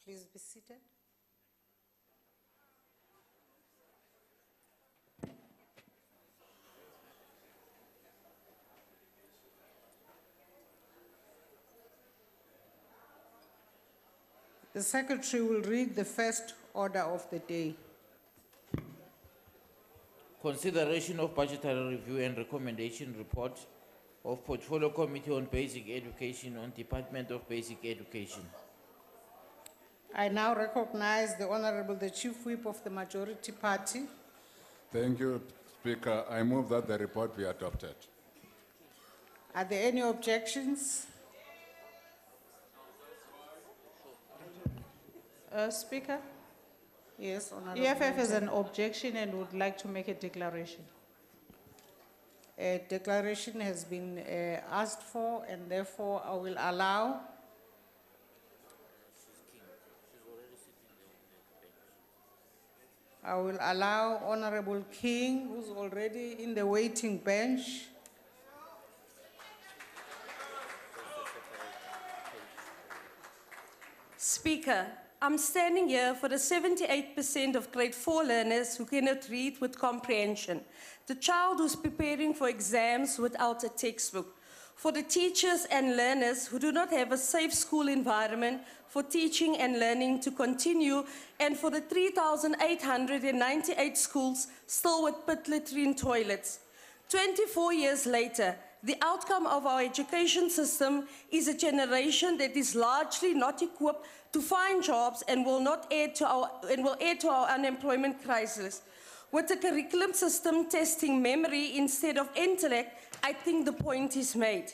Please be seated. The Secretary will read the first order of the day. Consideration of budgetary review and recommendation report of Portfolio Committee on Basic Education on Department of Basic Education. I now recognize the Honorable the Chief Whip of the Majority Party. Thank you, Speaker. I move that the report be adopted. Are there any objections? Speaker, Yes, Honorable. EFF has an objection and would like to make a declaration. A declaration has been asked for, and therefore I will allow Honorable King, who's already in the waiting bench. Speaker, I'm standing here for the 78% of grade 4 learners who cannot read with comprehension, the child who's preparing for exams without a textbook, for the teachers and learners who do not have a safe school environment for teaching and learning to continue, and for the 3,898 schools still with pit latrine toilets. 24 years later, the outcome of our education system is a generation that is largely not equipped to find jobs and will add to our unemployment crisis. With the curriculum system testing memory instead of intellect, I think the point is made.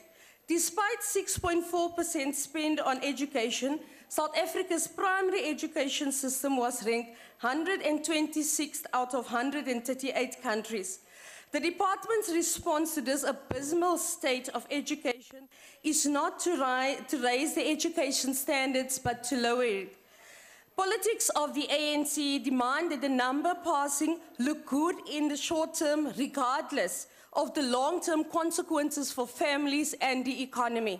Despite 6.4% spend on education, South Africa's primary education system was ranked 126th out of 138 countries. The department's response to this abysmal state of education is not to raise the education standards, but to lower it. Politics of the ANC demand that the number passing look good in the short term, regardless of the long-term consequences for families and the economy.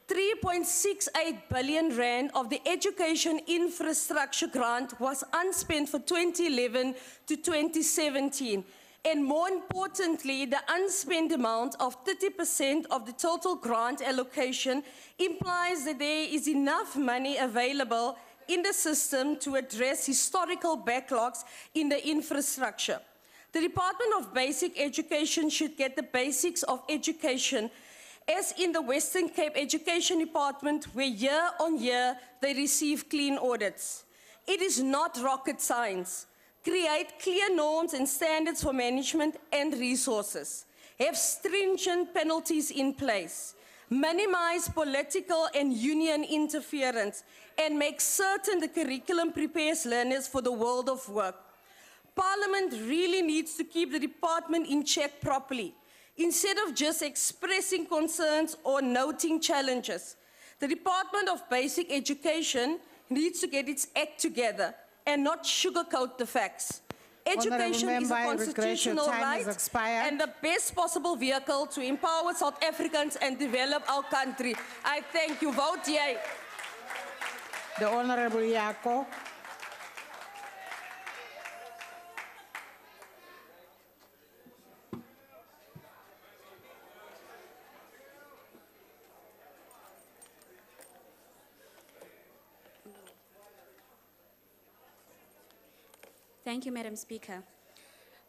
3.68 billion rand of the education infrastructure grant was unspent for 2011 to 2017. And more importantly, the unspent amount of 30% of the total grant allocation implies that there is enough money available in the system to address historical backlogs in the infrastructure. The Department of Basic Education should get the basics of education, as in the Western Cape Education Department, where year on year they receive clean audits. It is not rocket science. Create clear norms and standards for management and resources. Have stringent penalties in place. Minimize political and union interference, and make certain the curriculum prepares learners for the world of work. Parliament really needs to keep the department in check properly, instead of just expressing concerns or noting challenges. The Department of Basic Education needs to get its act together and not sugarcoat the facts. Education is a constitutional right and the best possible vehicle to empower South Africans and develop our country. I thank you. Vote yea. The Honorable Yako. Thank you, Madam Speaker.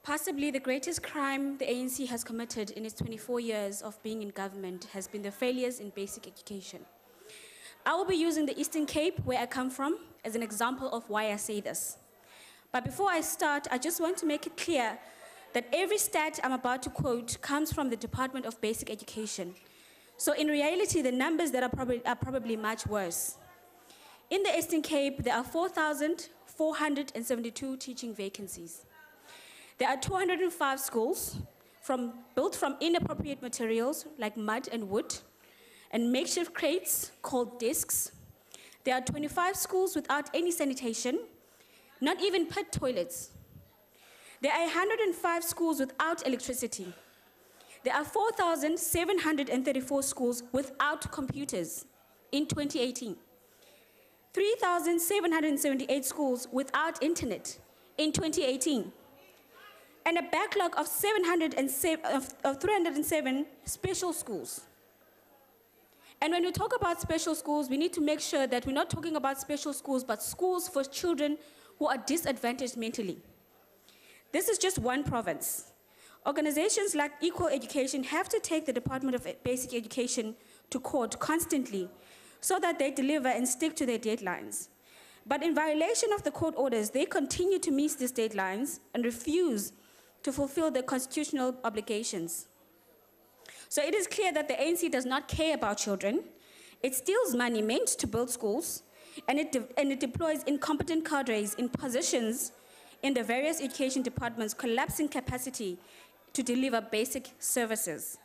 Possibly the greatest crime the ANC has committed in its 24 years of being in government has been the failures in basic education. I will be using the Eastern Cape, where I come from, as an example of why I say this. But before I start, I just want to make it clear that every stat I'm about to quote comes from the Department of Basic Education. So in reality, the numbers that are probably much worse. In the Eastern Cape, there are 4,472 teaching vacancies. There are 205 schools built from inappropriate materials like mud and wood, and makeshift crates called desks. There are 25 schools without any sanitation, not even pit toilets. There are 105 schools without electricity. There are 4,734 schools without computers in 2018. 3,778 schools without internet in 2018, and a backlog of 307 special schools. And when we talk about special schools, we need to make sure that we're not talking about special schools, but schools for children who are disadvantaged mentally. This is just one province. Organizations like Equal Education have to take the Department of Basic Education to court constantly so that they deliver and stick to their deadlines. But in violation of the court orders, they continue to miss these deadlines and refuse to fulfill their constitutional obligations. So it is clear that the ANC does not care about children. It steals money meant to build schools, and it deploys incompetent cadres in positions in the various education departments, collapsing capacity to deliver basic services.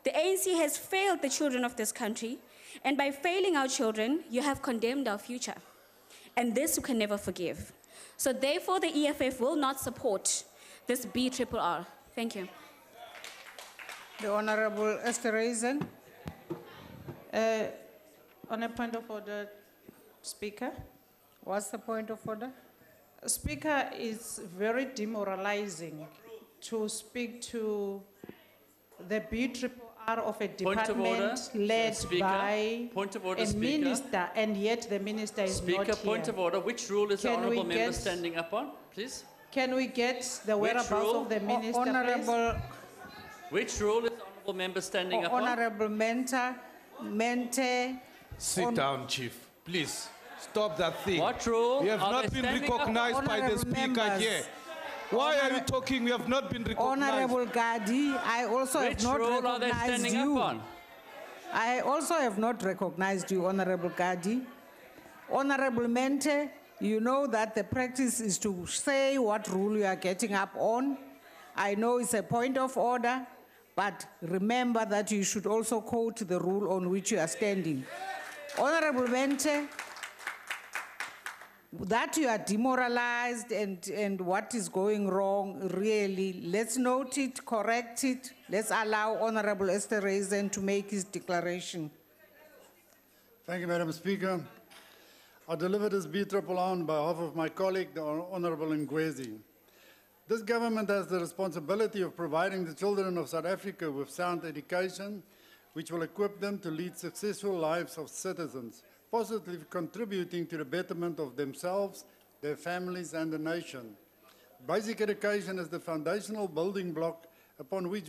The ANC has failed the children of this country, and by failing our children, you have condemned our future. And this we can never forgive. So therefore, the EFF will not support this BRRR. Thank you. The Honorable Esther Reason. On a point of order, Speaker. What's the point of order? Speaker, it's very demoralizing to speak to the BRRR of a Point of order, department led Speaker. by Point of order, a Speaker. minister, and yet the minister is Speaker, not here. point of order. Which rule is the Can we honourable member get- standing up on, please? Can we get the Which whereabouts rule? of the minister, please? Honorable, Which rule is the honourable member standing up on? Honorable Mente. Sit down, Chief. Please, stop that thing. What rule? You have are not they been standing up on? recognized by the Honourable Speaker members. here. Why are you talking? You have not been recognized. Honorable Gadi, I also Which have not rule are they recognized standing you. up on? I also have not recognized you, Honorable Gadi. Honorable Mente, you know that the practice is to say what rule you are getting up on. I know it's a point of order, but remember that you should also quote the rule on which you are standing. Honorable Mente, that you are demoralized and what is going wrong, really, let's note it, correct it. Let's allow Honorable Esther Reason to make his declaration. Thank you, Madam Speaker. I deliver this BRRR on behalf of my colleague, the Honourable Ngwezi. This government has the responsibility of providing the children of South Africa with sound education, which will equip them to lead successful lives of citizens, positively contributing to the betterment of themselves, their families, and the nation. Basic education is the foundational building block upon which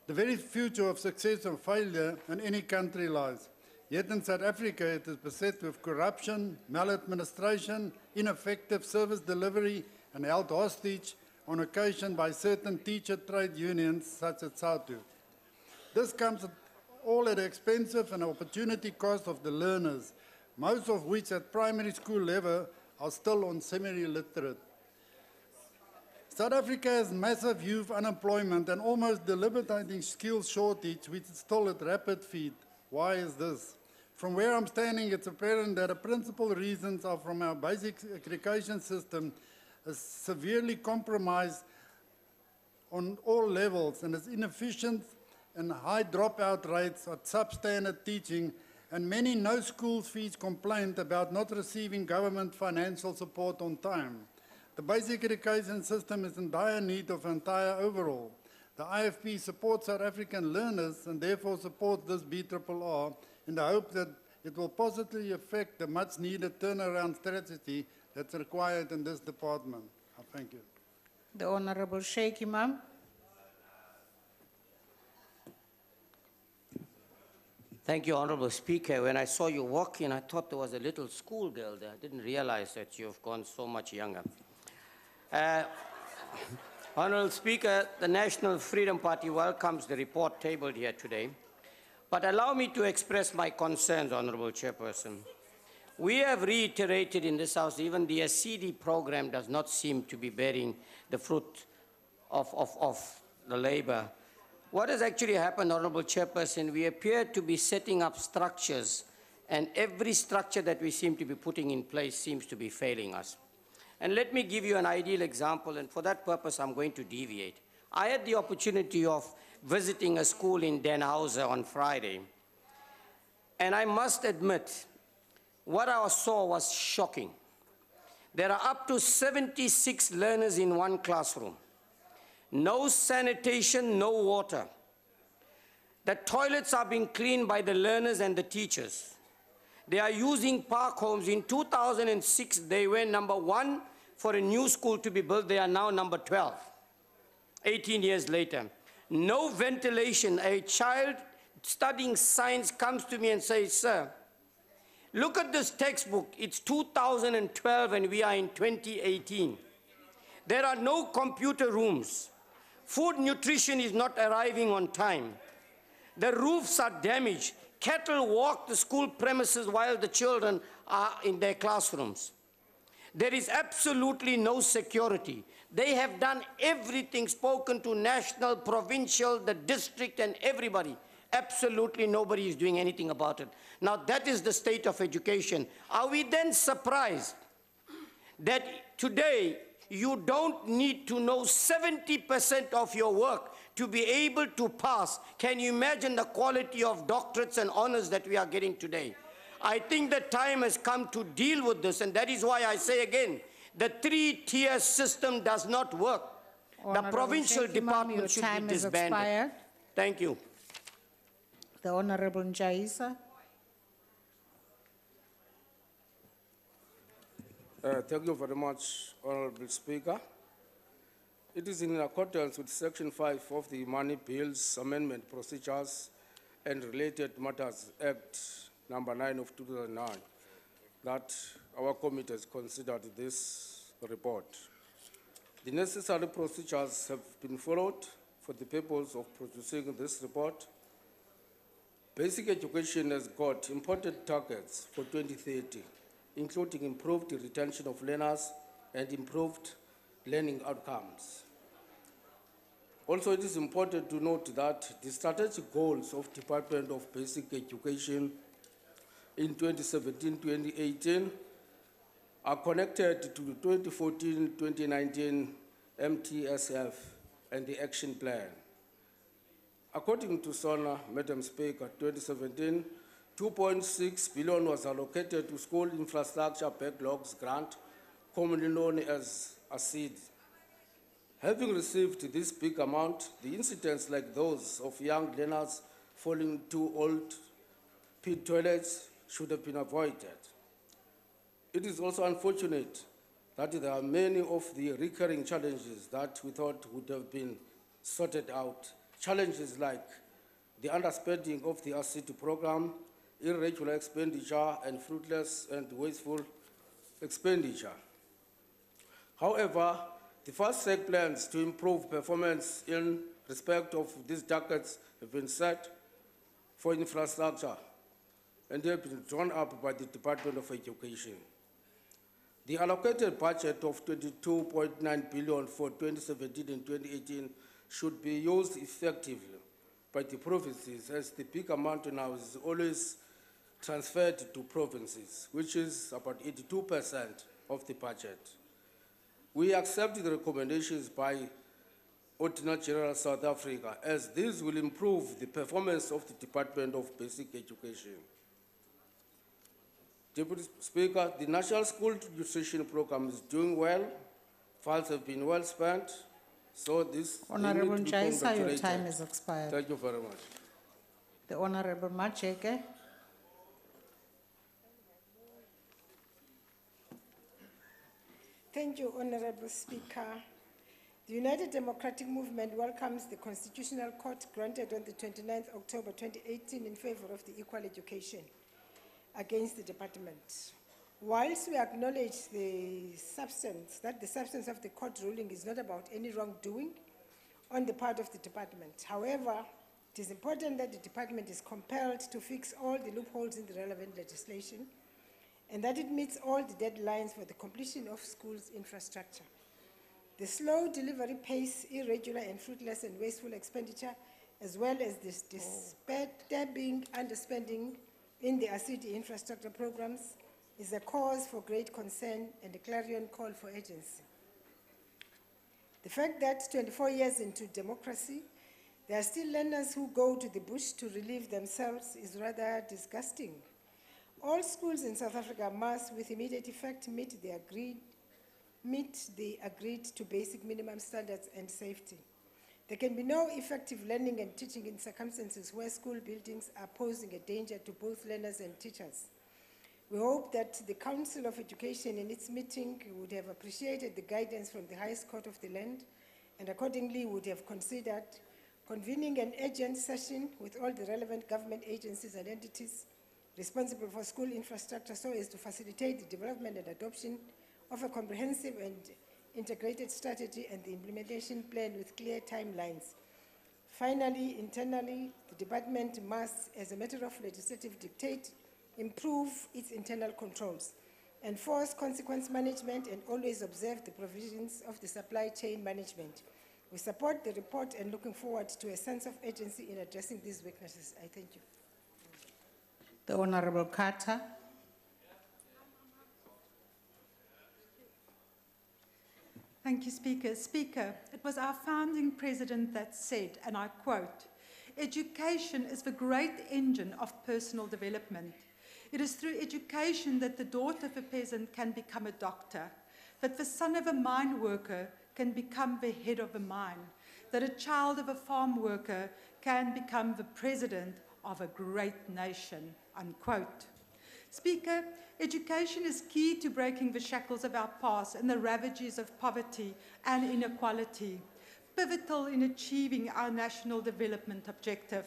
the very future of success or failure in any country lies. Yet in South Africa, it is beset with corruption, maladministration, ineffective service delivery, and held hostage on occasion by certain teacher trade unions such as SABC. This comes all at the expense and opportunity cost of the learners, most of which at primary school level are still on semi-illiterate. South Africa has massive youth unemployment and almost debilitating skills shortage, which is still at rapid feed. Why is this? From where I'm standing, it's apparent that the principal reasons are from our basic education system is severely compromised on all levels and is inefficient and high dropout rates at substandard teaching, and many no school fees complained about not receiving government financial support on time. The basic education system is in dire need of entire overhaul. The IFP supports South African learners and therefore supports this BRRR in the hope that it will positively affect the much needed turnaround strategy that's required in this department. Thank you. The Honorable Sheikh Imam. Thank you, Honourable Speaker. When I saw you walk in, I thought there was a little schoolgirl there. I didn't realize that you've gone so much younger. Honourable Speaker, the National Freedom Party welcomes the report tabled here today. But allow me to express my concerns, Honourable Chairperson. We have reiterated in this House, even the CD program does not seem to be bearing the fruit of the labour. What has actually happened, Honourable Chairperson, we appear to be setting up structures, and every structure that we seem to be putting in place seems to be failing us. And let me give you an ideal example, and for that purpose I'm going to deviate. I had the opportunity of visiting a school in Den Haag on Friday. And I must admit, what I saw was shocking. There are up to 76 learners in one classroom. No sanitation, no water. The toilets are being cleaned by the learners and the teachers. They are using park homes. In 2006, they were number 1 for a new school to be built. They are now number 12, 18 years later. No ventilation. A child studying science comes to me and says, "Sir, look at this textbook. It's 2012 and we are in 2018. There are no computer rooms. Food nutrition is not arriving on time. The roofs are damaged. Cattle walk the school premises while the children are in their classrooms. There is absolutely no security. They have done everything, spoken to national, provincial, the district, and everybody. Absolutely nobody is doing anything about it." Now that is the state of education. Are we then surprised that today you don't need to know 70% of your work to be able to pass? Can you imagine the quality of doctorates and honors that we are getting today? I think the time has come to deal with this, and that is why I say again, the 3-tier system does not work. The provincial department should be disbanded. Thank you. The Honorable Njaisa. Thank you very much, Honorable Speaker. It is in accordance with Section 5 of the Money Bills Amendment Procedures and Related Matters Act number 9 of 2009 that our committee has considered this report. The necessary procedures have been followed for the purpose of producing this report. Basic education has got important targets for 2030, including improved retention of learners and improved learning outcomes. Also, it is important to note that the strategic goals of Department of Basic Education in 2017-2018 are connected to the 2014-2019 MTSF and the action plan. According to SONA, Madam Speaker, 2017, 2.6 billion was allocated to school infrastructure backlogs grant, commonly known as ASID. Having received this big amount, the incidents like those of young learners falling into old pit toilets should have been avoided. It is also unfortunate that there are many of the recurring challenges that we thought would have been sorted out. Challenges like the underspending of the ASID program, irregular expenditure, and fruitless and wasteful expenditure. However, the fast-track plans to improve performance in respect of these targets have been set for infrastructure and have been drawn up by the Department of Education. The allocated budget of 22.9 billion for 2017 and 2018 should be used effectively by the provinces, as the big amount now is always transferred to provinces, which is about 82% of the budget. We accept the recommendations by Auditor General South Africa, as these will improve the performance of the Department of Basic Education. Deputy Speaker, the National School Nutrition Program is doing well. Funds have been well spent. So this Honorable Njaisa, your time has expired. Thank you very much. The Honorable Macheke. Thank you, Honorable Speaker. The United Democratic Movement welcomes the Constitutional Court granted on the 29th October 2018 in favor of the equal education against the department. Whilst we acknowledge that the substance of the court ruling is not about any wrongdoing on the part of the department, however, it is important that the department is compelled to fix all the loopholes in the relevant legislation and that it meets all the deadlines for the completion of schools' infrastructure. The slow delivery pace, irregular and fruitless and wasteful expenditure, as well as this disturbing underspending in the ASID infrastructure programs is a cause for great concern and a clarion call for urgency. The fact that 24 years into democracy, There are still learners who go to the bush to relieve themselves is rather disgusting. All schools in South Africa must, with immediate effect, meet the agreed to basic minimum standards and safety. There can be no effective learning and teaching in circumstances where school buildings are posing a danger to both learners and teachers. We hope that the Council of Education in its meeting would have appreciated the guidance from the highest court of the land and accordingly would have considered convening an urgent session with all the relevant government agencies and entities responsible for school infrastructure so as to facilitate the development and adoption of a comprehensive and integrated strategy and the implementation plan with clear timelines. Finally, internally, the department must, as a matter of legislative dictate, improve its internal controls, enforce consequence management, and always observe the provisions of the supply chain management. We support the report and looking forward to a sense of urgency in addressing these weaknesses. I thank you. The Honorable Carter. Thank you, Speaker. Speaker, it was our founding president that said, and I quote, "Education is the great engine of personal development. It is through education that the daughter of a peasant can become a doctor, that the son of a mine worker can become the head of a mine, that a child of a farm worker can become the president of a great nation," unquote. Speaker, education is key to breaking the shackles of our past and the ravages of poverty and inequality, pivotal in achieving our national development objective.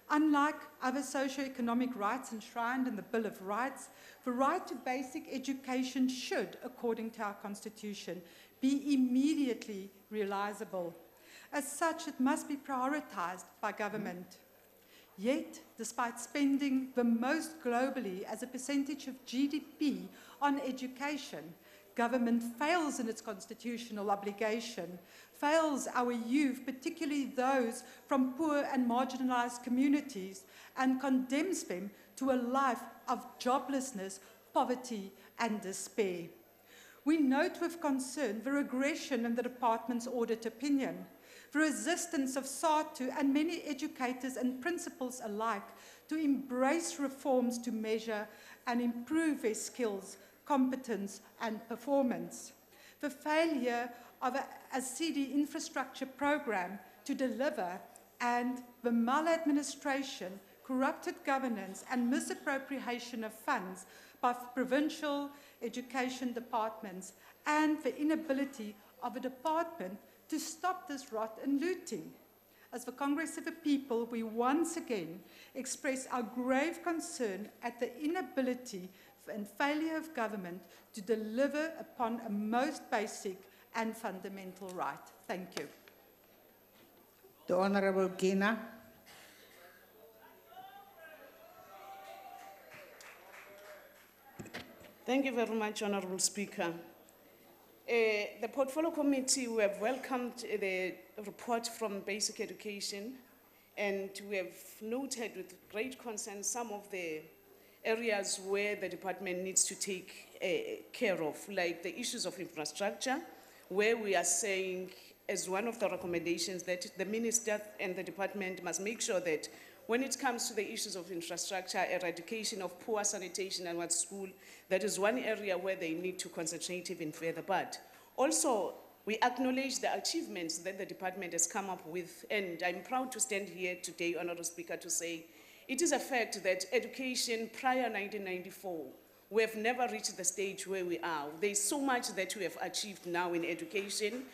Unlike other socio-economic rights enshrined in the Bill of Rights, the right to basic education should, according to our Constitution, be immediately realizable. As such, it must be prioritized by government. Yet, despite spending the most globally as a percentage of GDP on education, government fails in its constitutional obligation, fails our youth, particularly those from poor and marginalized communities, and condemns them to a life of joblessness, poverty, and despair. We note with concern the regression in the department's audit opinion, the resistance of SARTU and many educators and principals alike to embrace reforms to measure and improve their skills, competence, and performance. The failure of a CD infrastructure program to deliver and the maladministration, corrupted governance, and misappropriation of funds by provincial education departments, and the inability of a department to stop this rot and looting. As the Congress of the People, we once again express our grave concern at the inability and failure of government to deliver upon a most basic and fundamental right. Thank you. The Honorable Gina. Thank you very much, Honorable Speaker. The Portfolio Committee, we have welcomed the report from Basic Education, and we have noted with great concern some of the areas where the department needs to take care of, like the issues of infrastructure, where we are saying, as one of the recommendations, that the minister and the department must make sure that when it comes to the issues of infrastructure, eradication of poor sanitation and what school, that is one area where they need to concentrate even further. But also, we acknowledge the achievements that the department has come up with, and I'm proud to stand here today, Honorable Speaker, to say it is a fact that education prior 1994, we have never reached the stage where we are. There's so much that we have achieved now in education,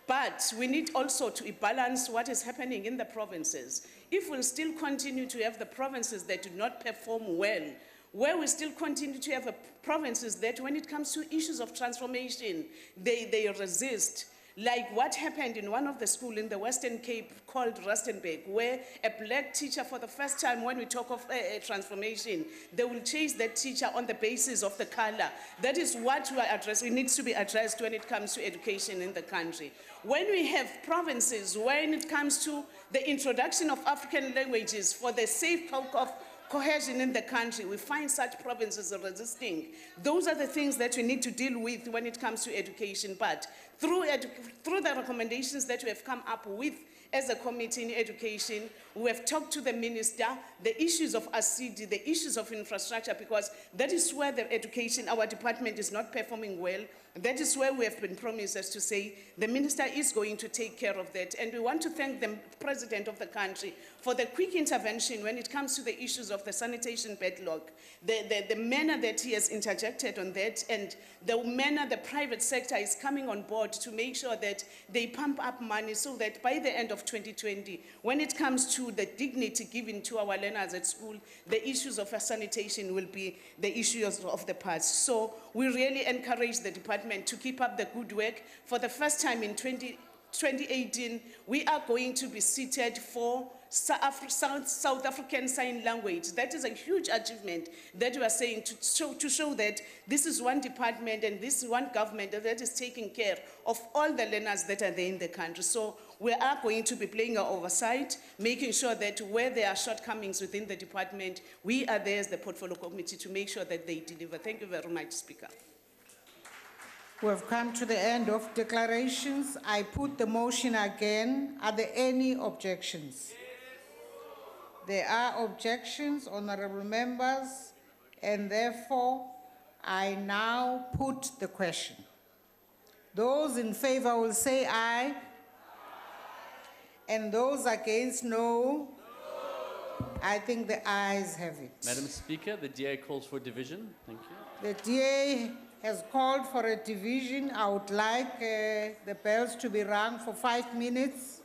but we need also to balance what is happening in the provinces. If we'll still continue to have the provinces that do not perform well, where we still continue to have provinces that when it comes to issues of transformation, they resist, like what happened in one of the schools in the Western Cape called Rustenburg, where a black teacher, for the first time when we talk of transformation, they will chase that teacher on the basis of the color. That is what we are addressing. It needs to be addressed when it comes to education in the country. When we have provinces, when it comes to the introduction of African languages for the safe of cohesion in the country, we find such provinces are resisting. Those are the things that we need to deal with when it comes to education. But through the recommendations that we have come up with, as a committee in education, we have talked to the minister, the issues of ASIDI, the issues of infrastructure, because that is where the education, our department is not performing well. That is where we have been promised as to say the minister is going to take care of that. And we want to thank the president of the country for the quick intervention when it comes to the issues of the sanitation backlog, the manner that he has interjected on that, and the manner the private sector is coming on board to make sure that they pump up money so that by the end of 2020, when it comes to the dignity given to our learners at school, the issues of sanitation will be the issues of the past. So we really encourage the department to keep up the good work. For the first time in 2018, we are going to be seated for South African Sign Language. That is a huge achievement that we are saying to show that this is one department and this is one government that is taking care of all the learners that are there in the country. So we are going to be playing our oversight, making sure that where there are shortcomings within the department, we are there as the portfolio committee to make sure that they deliver. Thank you very much, Speaker. We have come to the end of declarations. I put the motion again. Are there any objections? There are objections, honorable members, and therefore I now put the question. Those in favor will say aye. And those against, no. I think the ayes have it. Madam Speaker, the DA calls for division. Thank you. The DA has called for a division. I would like the bells to be rung for 5 minutes.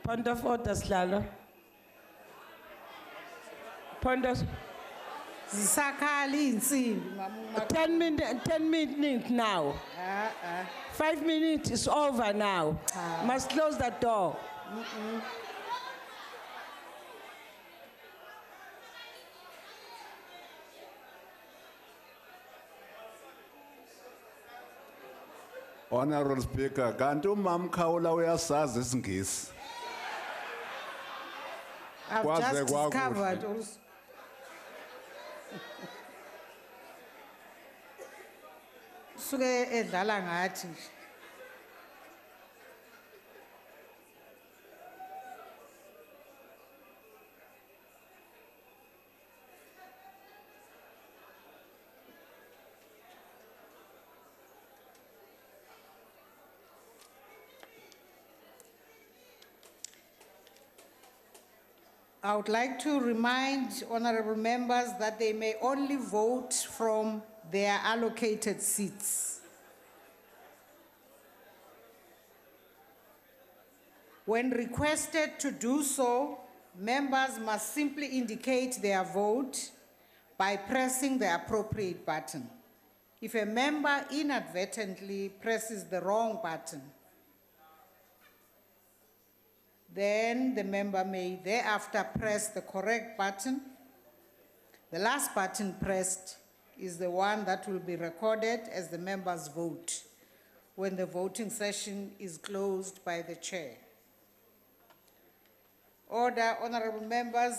Point of order, Slalo. Point of... Zisakhali insimbi, Mama. 10 minutes now. 5 minutes is over now. Must close the door. Honorable Speaker, kanti umam Khawula uyasazi isingisi. I've Kwaze just kwakuhle. discovered also. Suke edlala ngathi. I would like to remind honorable members that they may only vote from their allocated seats. When requested to do so, members must simply indicate their vote by pressing the appropriate button. If a member inadvertently presses the wrong button, then the member may thereafter press the correct button. The last button pressed is the one that will be recorded as the member's vote when the voting session is closed by the chair. Order, honorable members,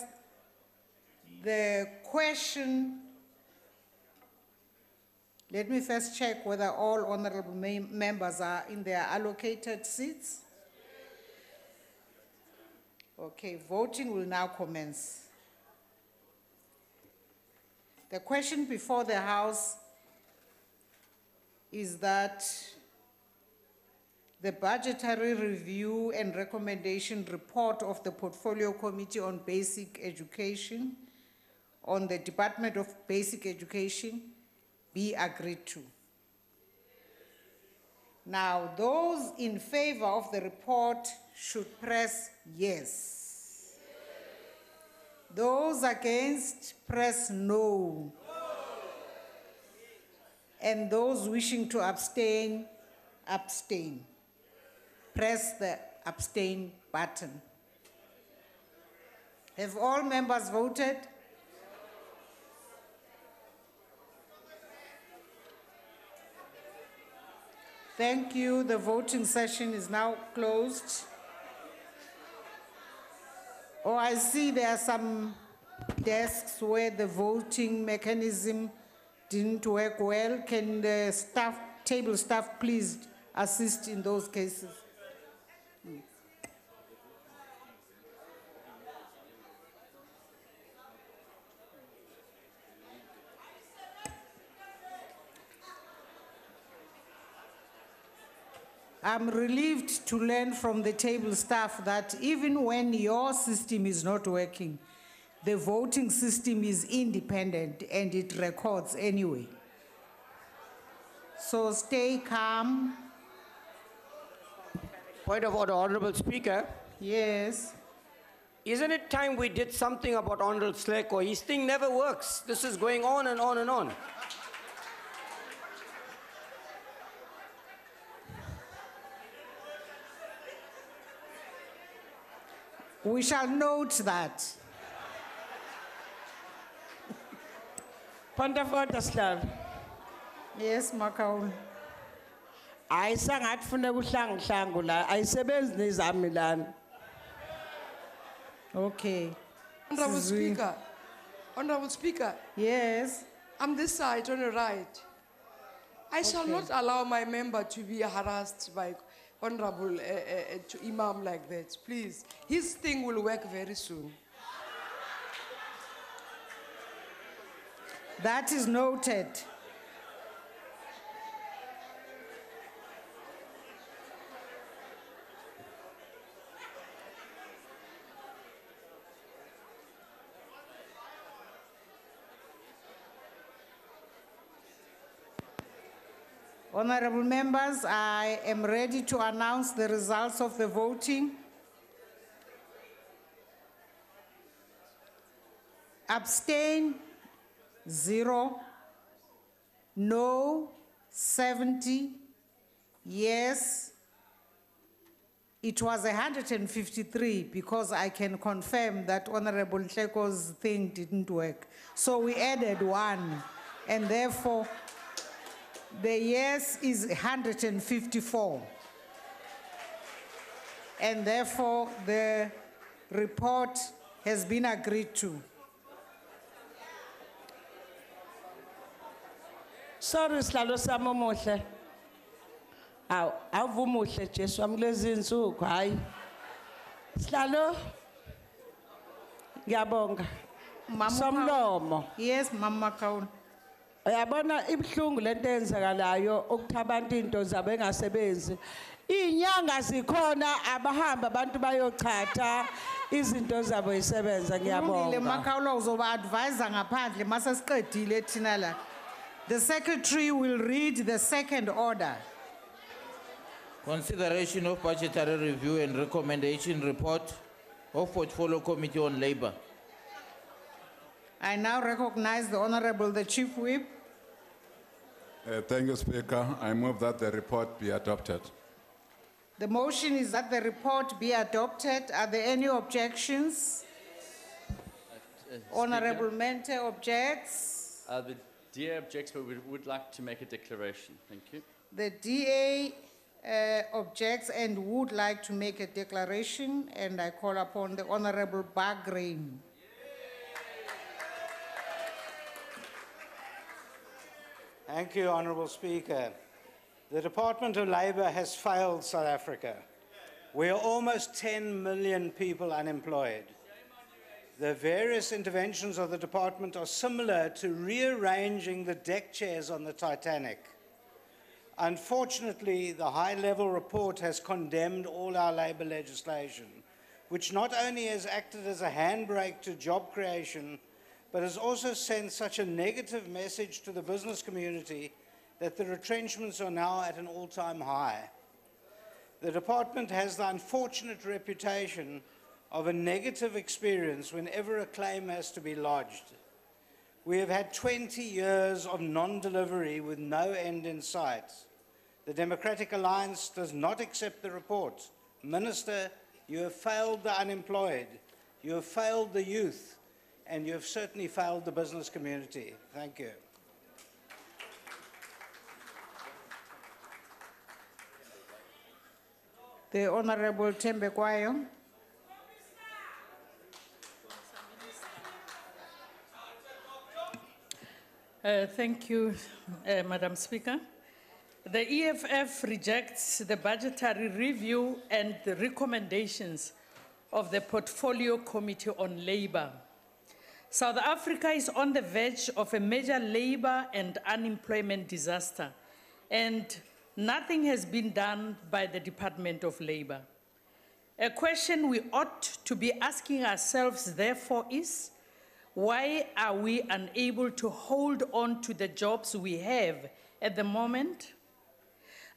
the question, let me first check whether all honorable members are in their allocated seats. Okay, voting will now commence. The question before the House is that the budgetary review and recommendation report of the Portfolio Committee on Basic Education on the Department of Basic Education be agreed to. Now, those in favor of the report should press yes. Those against, press no. And those wishing to abstain, abstain. Press the abstain button. Have all members voted? Thank you. The voting session is now closed. Oh, I see there are some desks where the voting mechanism didn't work well. Can the staff, table staff, please assist in those cases? I'm relieved to learn from the table staff that even when your system is not working, the voting system is independent and it records anyway. So stay calm. Point of order, Honorable Speaker. Yes. Isn't it time we did something about Honorable Sleko? His thing never works. This is going on and on and on. We shall note that. Point of order, Slalo. Yes, Makaul. Ayisangathi funa ukuhlangahlangu la, ayisebenzi nezami lana. Okay. Honorable Speaker. Honorable Speaker. Yes. I'm this side on the right. I shall not allow my member to be harassed by Honorable Imam like that, please. His thing will work very soon. That is noted. Honorable members, I am ready to announce the results of the voting. Abstain, 0. No, 70. Yes. It was 153 because I can confirm that Honorable Tleko's thing didn't work. So we added 1, and therefore the yes is 154. And therefore the report has been agreed to. Sorry, Slalo Samomohle. Awuvumuhle Jesu amkulezi insuku hayi. Slalo. Ngiyabonga. Somlomo. Yes, Mama Kaun. Uyabona ibhlungu lento eyenzakalayo ukuthi abantu into zabo engasebenzi. Inyanga zikhona abahamba abantu bayochatha izinto zabo isebenza ngiyabonga. Kulungile Makaulo uzoba advisor ngaphandle mase siqedile thina la. The secretary will read the second order. Consideration of budgetary review and recommendation report of Portfolio Committee on Labour. I now recognize the Honorable the Chief Whip. Thank you, Speaker. I move that the report be adopted. The motion is that the report be adopted. Are there any objections? Honorable Mente objects. The DA objects, but we would like to make a declaration. Thank you. The DA objects and would like to make a declaration, and I call upon the Honorable Bargrain. Thank you, Honourable Speaker. The Department of Labour has failed South Africa. We are almost 10 million people unemployed. The various interventions of the department are similar to rearranging the deck chairs on the Titanic. Unfortunately, the high-level report has condemned all our labour legislation, which not only has acted as a handbrake to job creation, but has also sent such a negative message to the business community that the retrenchments are now at an all-time high. The department has the unfortunate reputation of a negative experience whenever a claim has to be lodged. We have had 20 years of non-delivery with no end in sight. The Democratic Alliance does not accept the report. Minister, you have failed the unemployed, you have failed the youth, and you have certainly failed the business community. Thank you. The Honorable Tembe Kwayo. Thank you, Madam Speaker. The EFF rejects the budgetary review and the recommendations of the Portfolio Committee on Labour. South Africa is on the verge of a major labour and unemployment disaster, and nothing has been done by the Department of Labour. A question we ought to be asking ourselves, therefore, is why are we unable to hold on to the jobs we have at the moment?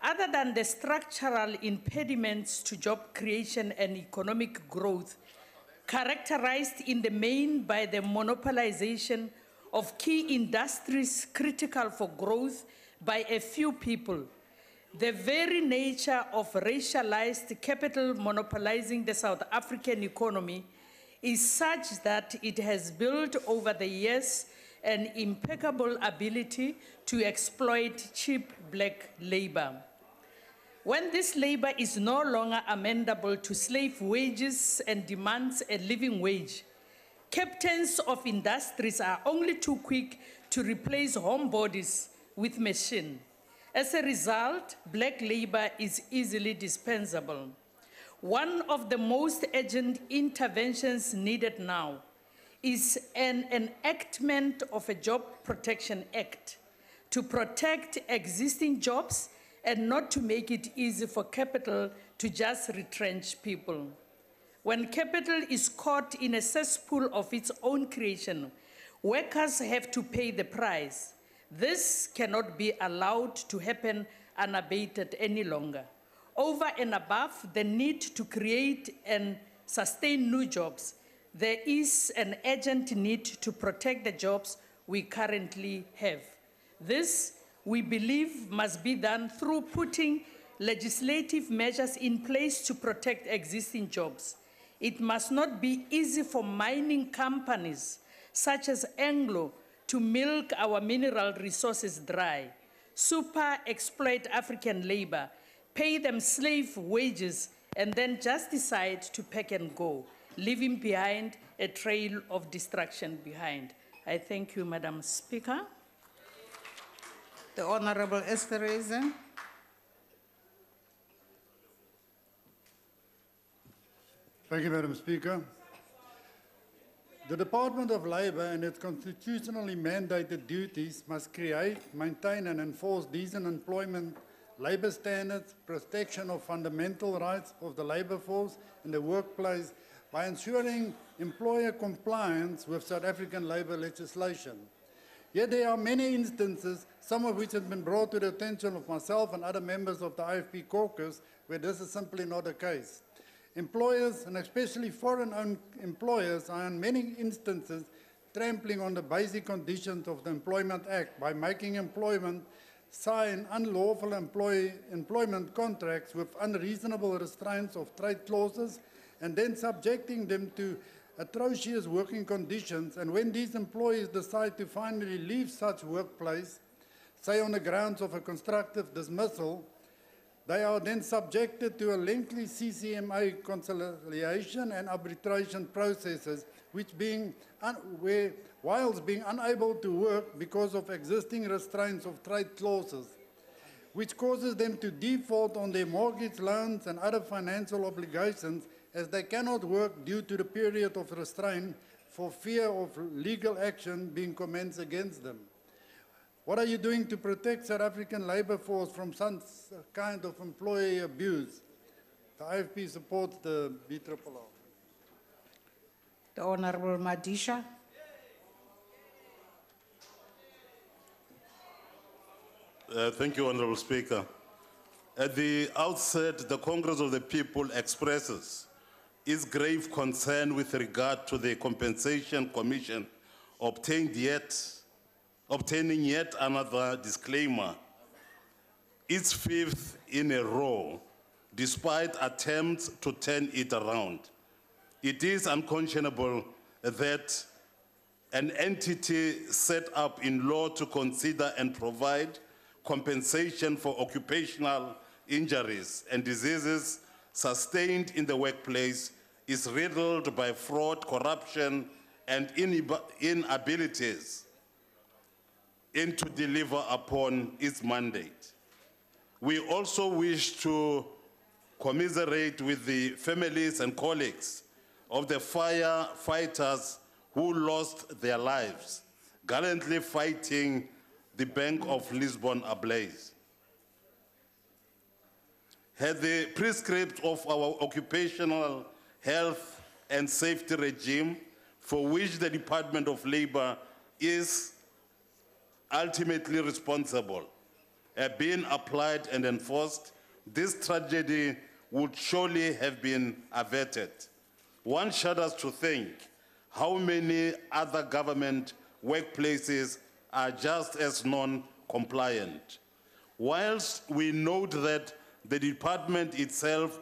Other than the structural impediments to job creation and economic growth, characterized in the main by the monopolization of key industries critical for growth by a few people, the very nature of racialized capital monopolizing the South African economy is such that it has built over the years an impeccable ability to exploit cheap black labor. When this labor is no longer amendable to slave wages and demands a living wage, captains of industries are only too quick to replace homebodies with machine. As a result, black labor is easily dispensable. One of the most urgent interventions needed now is an enactment of a Job Protection Act to protect existing jobs and not to make it easy for capital to just retrench people. When capital is caught in a cesspool of its own creation, workers have to pay the price. This cannot be allowed to happen unabated any longer. Over and above the need to create and sustain new jobs, there is an urgent need to protect the jobs we currently have. This, we believe, must be done through putting legislative measures in place to protect existing jobs. It must not be easy for mining companies such as Anglo to milk our mineral resources dry, super exploit African labor, pay them slave wages, and then just decide to pack and go, leaving behind a trail of destruction behind. I thank you, Madam Speaker. The Honorable Esther Raisin. Thank you, Madam Speaker. The Department of Labour and its constitutionally mandated duties must create, maintain and enforce decent employment, labour standards, protection of fundamental rights of the labour force in the workplace by ensuring employer compliance with South African labour legislation. Yet there are many instances, some of which have been brought to the attention of myself and other members of the IFP caucus, where this is simply not the case. Employers, and especially foreign-owned employers, are in many instances trampling on the basic conditions of the Employment Act by making employment sign unlawful employment contracts with unreasonable restraints of trade clauses and then subjecting them to atrocious working conditions. And when these employees decide to finally leave such workplace, say on the grounds of a constructive dismissal, they are then subjected to a lengthy CCMA conciliation and arbitration processes, whilst being unable to work because of existing restraints of trade clauses, which causes them to default on their mortgage loans and other financial obligations, as they cannot work due to the period of restraint for fear of legal action being commenced against them. What are you doing to protect South African labour force from some kind of employee abuse? The IFP supports the BRRR. The Honourable Madisha. Thank you, Honourable Speaker. At the outset, the Congress of the People expresses its grave concern with regard to the Compensation Commission obtaining yet another disclaimer, its fifth in a row, despite attempts to turn it around. It is unconscionable that an entity set up in law to consider and provide compensation for occupational injuries and diseases sustained in the workplace is riddled by fraud, corruption, and inabilities to deliver upon its mandate. We also wish to commiserate with the families and colleagues of the firefighters who lost their lives, gallantly fighting the Bank of Lisbon ablaze. Had the prescript of our occupational health and safety regime, for which the Department of Labour is ultimately responsible, been applied and enforced, this tragedy would surely have been averted. One shudders to think how many other government workplaces are just as non-compliant. Whilst we note that the department itself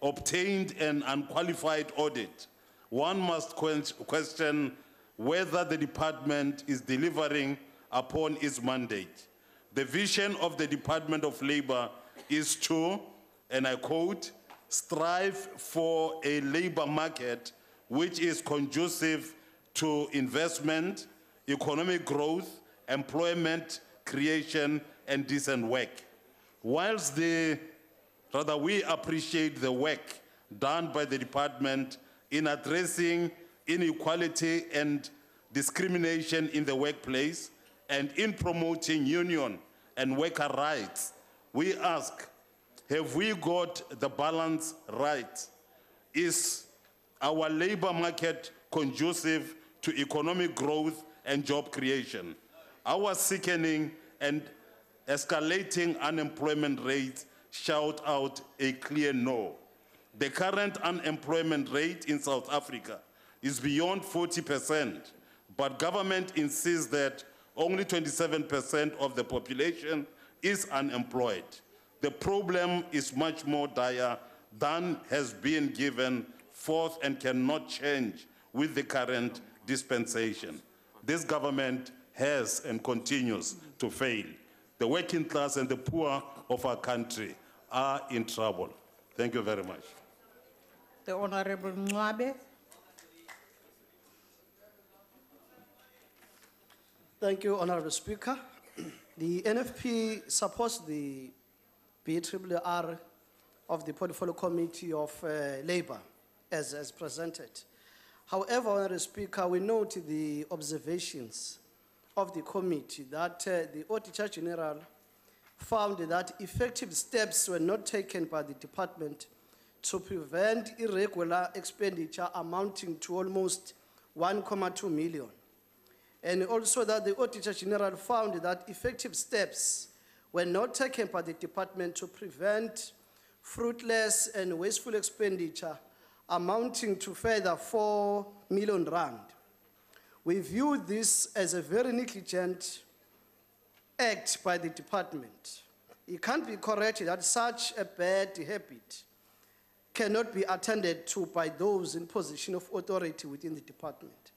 obtained an unqualified audit, one must question whether the department is delivering upon its mandate. The vision of the Department of Labour is to, and I quote, strive for a labour market which is conducive to investment, economic growth, employment creation, and decent work. Whilst we appreciate the work done by the department in addressing inequality and discrimination in the workplace and in promoting union and worker rights, we ask, have we got the balance right? Is our labor market conducive to economic growth and job creation? Our sickening and escalating unemployment rates shout out a clear no. The current unemployment rate in South Africa is beyond 40%, but government insists that only 27% of the population is unemployed. The problem is much more dire than has been given forth and cannot change with the current dispensation. This government has and continues to fail. The working class and the poor of our country are in trouble. Thank you very much. The Honorable Mwabe. Thank you, Honorable Speaker. The NFP supports the BRRR of the Portfolio Committee of Labour as presented. However, Honorable Speaker, we note the observations of the committee that the Auditor General found that effective steps were not taken by the department to prevent irregular expenditure amounting to almost 1.2 million. And also that the Auditor General found that effective steps were not taken by the department to prevent fruitless and wasteful expenditure amounting to further 4 million rand. We view this as a very negligent act by the department. It can't be correct that such a bad habit cannot be attended to by those in position of authority within the department.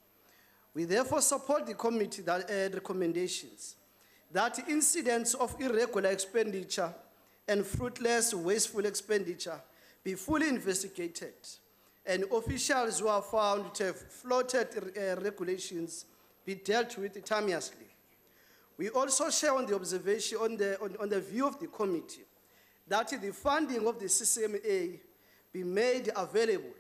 We therefore support the committee recommendations that incidents of irregular expenditure and fruitless, wasteful expenditure be fully investigated, and officials who are found to have flouted regulations be dealt with timeously. We also share on the observation, on the view of the committee, that the funding of the CCMA be made available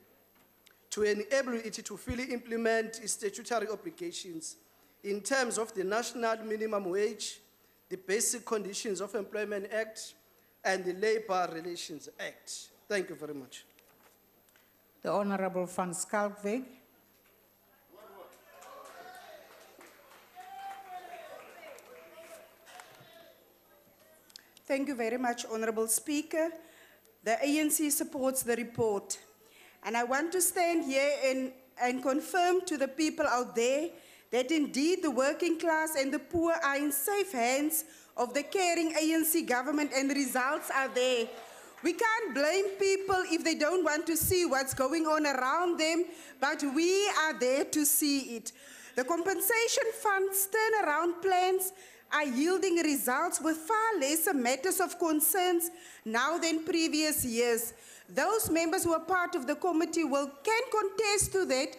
to enable it to fully implement its statutory obligations in terms of the National Minimum Wage, the Basic Conditions of Employment Act, and the Labour Relations Act. Thank you very much. The Honorable Van Schalkwyk. Thank you very much, Honorable Speaker. The ANC supports the report. And I want to stand here and confirm to the people out there that indeed the working class and the poor are in safe hands of the caring ANC government, and the results are there. We can't blame people if they don't want to see what's going on around them, but we are there to see it. The compensation fund's turnaround plans are yielding results with far lesser matters of concerns now than previous years. Those members who are part of the committee can contest to that,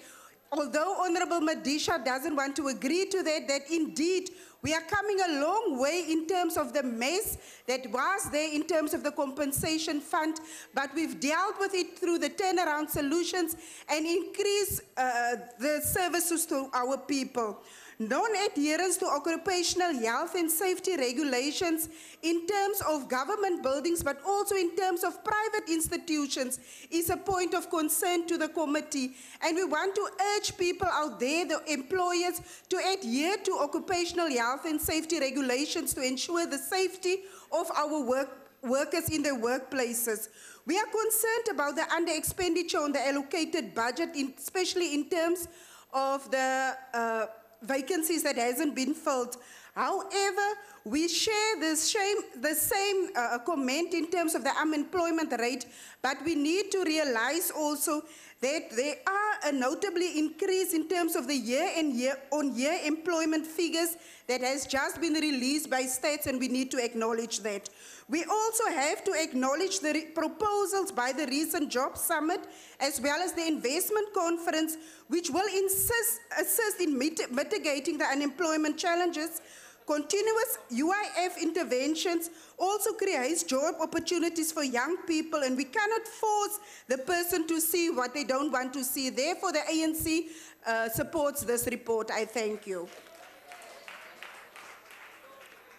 although Honorable Madisha doesn't want to agree to that, that indeed we are coming a long way in terms of the mess that was there in terms of the compensation fund, but we've dealt with it through the turnaround solutions and increase the services to our people. Non-adherence to occupational health and safety regulations in terms of government buildings, but also in terms of private institutions, is a point of concern to the committee. And we want to urge people out there, the employers, to adhere to occupational health and safety regulations to ensure the safety of our workers in their workplaces. We are concerned about the under-expenditure on the allocated budget, especially in terms of the vacancies that hasn't been filled. However, we share the same comment in terms of the unemployment rate, but we need to realize also that there are a notably increase in terms of the year-on-year employment figures that has just been released by states, and we need to acknowledge that. We also have to acknowledge the proposals by the recent Job Summit, as well as the investment conference, which will assist in mitigating the unemployment challenges. Continuous UIF interventions also creates job opportunities for young people, and we cannot force the person to see what they don't want to see. Therefore, the ANC supports this report. I thank you.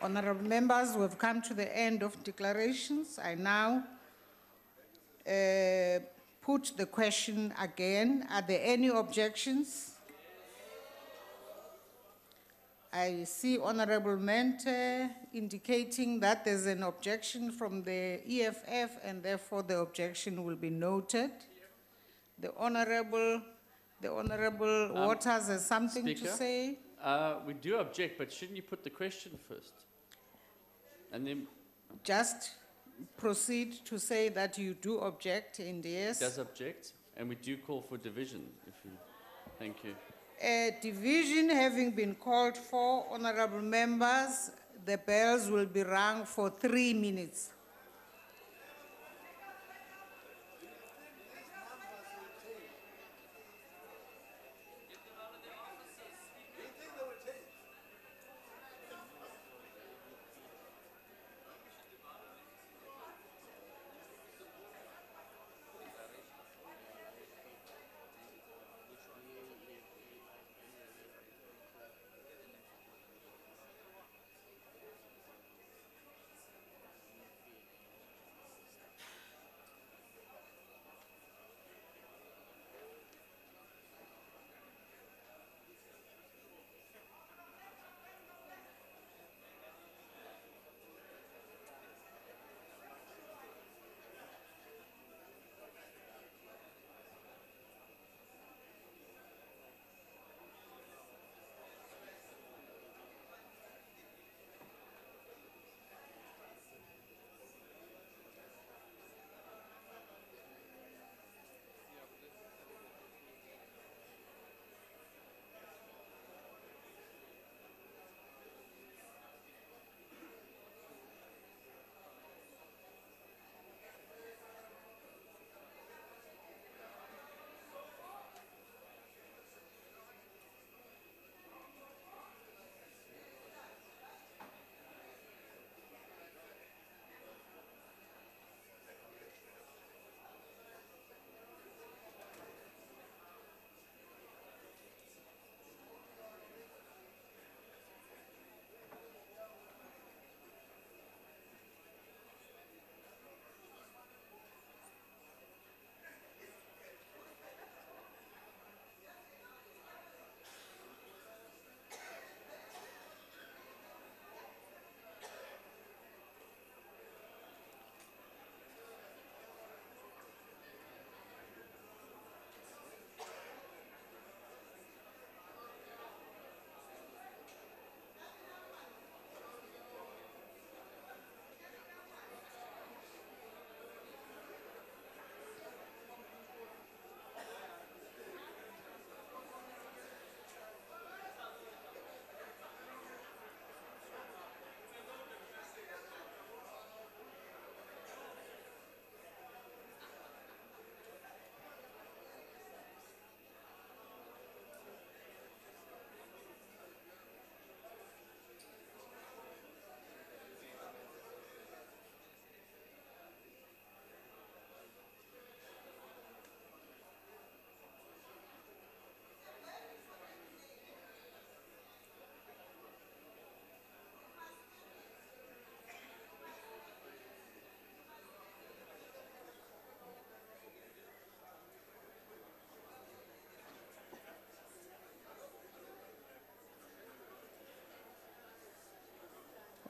Honorable members, we've come to the end of declarations. I now put the question again. Are there any objections? I see Honorable Mente indicating that there's an objection from the EFF, and therefore the objection will be noted. The Honorable The Honorable Waters has something to Speaker? say. We do object, but shouldn't you put the question first? And then Just proceed to say that you do object, and yes. does object, and we do call for division. If you, thank you. A division having been called for, honorable members, the bells will be rung for 3 minutes.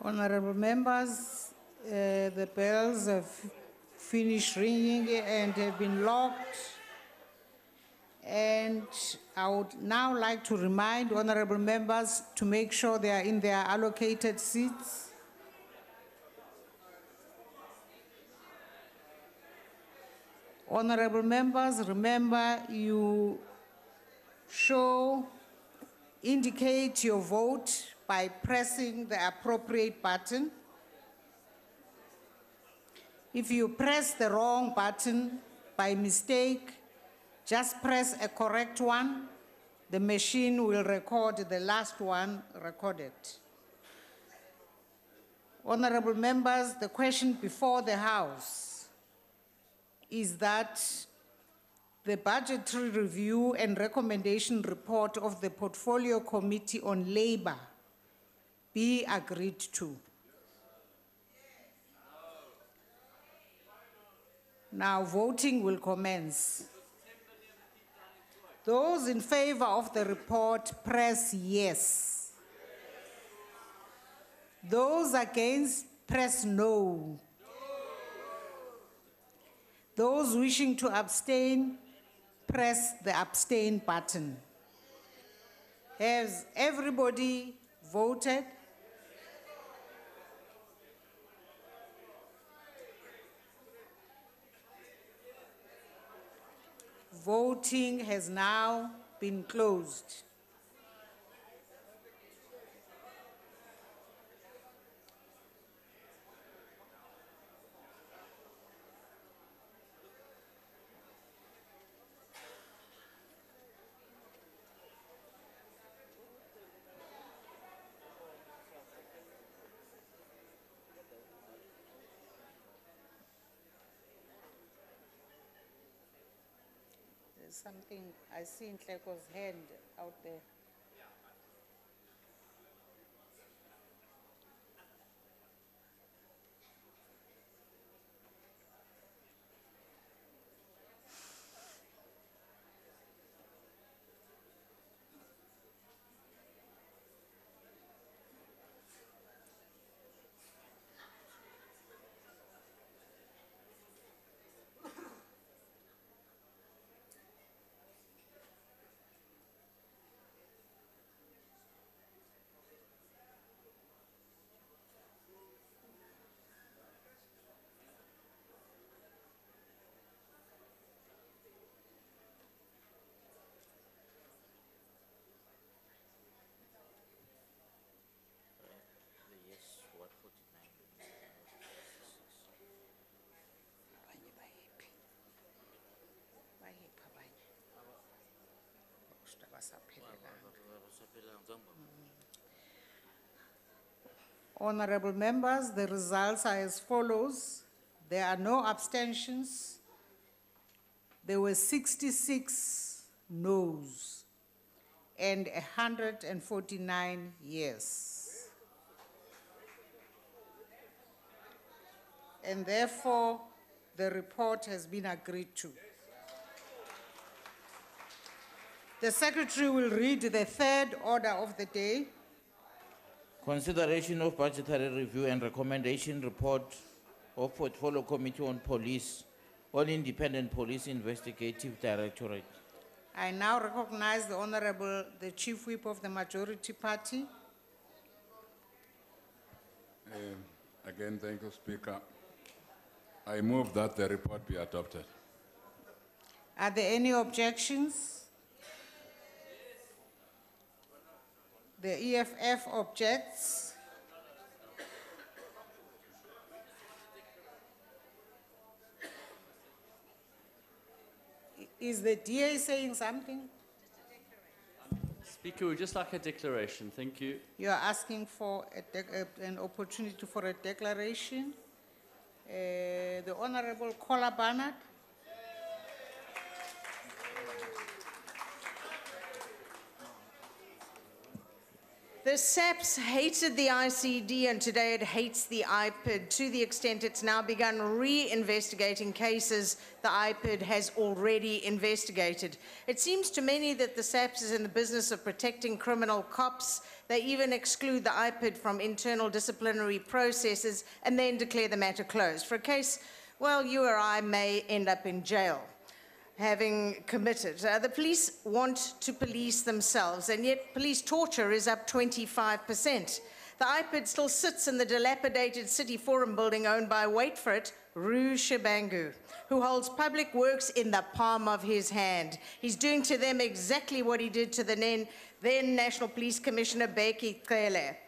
Honorable members, the bells have finished ringing and have been locked. And I would now like to remind honorable members to make sure they are in their allocated seats. Honorable members, remember you indicate your vote by pressing the appropriate button. If you press the wrong button by mistake, just press a correct one. The machine will record the last one recorded. Honorable members, the question before the House is that the budgetary review and recommendation report of the Portfolio Committee on Labor be agreed to. Now voting will commence. Those in favor of the report, press yes. Those against, press no. Those wishing to abstain, press the abstain button. Has everybody voted? Voting has now been closed. There's something I see in Tleko's hand out there. Honorable members, the results are as follows. There are no abstentions. There were 66 noes and 149 yes. And therefore, the report has been agreed to. The Secretary will read the third order of the day. Consideration of budgetary review and recommendation report of Portfolio Committee on Police, on Independent Police Investigative Directorate. I now recognize the Honorable, the Chief Whip of the Majority Party. Again, thank you, Speaker. I move that the report be adopted. Are there any objections? The EFF objects. Is the DA saying something? Speaker, we'd just like a declaration. Thank you. You are asking for an opportunity for a declaration. The Honorable Kola Barnard. The SAPS hated the ICD and today it hates the IPID to the extent it's now begun re-investigating cases the IPID has already investigated. It seems to many that the SAPS is in the business of protecting criminal cops. They even exclude the IPID from internal disciplinary processes and then declare the matter closed. For a case, well, you or I may end up in jail having committed. The police want to police themselves, and yet police torture is up 25%. The IPID still sits in the dilapidated City Forum building owned by, wait for it, Roo Shabangu, who holds public works in the palm of his hand. He's doing to them exactly what he did to the then National Police Commissioner Beki Cele.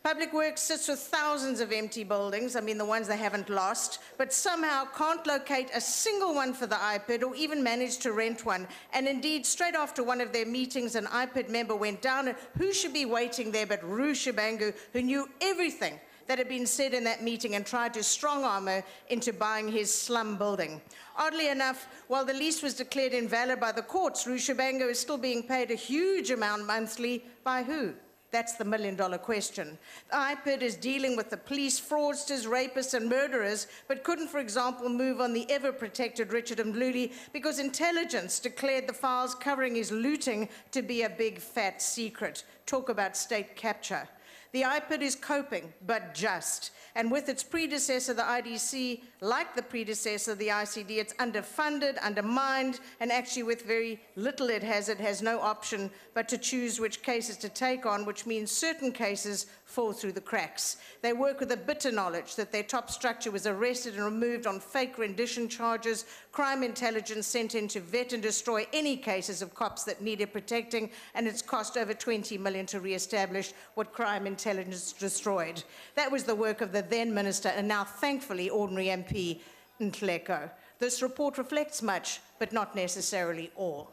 Public Works sits with thousands of empty buildings, I mean the ones they haven't lost, but somehow can't locate a single one for the IPID or even manage to rent one. And indeed, straight after one of their meetings, an IPID member went down, and who should be waiting there but Roo Shabangu, who knew everything that had been said in that meeting and tried to strong-arm her into buying his slum building. Oddly enough, while the lease was declared invalid by the courts, Roo Shabangu is still being paid a huge amount monthly by who? That's the million-dollar question. The IPID is dealing with the police, fraudsters, rapists, and murderers, but couldn't, for example, move on the ever-protected Richard Mdluli because intelligence declared the files covering his looting to be a big, fat secret. Talk about state capture. The iPad is coping, but just. And with its predecessor, the IDC, like the predecessor, the ICD, it's underfunded, undermined, and actually with very little it has no option but to choose which cases to take on, which means certain cases fall through the cracks. They work with a bitter knowledge that their top structure was arrested and removed on fake rendition charges, crime intelligence sent in to vet and destroy any cases of cops that needed protecting, and it's cost over 20 million to re-establish what crime intelligence destroyed. That was the work of the then minister and now thankfully ordinary MP Ntleko. This report reflects much, but not necessarily all.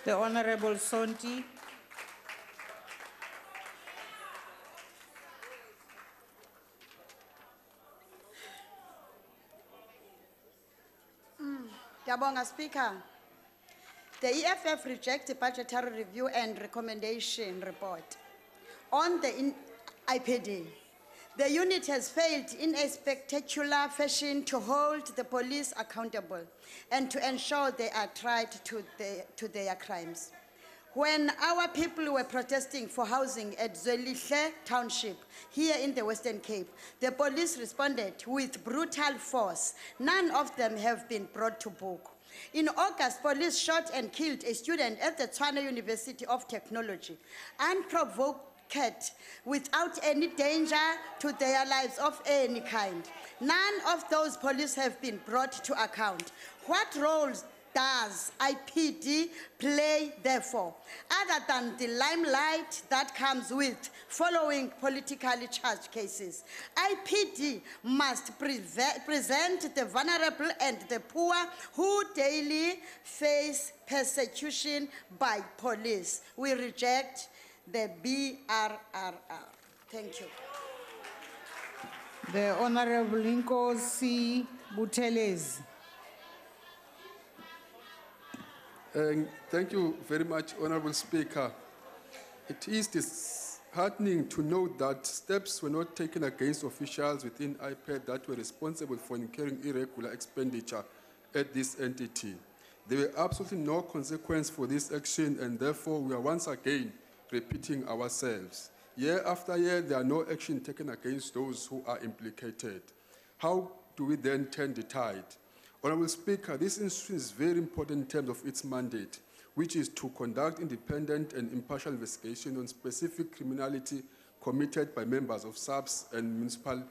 The Honorable Sonti. Ngiyabonga, Speaker. The EFF rejects the budgetary review and recommendation report. On the IPD, the unit has failed in a spectacular fashion to hold the police accountable and to ensure they are tried to their crimes. When our people were protesting for housing at Zwelihle Township, here in the Western Cape, the police responded with brutal force. None of them have been brought to book. In August, police shot and killed a student at the Tshwane University of Technology, unprovoked, without any danger to their lives of any kind. None of those police have been brought to account. What roles does IPD play, therefore, other than the limelight that comes with following politically charged cases? IPD must present the vulnerable and the poor who daily face persecution by police. We reject the BRRR. Thank you. The Honorable Nkosi Buthelezi. Thank you very much, Honorable Speaker. It is disheartening to note that steps were not taken against officials within IPAD that were responsible for incurring irregular expenditure at this entity. There were absolutely no consequence for this action, and therefore we are once again repeating ourselves. Year after year, there are no action taken against those who are implicated. How do we then turn the tide? Honorable Speaker, this institution is very important in terms of its mandate, which is to conduct independent and impartial investigation on specific criminality committed by members of SABC and municipal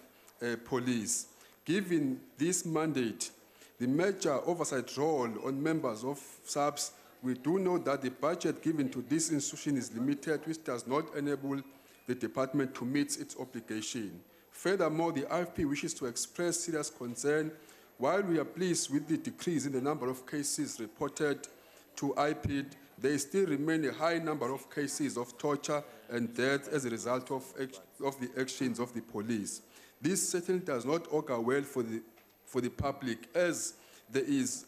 police. Given this mandate, the major oversight role on members of SABC, we do know that the budget given to this institution is limited, which does not enable the department to meet its obligation. Furthermore, the IFP wishes to express serious concern. While we are pleased with the decrease in the number of cases reported to IPID, there still remain a high number of cases of torture and death as a result of the actions of the police. This certainly does not augur well for the public, as there is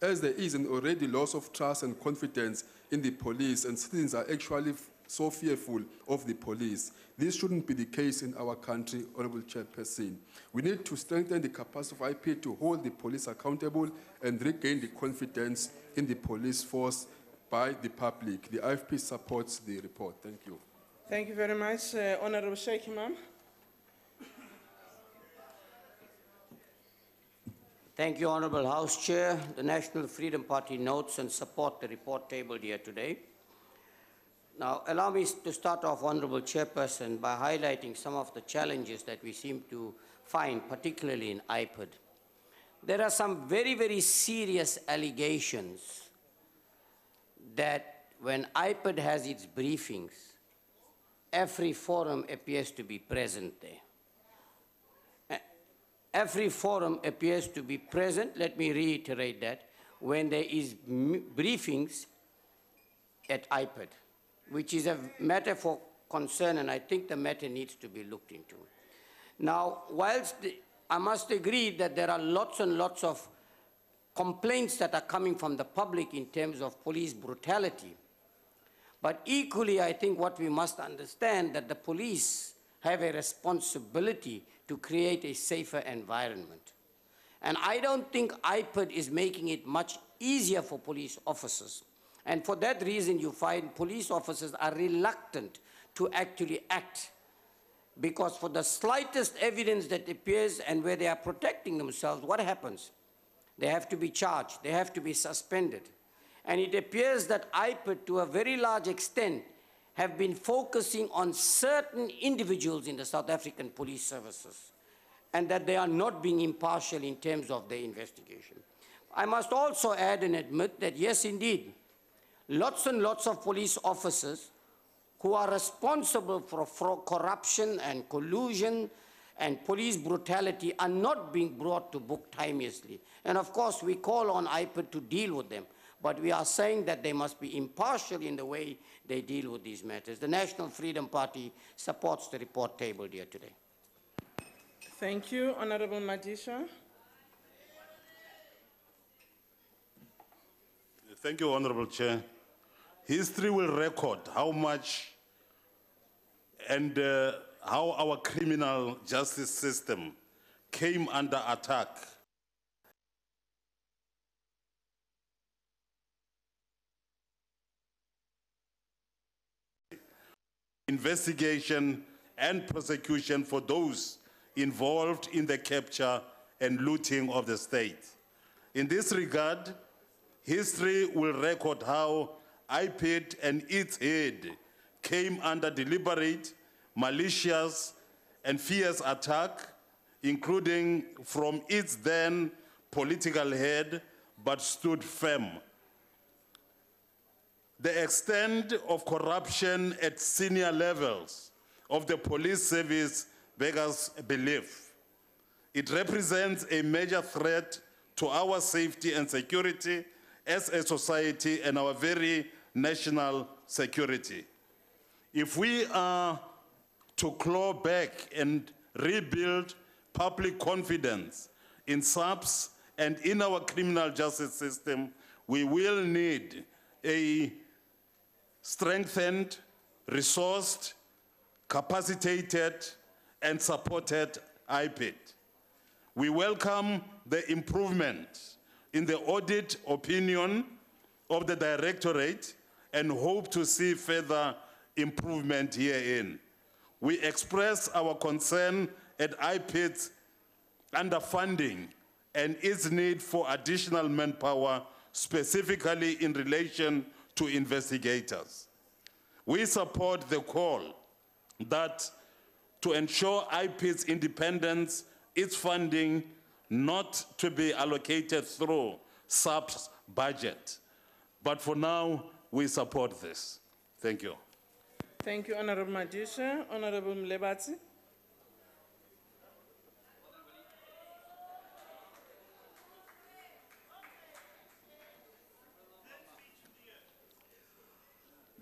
an already loss of trust and confidence in the police, and citizens are actually so fearful of the police. This shouldn't be the case in our country, Honorable Chairperson. We need to strengthen the capacity of IP to hold the police accountable and regain the confidence in the police force by the public. The IFP supports the report. Thank you. Thank you very much, Honorable Sheikh Imam. Thank you, Honorable House Chair. The National Freedom Party notes and support the report tabled here today. Now, allow me to start off, Honorable Chairperson, by highlighting some of the challenges that we seem to find, particularly in IPID. There are some very, very serious allegations that when IPID has its briefings, every forum appears to be present there. Every forum appears to be present, let me reiterate that, when there is briefings at IPID, which is a matter for concern, and I think the matter needs to be looked into. Now, whilst I must agree that there are lots and lots of complaints that are coming from the public in terms of police brutality, but equally I think what we must understand that the police have a responsibility to create a safer environment. And I don't think IPID is making it much easier for police officers. And for that reason, you find police officers are reluctant to actually act. Because for the slightest evidence that appears and where they are protecting themselves, what happens? They have to be charged, they have to be suspended. And it appears that IPID, to a very large extent, have been focusing on certain individuals in the South African police services, and that they are not being impartial in terms of their investigation. I must also add and admit that, yes, indeed, lots and lots of police officers who are responsible for corruption and collusion and police brutality are not being brought to book timeously. And of course, we call on IPID to deal with them, but we are saying that they must be impartial in the way they deal with these matters. The National Freedom Party supports the report tabled here today. Thank you, Honorable Madisha. Thank you, Honorable Chair. History will record how much and how our criminal justice system came under attack investigation and prosecution for those involved in the capture and looting of the state. In this regard, history will record how IPID and its head came under deliberate, malicious, and fierce attack, including from its then political head, but stood firm. The extent of corruption at senior levels of the police service beggars belief. It represents a major threat to our safety and security as a society and our very national security. If we are to claw back and rebuild public confidence in SABC and in our criminal justice system, we will need a strengthened, resourced, capacitated, and supported IPID. We welcome the improvement in the audit opinion of the directorate and hope to see further improvement herein. We express our concern at IPID's underfunding and its need for additional manpower, specifically in relation to investigators. We support the call that to ensure IPID's independence, its funding not to be allocated through SABC's budget. But for now, we support this. Thank you. Thank you, Honorable Madisha. Honorable Mlebatsi.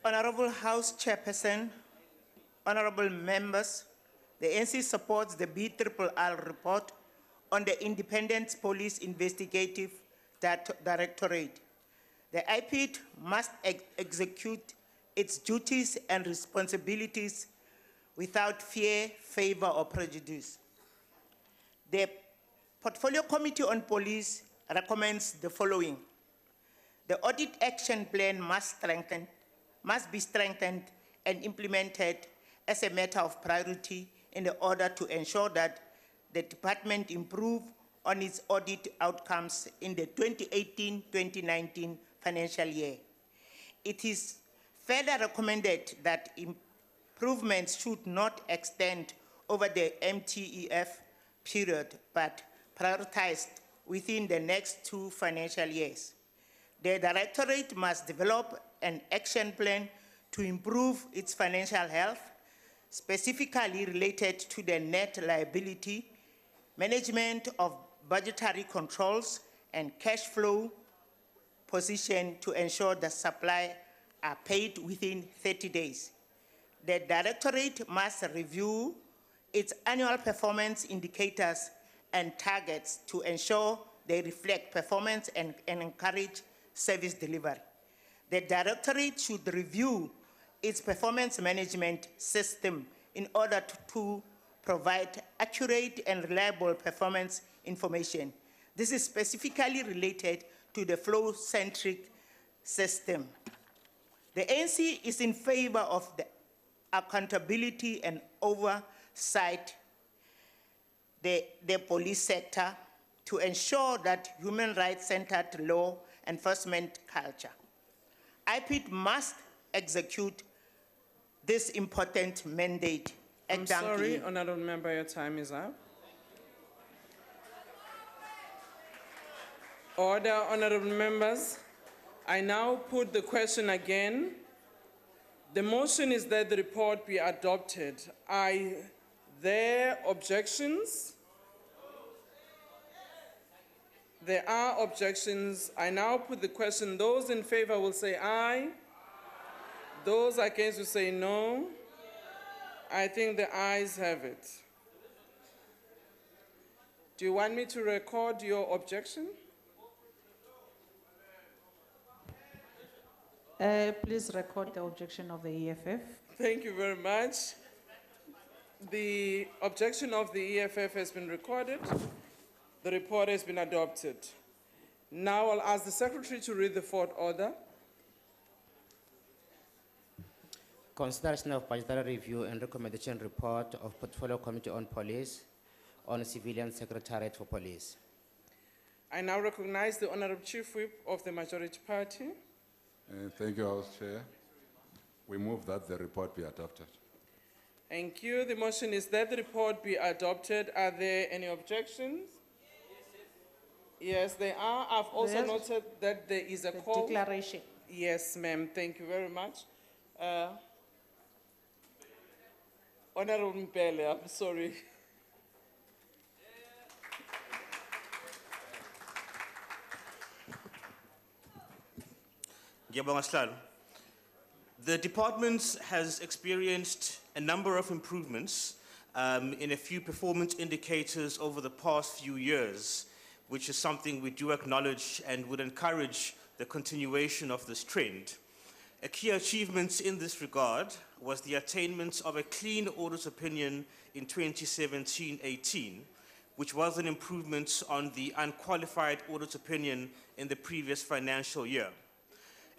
Honorable House Chairperson, honorable members, the NC supports the BRRR report on the Independent Police Investigative Directorate. The IPID must execute its duties and responsibilities without fear, favor, or prejudice. The Portfolio Committee on Police recommends the following. The audit action plan must be strengthened and implemented as a matter of priority in order to ensure that the department improve on its audit outcomes in the 2018-2019 financial year. It is further recommended that improvements should not extend over the MTEF period, but prioritized within the next 2 financial years. The Directorate must develop an action plan to improve its financial health, specifically related to the net liability, management of budgetary controls, and cash flow position to ensure the supply are paid within 30 days. The Directorate must review its annual performance indicators and targets to ensure they reflect performance and encourage service delivery. The Directorate should review its performance management system in order to provide accurate and reliable performance information. This is specifically related to the flow-centric system. The ANC is in favor of the accountability and oversight the police sector to ensure that human rights-centered law enforcement culture. IPID must execute this important mandate. I'm sorry, Honourable Member, your time is up. Order, Honourable Members. I now put the question again. The motion is that the report be adopted. Are there objections? There are objections. I now put the question. Those in favor will say aye. Those against will say no. I think the ayes have it. Do you want me to record your objection? Please record the objection of the EFF. Thank you very much. The objection of the EFF has been recorded. The report has been adopted. Now I'll ask the Secretary to read the fourth order. Consideration of budgetary review and recommendation report of Portfolio Committee on Police on Civilian Secretariat for Police. I now recognize the Honorable Chief Whip of the Majority Party. Thank you, House Chair. We move that the report be adopted. Thank you. The motion is that the report be adopted. Are there any objections? Yes, there are. I've also noted that there is a call. Declaration. Yes, ma'am. Thank you very much. Honorable Mpele, I'm sorry. The department has experienced a number of improvements in a few performance indicators over the past few years, which is something we do acknowledge and would encourage the continuation of this trend. A key achievement in this regard was the attainment of a clean audit opinion in 2017-18, which was an improvement on the unqualified audit opinion in the previous financial year.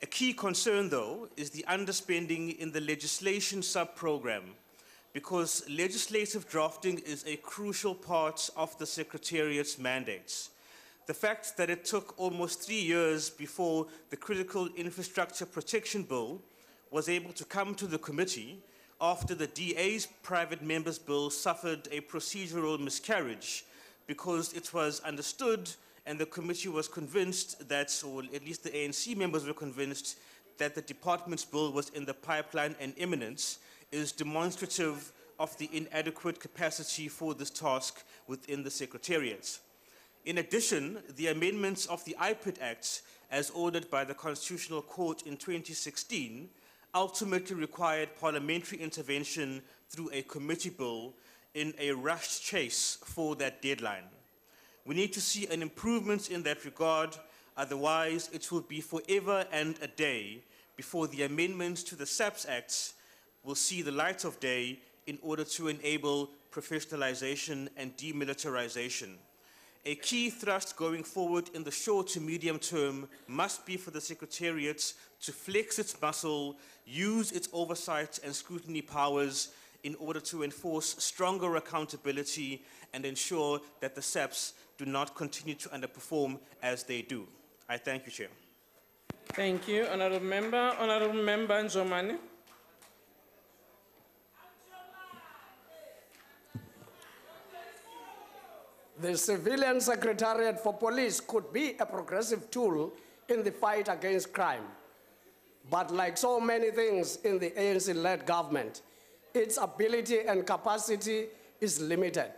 A key concern, though, is the underspending in the legislation sub-program, because legislative drafting is a crucial part of the Secretariat's mandates. The fact that it took almost 3 years before the Critical Infrastructure Protection Bill was able to come to the committee after the DA's private members' bill suffered a procedural miscarriage, because it was understood and the committee was convinced that, or at least the ANC members were convinced, that the department's bill was in the pipeline and imminent, is demonstrative of the inadequate capacity for this task within the Secretariat. In addition, the amendments of the IPID Act, as ordered by the Constitutional Court in 2016, ultimately required parliamentary intervention through a committee bill in a rushed chase for that deadline. We need to see an improvement in that regard, otherwise it will be forever and a day before the amendments to the SABC Act will see the light of day in order to enable professionalization and demilitarization. A key thrust going forward in the short to medium term must be for the Secretariat to flex its muscle, use its oversight and scrutiny powers in order to enforce stronger accountability and ensure that the SAPs do not continue to underperform as they do. I thank you, Chair. Thank you, Honorable Member. Honorable Member Njomani. The Civilian Secretariat for Police could be a progressive tool in the fight against crime. But like so many things in the ANC-led government, its ability and capacity is limited.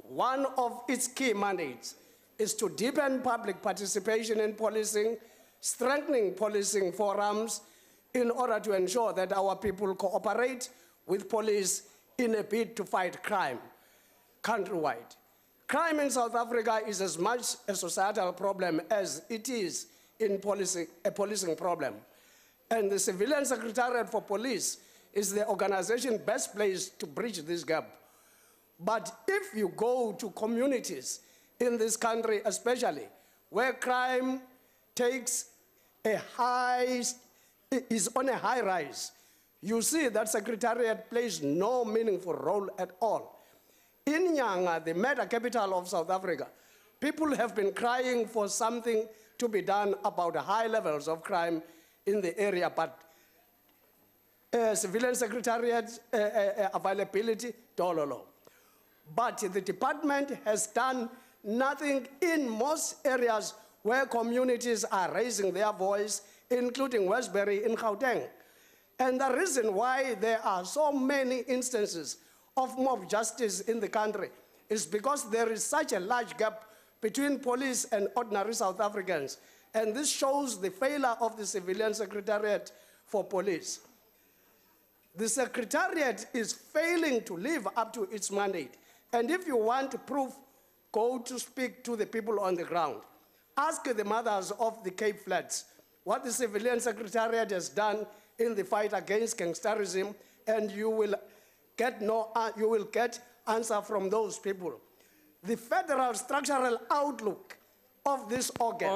One of its key mandates is to deepen public participation in policing, strengthening policing forums in order to ensure that our people cooperate with police in a bid to fight crime countrywide. Crime in South Africa is as much a societal problem as it is in a policing problem. And the Civilian Secretariat for Police is the organization best placed to bridge this gap. But if you go to communities in this country especially, where crime is on a high rise, you see that Secretariat plays no meaningful role at all. In Nyanga, the murder capital of South Africa, people have been crying for something to be done about the high levels of crime in the area, but civilian secretariat availability, dololo. But the department has done nothing in most areas where communities are raising their voice, including Westbury in Gauteng. And the reason why there are so many instances of mob justice in the country is because there is such a large gap between police and ordinary South Africans. And this shows the failure of the civilian secretariat for police. The Secretariat is failing to live up to its mandate. And if you want proof, go to speak to the people on the ground. Ask the mothers of the Cape Flats what the Civilian Secretariat has done in the fight against gangsterism, and you will get answer from those people. The federal structural outlook of this organ,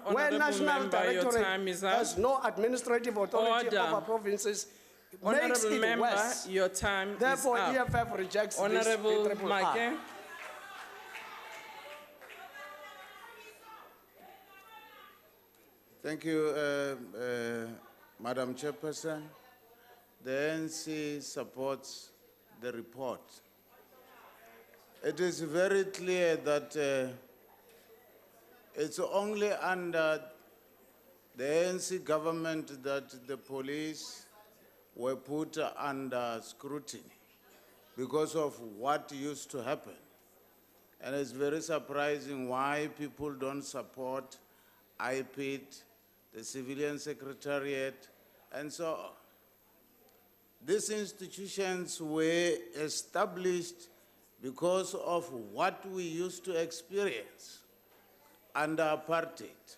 where National Directorate has no administrative authority over provinces, makes it worse. Your time Therefore, is up. EFF rejects Honorable this Make. Thank you, Madam Chairperson. The ANC supports the report. It is very clear that it's only under the ANC government that the police were put under scrutiny because of what used to happen. And it's very surprising why people don't support IPID, the Civilian Secretariat, and so on. These institutions were established because of what we used to experience under apartheid.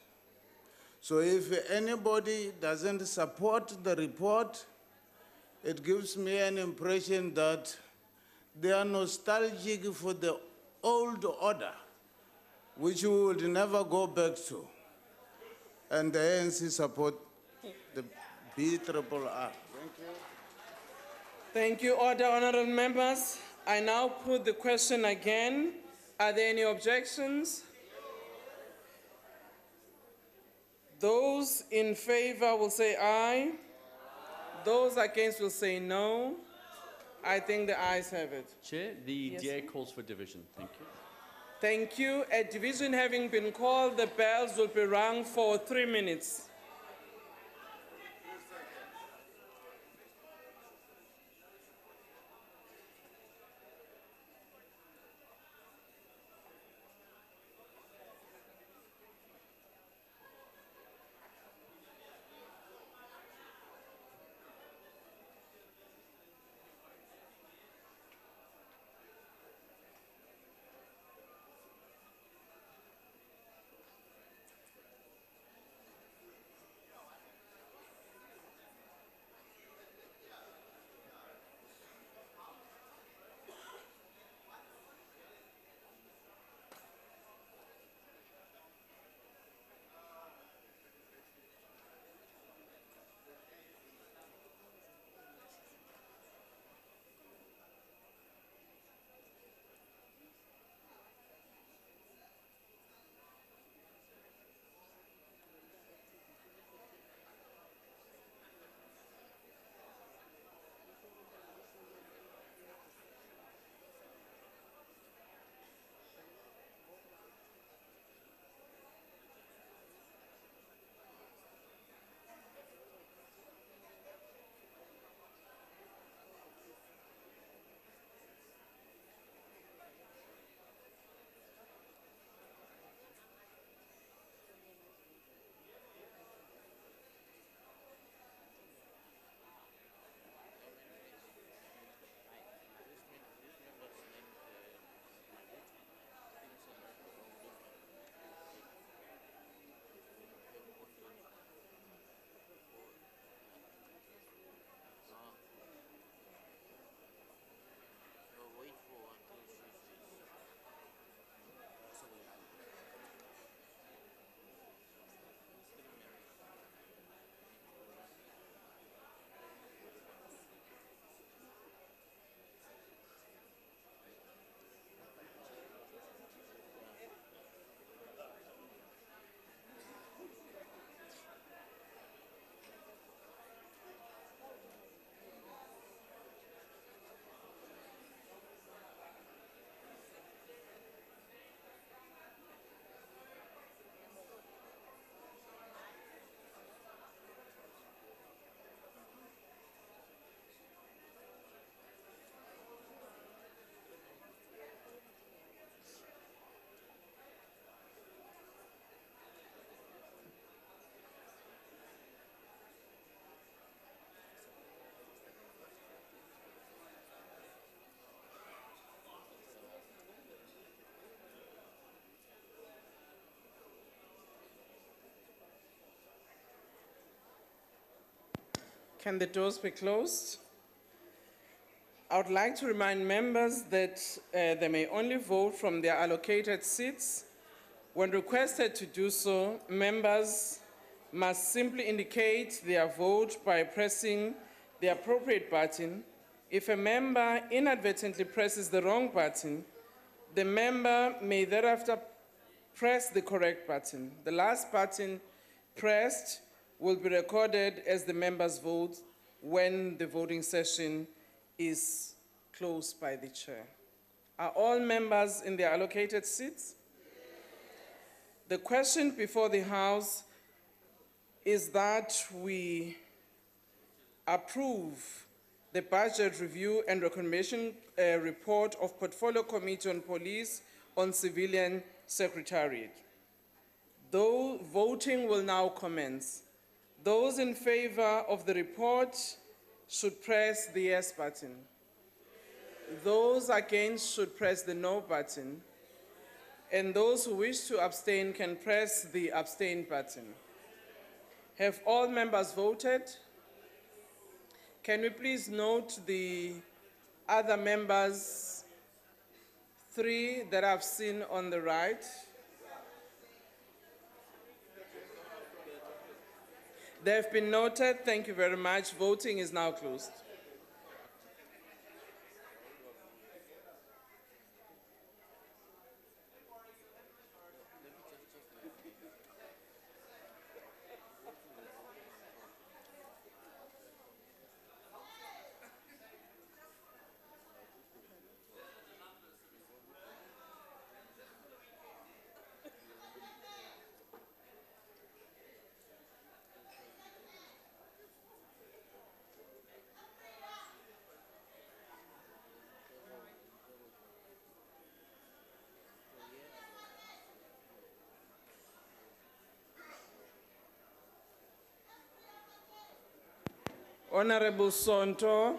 So if anybody doesn't support the report, it gives me an impression that they are nostalgic for the old order, which we would never go back to. And the ANC support the BRRR. Thank you. Thank you, order, honorable members. I now put the question again. Are there any objections? Those in favor will say aye. Those against will say no. I think the ayes have it. Chair, the Yes, DA sir. calls for division. Thank you. Thank you. A division having been called, the bells will be rung for 3 minutes. Can the doors be closed? I would like to remind members that they may only vote from their allocated seats. When requested to do so, members must simply indicate their vote by pressing the appropriate button. If a member inadvertently presses the wrong button, the member may thereafter press the correct button. The last button pressed will be recorded as the member's vote when the voting session is closed by the chair. Are all members in their allocated seats? The question before the House is that we approve the budget review and recommendation report of Portfolio Committee on Police on Civilian Secretariat. Though voting will now commence. Those in favor of the report should press the yes button. Those against should press the no button. And those who wish to abstain can press the abstain button. Have all members voted? Can we please note the other members, 3 that I've seen on the right? They have been noted. Thank you very much. Voting is now closed. Honorable Sonto,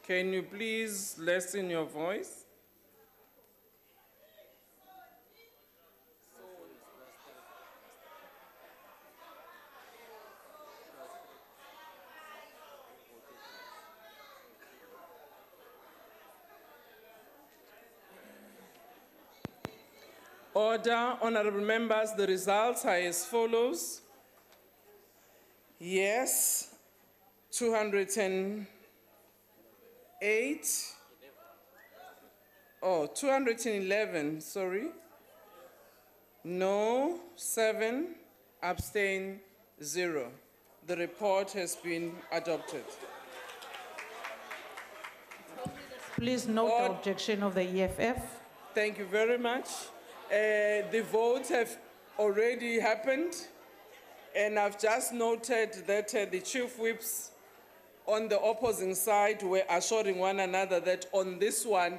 can you please lessen your voice? Order, honorable members, the results are as follows. Yes, 208. 211, sorry. No, 7. Abstain, 0. The report has been adopted. Please note the objection of the EFF. Thank you very much. The votes have already happened, and I've just noted that the chief whips on the opposing side were assuring one another that on this one,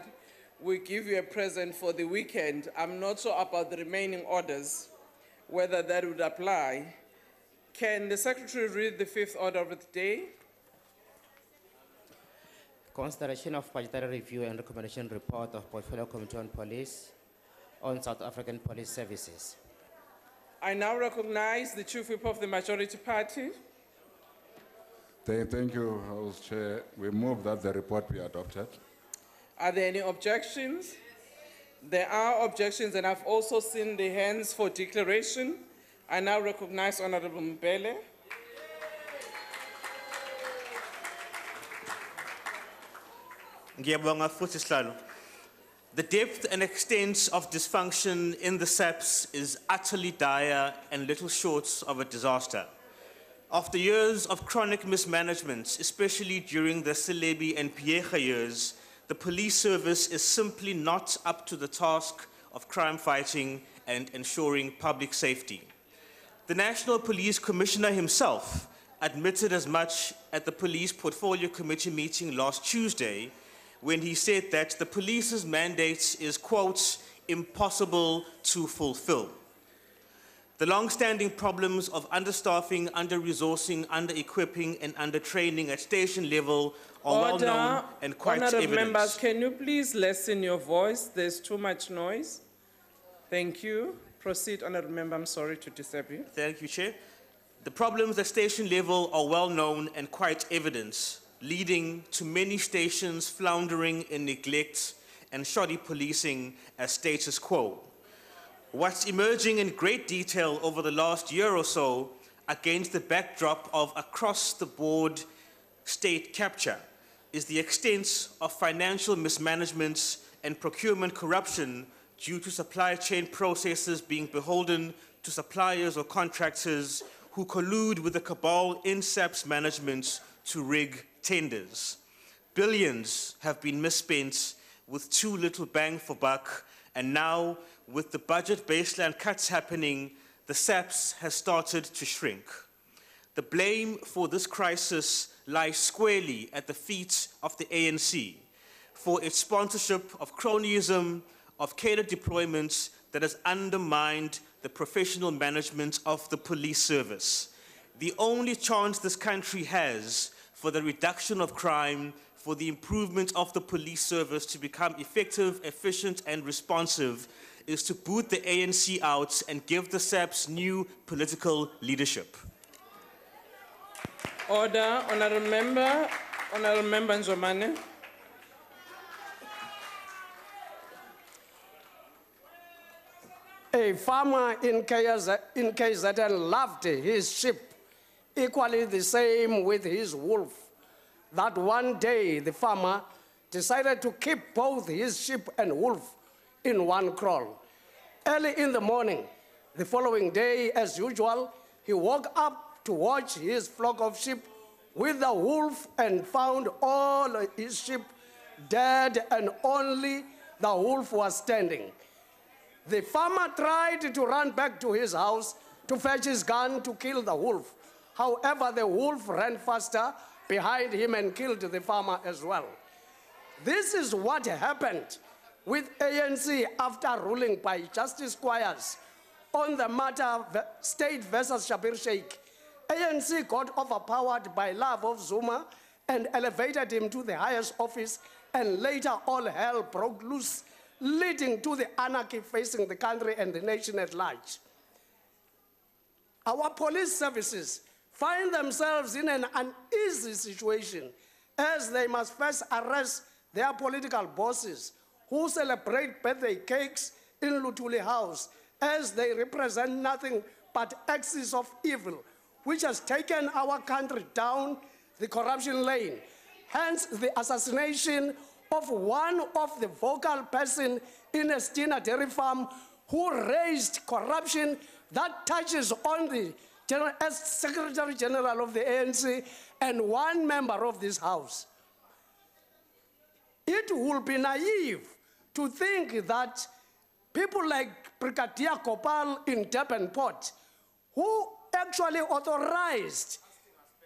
we give you a present for the weekend. I'm not sure about the remaining orders, whether that would apply. Can the Secretary read the 5th order of the day? Consideration of budgetary review and recommendation report of Portfolio Committee on Police on South African Police Services. I now recognize the Chief Whip of the Majority Party. Thank you, House Chair. We move that the report be adopted. Are there any objections? There are objections, and I've also seen the hands for declaration. I now recognize Honorable Mbele. Ngiyabonga futhi sihlalo. The depth and extent of dysfunction in the SAPS is utterly dire and little short of a disaster. After years of chronic mismanagement, especially during the Celebi and Piecha years, the police service is simply not up to the task of crime fighting and ensuring public safety. The National Police Commissioner himself admitted as much at the Police Portfolio Committee meeting last Tuesday, when he said that the police's mandate is, quote, impossible to fulfill. The long-standing problems of understaffing, under-resourcing, under-equipping, and under-training at station level are well known and quite Honorable evident. members, can you please lessen your voice? There's too much noise. Thank you. Proceed, Honorable Member. I'm sorry to disturb you. Thank you, Chair. The problems at station level are well known and quite evident, leading to many stations floundering in neglect and shoddy policing as status quo. What's emerging in great detail over the last year or so against the backdrop of across-the-board state capture is the extent of financial mismanagement and procurement corruption due to supply chain processes being beholden to suppliers or contractors who collude with the cabal in SAP's management to rig tenders. Billions have been misspent with too little bang for buck, and now, with the budget baseline cuts happening, the SAPS has started to shrink. The blame for this crisis lies squarely at the feet of the ANC for its sponsorship of cronyism, of catered deployments that has undermined the professional management of the police service. The only chance this country has for the reduction of crime, for the improvement of the police service to become effective, efficient, and responsive is to boot the ANC out and give the SAPS new political leadership. Order, Honourable Member Nzomane. A farmer in KZN loved his sheep, equally the same with his wolf. That one day the farmer decided to keep both his sheep and wolf in one kraal. Early in the morning, the following day, as usual, he woke up to watch his flock of sheep with the wolf and found all his sheep dead and only the wolf was standing. The farmer tried to run back to his house to fetch his gun to kill the wolf. However, the wolf ran faster behind him and killed the farmer as well. This is what happened with ANC after ruling by Justice Squires on the matter State versus Shabir Sheikh. ANC got overpowered by love of Zuma and elevated him to the highest office, and later all hell broke loose, leading to the anarchy facing the country and the nation at large. Our police services find themselves in an uneasy situation as they must first arrest their political bosses who celebrate birthday cakes in Lutuli House as they represent nothing but axis of evil, which has taken our country down the corruption lane. Hence, the assassination of one of the vocal person in Estina Dairy Farm who raised corruption that touches on the as Secretary General of the ANC and one member of this House. It will be naive to think that people like Brigadier Gopal in Durban Port, who actually authorized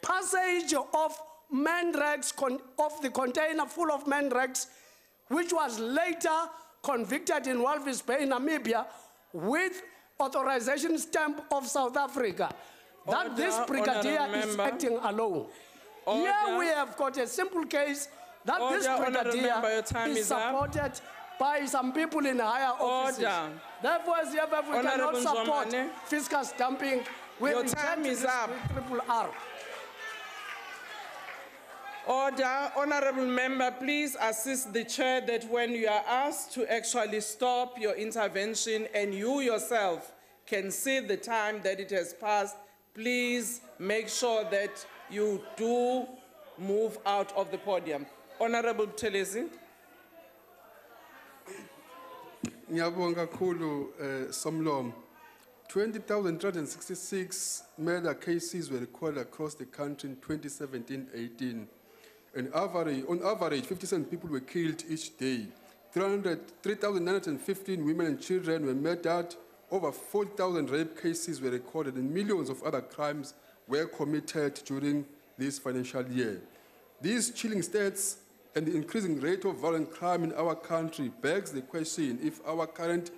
passage of mandrags, of the container full of mandrags, which was later convicted in Walvis Bay, Namibia, with authorization stamp of South Africa, that this brigadier is acting alone. Here we have got a simple case that this brigadier is supported by some people in higher offices. Therefore, as we cannot support fiscal dumping, we reject this triple R. Order. Honourable Member, please assist the chair that when you are asked to actually stop your intervention and you yourself can see the time that it has passed, please make sure that you do move out of the podium. Honourable Telesi. Ngiyabonga kakhulu Somlom. 20,366 murder cases were recorded across the country in 2017-18. On average, 57 people were killed each day. 3,915 women and children were murdered. Over 40,000 rape cases were recorded, and millions of other crimes were committed during this financial year. These chilling stats and the increasing rate of violent crime in our country begs the question if our current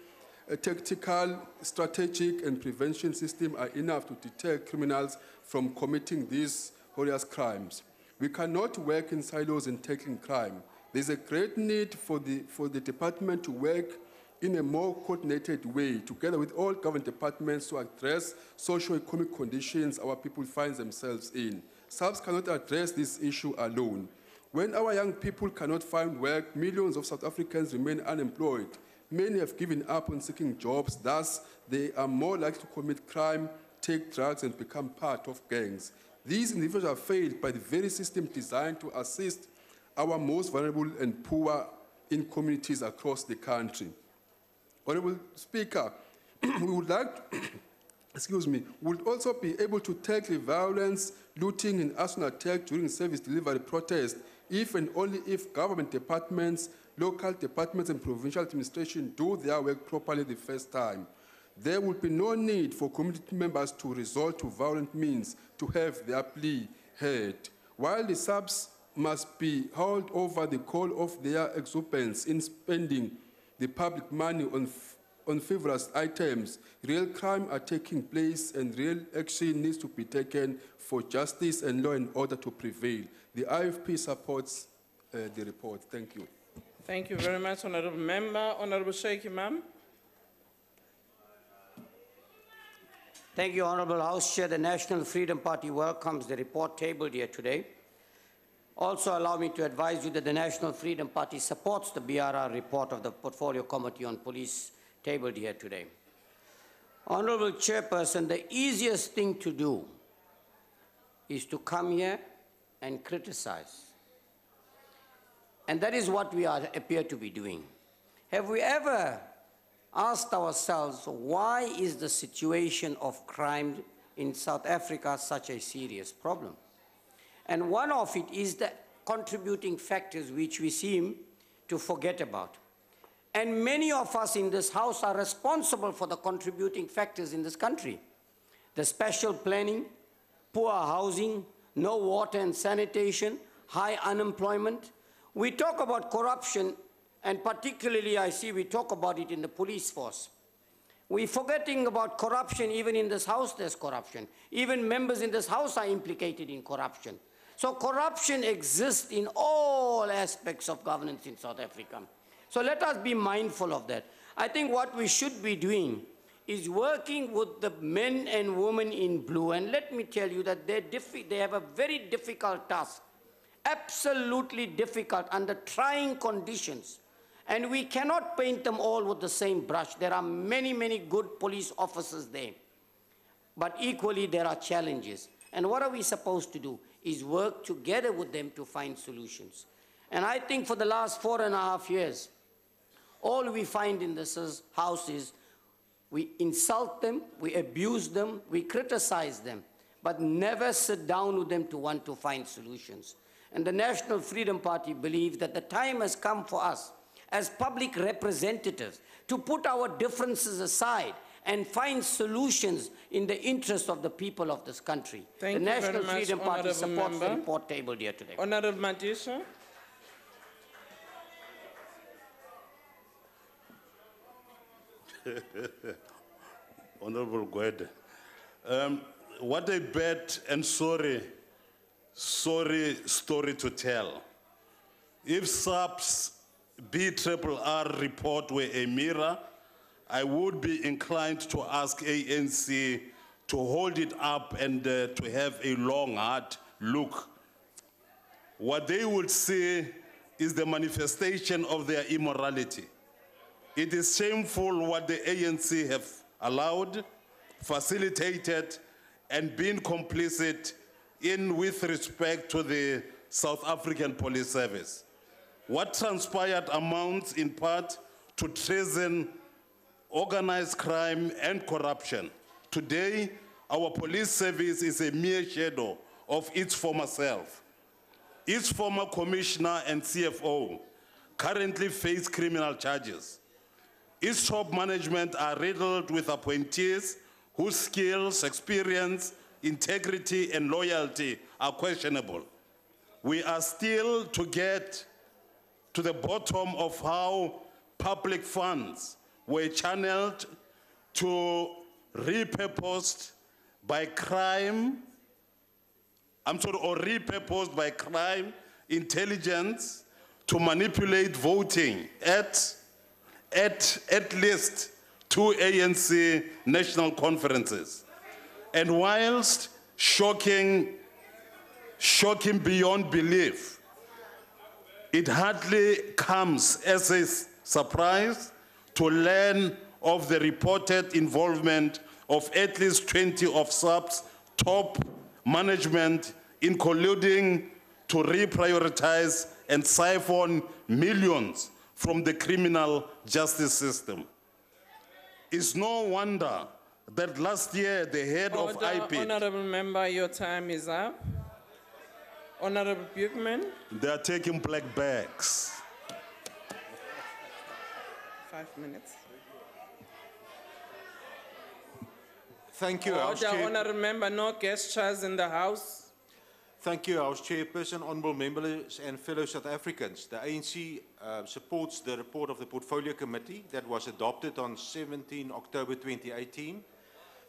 tactical, strategic, and prevention system are enough to deter criminals from committing these horrendous crimes. We cannot work in silos in tackling crime. There's a great need for the department to work in a more coordinated way, together with all government departments, to address socio-economic conditions our people find themselves in. SABC cannot address this issue alone. When our young people cannot find work, millions of South Africans remain unemployed. Many have given up on seeking jobs, thus they are more likely to commit crime, take drugs, and become part of gangs. These individuals are failed by the very system designed to assist our most vulnerable and poor in communities across the country. Honorable Speaker, we would like to, would also be able to tackle violence, looting, and arson attack during service delivery protest if and only if government departments, local departments, and provincial administration do their work properly the first time. There will be no need for community members to resort to violent means to have their plea heard. While the SABs must be held over the call of their exuberance in spending the public money on frivolous items, real crime are taking place and real action needs to be taken for justice and law and order to prevail. The IFP supports the report. Thank you. Thank you very much, Honorable Member. Honorable Sheikh Imam. Thank you, Honorable House Chair. The National Freedom Party welcomes the report tabled here today. Also allow me to advise you that the National Freedom Party supports the BRR report of the Portfolio Committee on Police tabled here today. Honorable Chairperson, the easiest thing to do is to come here and criticize. And that is what we appear to be doing. Have we ever asked ourselves, why is the situation of crime in South Africa such a serious problem? And one of it is the contributing factors which we seem to forget about. And many of us in this House are responsible for the contributing factors in this country. The special planning, poor housing, no water and sanitation, high unemployment. We talk about corruption, and particularly I see we talk about it in the police force. We're forgetting about corruption. Even in this House there's corruption. Even members in this House are implicated in corruption. So corruption exists in all aspects of governance in South Africa. So let us be mindful of that. I think what we should be doing is working with the men and women in blue. And let me tell you that they have a very difficult task, absolutely difficult under trying conditions. And we cannot paint them all with the same brush. There are many, many good police officers there. But equally, there are challenges. And what are we supposed to do? Is work together with them to find solutions. And I think for the last 4.5 years, all we find in this House is we insult them, we abuse them, we criticize them, but never sit down with them to want to find solutions. And the National Freedom Party believes that the time has come for us as public representatives to put our differences aside and find solutions in the interest of the people of this country. Thank the you National very much, Freedom Party Honourable supports Member. the report tabled here today. Honorable Madisha. Honorable Gwede, what a bad and sorry story to tell. If SAP's BRRR report were a mirror, I would be inclined to ask ANC to hold it up and to have a long, hard look. What they would see is the manifestation of their immorality. It is shameful what the ANC have allowed, facilitated, and been complicit in with respect to the South African Police Service. What transpired amounts in part to treason, organized crime, and corruption. Today, our police service is a mere shadow of its former self. Its former commissioner and CFO currently face criminal charges. Its top management are riddled with appointees whose skills, experience, integrity, and loyalty are questionable. We are still to get to the bottom of how public funds were channeled to repurposed by crime, or repurposed by crime intelligence to manipulate voting at at least 2 ANC national conferences. And whilst shocking beyond belief, it hardly comes as a surprise to learn of the reported involvement of at least 20 of SABC's top management in colluding to reprioritize and siphon millions from the criminal justice system. It's no wonder that last year the head of IPID... Honorable member, your time is up. Honorable Buchman. They are taking black bags. 5 minutes. Thank you, House Order, Chair. honorable member, no gestures in the House. Thank you, House Chairperson, honourable members and fellow South Africans. The ANC supports the report of the Portfolio Committee that was adopted on 17 October 2018.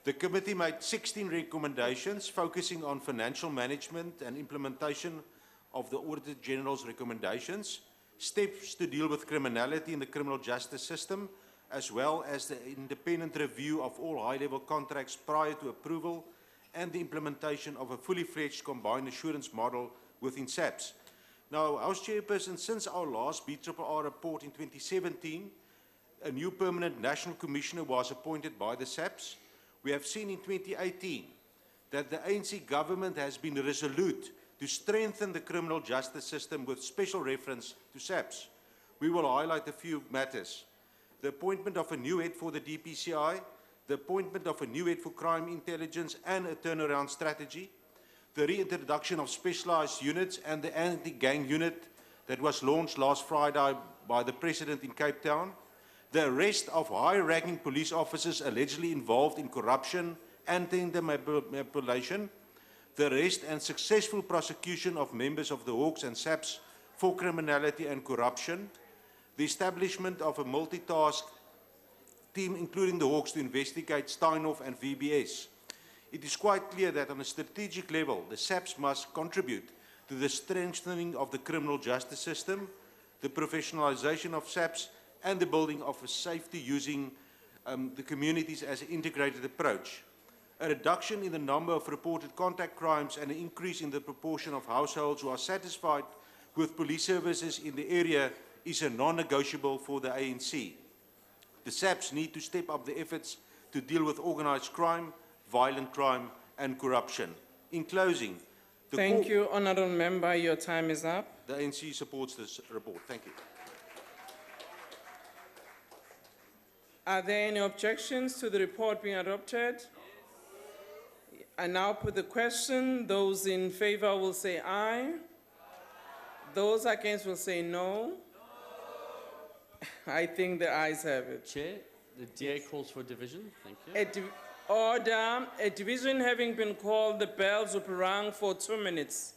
The committee made 16 recommendations focusing on financial management and implementation of the Auditor General's recommendations, steps to deal with criminality in the criminal justice system, as well as the independent review of all high-level contracts prior to approval, and the implementation of a fully fledged combined assurance model within SABC. Now, House Chairperson, since our last BRRR report in 2017, a new permanent national commissioner was appointed by the SABC. We have seen in 2018 that the ANC government has been resolute to strengthen the criminal justice system with special reference to SABC. We will highlight a few matters. The appointment of a new head for the DPCI, the appointment of a new head for crime intelligence and a turnaround strategy, the reintroduction of specialized units and the anti-gang unit that was launched last Friday by the President in Cape Town, the arrest of high-ranking police officers allegedly involved in corruption and tender manipulation, the arrest and successful prosecution of members of the Hawks and SABC for criminality and corruption, the establishment of a multitask team, including the Hawks, to investigate Steinhoff and VBS. It is quite clear that on a strategic level, the SABC must contribute to the strengthening of the criminal justice system, the professionalization of SABC, and the building of a safety using the communities as an integrated approach. A reduction in the number of reported contact crimes and an increase in the proportion of households who are satisfied with police services in the area is a non-negotiable for the ANC. The SABC need to step up the efforts to deal with organized crime, violent crime, and corruption. In closing, Thank you, honourable member. Your time is up. The ANC supports this report. Thank you. Are there any objections to the report being adopted? I now put the question. Those in favor will say aye. Those against will say no. I think the ayes have it. Chair, the DA calls for division. Thank you. Order. A division having been called, the bells will be rung for 2 minutes.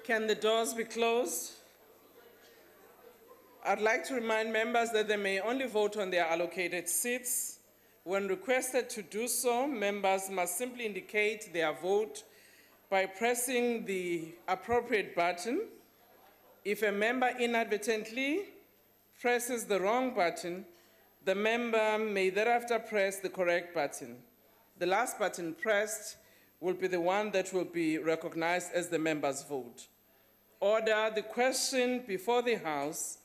Can the doors be closed? I'd like to remind members that they may only vote on their allocated seats. When requested to do so, members must simply indicate their vote by pressing the appropriate button. If a member inadvertently presses the wrong button, the member may thereafter press the correct button. The last button pressed will be the one that will be recognized as the member's vote. Order. The question before the House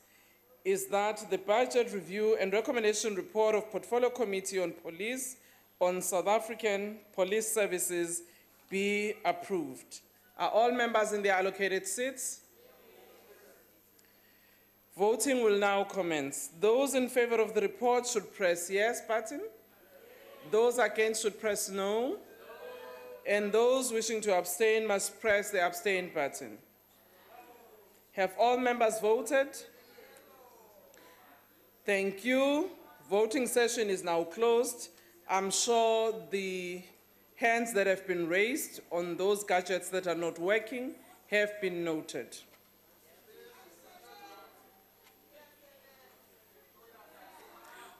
is that the Budget Review and Recommendation Report of Portfolio Committee on Police on South African Police Services be approved. Are all members in their allocated seats? Voting will now commence. Those in favor of the report should press yes button. Those against should press no. And those wishing to abstain must press the abstain button. Have all members voted? Thank you. Voting session is now closed. I'm sure the hands that have been raised on those gadgets that are not working have been noted.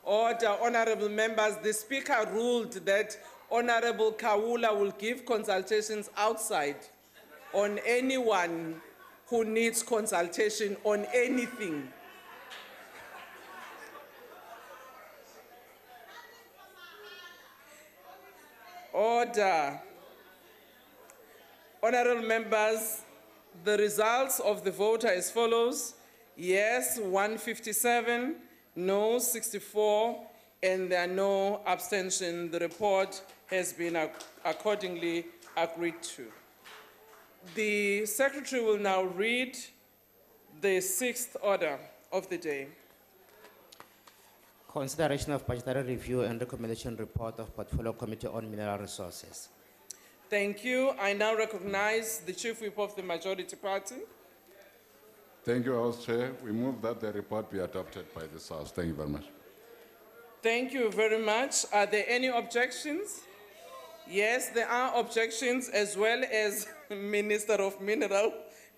Order, honorable members. The Speaker ruled that Honorable Kawula will give consultations outside on anyone who needs consultation on anything. Order. Honorable members, the results of the vote are as follows. Yes, 157, no, 64, and there are no abstentions. The report has been accordingly agreed to. The Secretary will now read the sixth order of the day. Consideration of budgetary review and recommendation report of Portfolio Committee on Mineral Resources. Thank you. I now recognize the Chief Whip of the Majority Party. Thank you, House Chair. We move that the report be adopted by this House. Thank you very much. Thank you very much. Are there any objections? Yes, there are objections, as well as Minister of Mineral.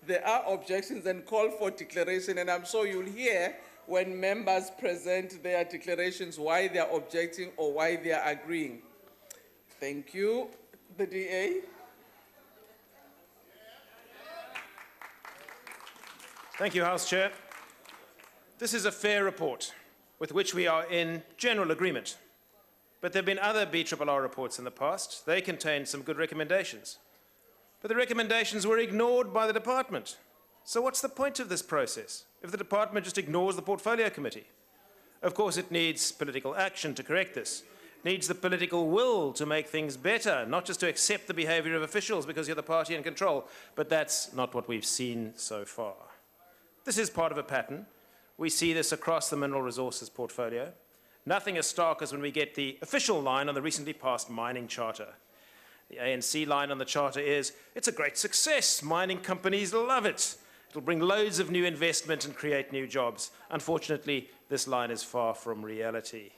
There are objections and call for declaration, and I'm sure you'll hear when members present their declarations why they are objecting or why they are agreeing. Thank you. The DA. Thank you, House Chair. This is a fair report with which we are in general agreement. But there have been other BRRR reports in the past. They contained some good recommendations. But the recommendations were ignored by the department. So what's the point of this process if the department just ignores the Portfolio Committee? Of course, it needs political action to correct this. It needs the political will to make things better, not just to accept the behavior of officials because you're the party in control. But that's not what we've seen so far. This is part of a pattern. We see this across the mineral resources portfolio. Nothing as stark as when we get the official line on the recently passed mining charter. The ANC line on the charter is, it's a great success. Mining companies love it. It'll bring loads of new investment and create new jobs. Unfortunately, this line is far from reality.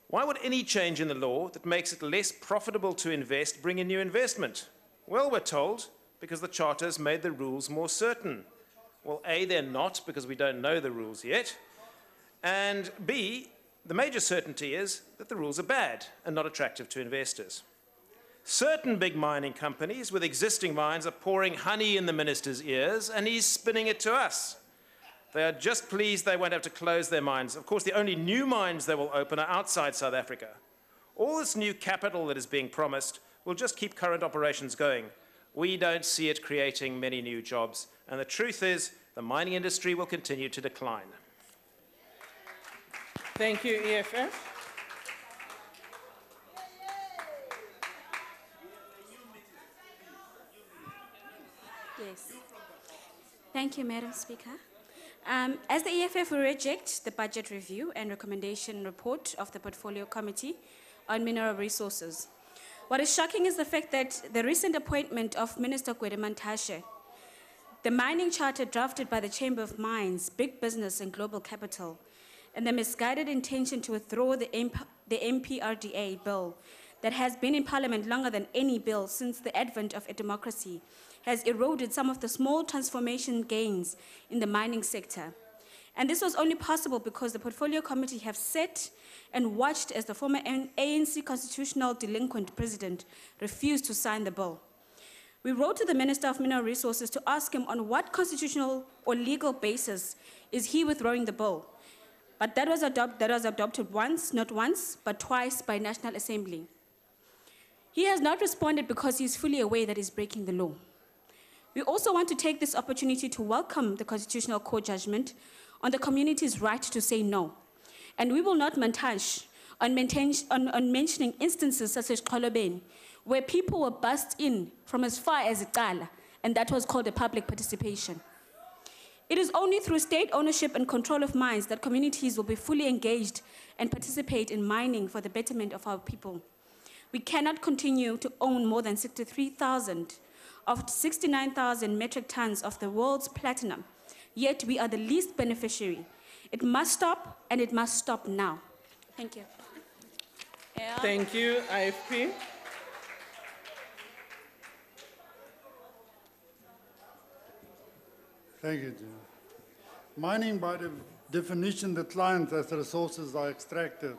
Why would any change in the law that makes it less profitable to invest bring in new investment? Well, we're told, because the charter's made the rules more certain. Well, A, they're not, because we don't know the rules yet. And B, the major certainty is that the rules are bad and not attractive to investors. Certain big mining companies with existing mines are pouring honey in the minister's ears, and he's spinning it to us. They are just pleased they won't have to close their mines. Of course, the only new mines they will open are outside South Africa. All this new capital that is being promised will just keep current operations going. We don't see it creating many new jobs, and the truth is the mining industry will continue to decline. Thank you, EFF. Yes. Thank you, Madam Speaker. As the EFF will reject the budget review and recommendation report of the Portfolio Committee on Mineral Resources. What is shocking is the fact that the recent appointment of Minister Gwede Mantashe, the mining charter drafted by the Chamber of Mines, Big Business and Global Capital, and the misguided intention to withdraw the MPRDA bill that has been in Parliament longer than any bill since the advent of a democracy has eroded some of the small transformation gains in the mining sector. And this was only possible because the Portfolio Committee have sat and watched as the former ANC constitutional delinquent president refused to sign the bill. We wrote to the Minister of Mineral Resources to ask him on what constitutional or legal basis is he withdrawing the bill. But that was adopted once, not once, but twice by National Assembly. He has not responded because he is fully aware that he's breaking the law. We also want to take this opportunity to welcome the Constitutional Court judgment on the community's right to say no. And we will not montage on mentioning instances such as Kolobeni, where people were bussed in from as far as Icala, and that was called a public participation. It is only through state ownership and control of mines that communities will be fully engaged and participate in mining for the betterment of our people. We cannot continue to own more than 63,000 of 69,000 metric tons of the world's platinum, yet we are the least beneficiary. It must stop, and it must stop now. Thank you. Thank you, IFP. Thank you, Chair. Mining, by definition, declines as resources are extracted.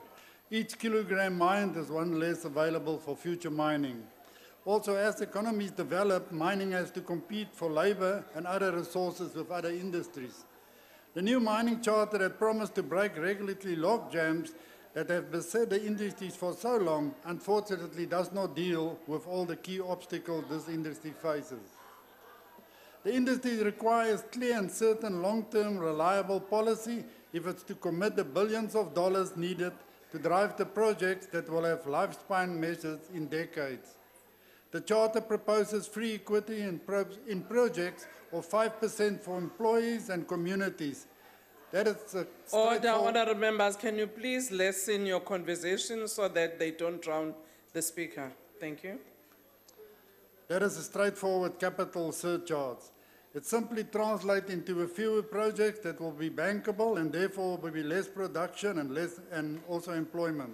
Each kilogram mined is one less available for future mining. Also, as economies develop, mining has to compete for labor and other resources with other industries. The new mining charter that promised to break regulatory logjams that have beset the industries for so long, unfortunately does not deal with all the key obstacles this industry faces. The industry requires clear and certain long-term reliable policy if it's to commit the billions of dollars needed to drive the projects that will have lifespan measures in decades. The Charter proposes free equity in projects of 5% for employees and communities. That is a Order, members, can you please lessen your conversation so that they don't drown the speaker? Thank you. That is a straightforward capital surcharge. It simply translates into a fewer projects that will be bankable and therefore will be less production and also employment.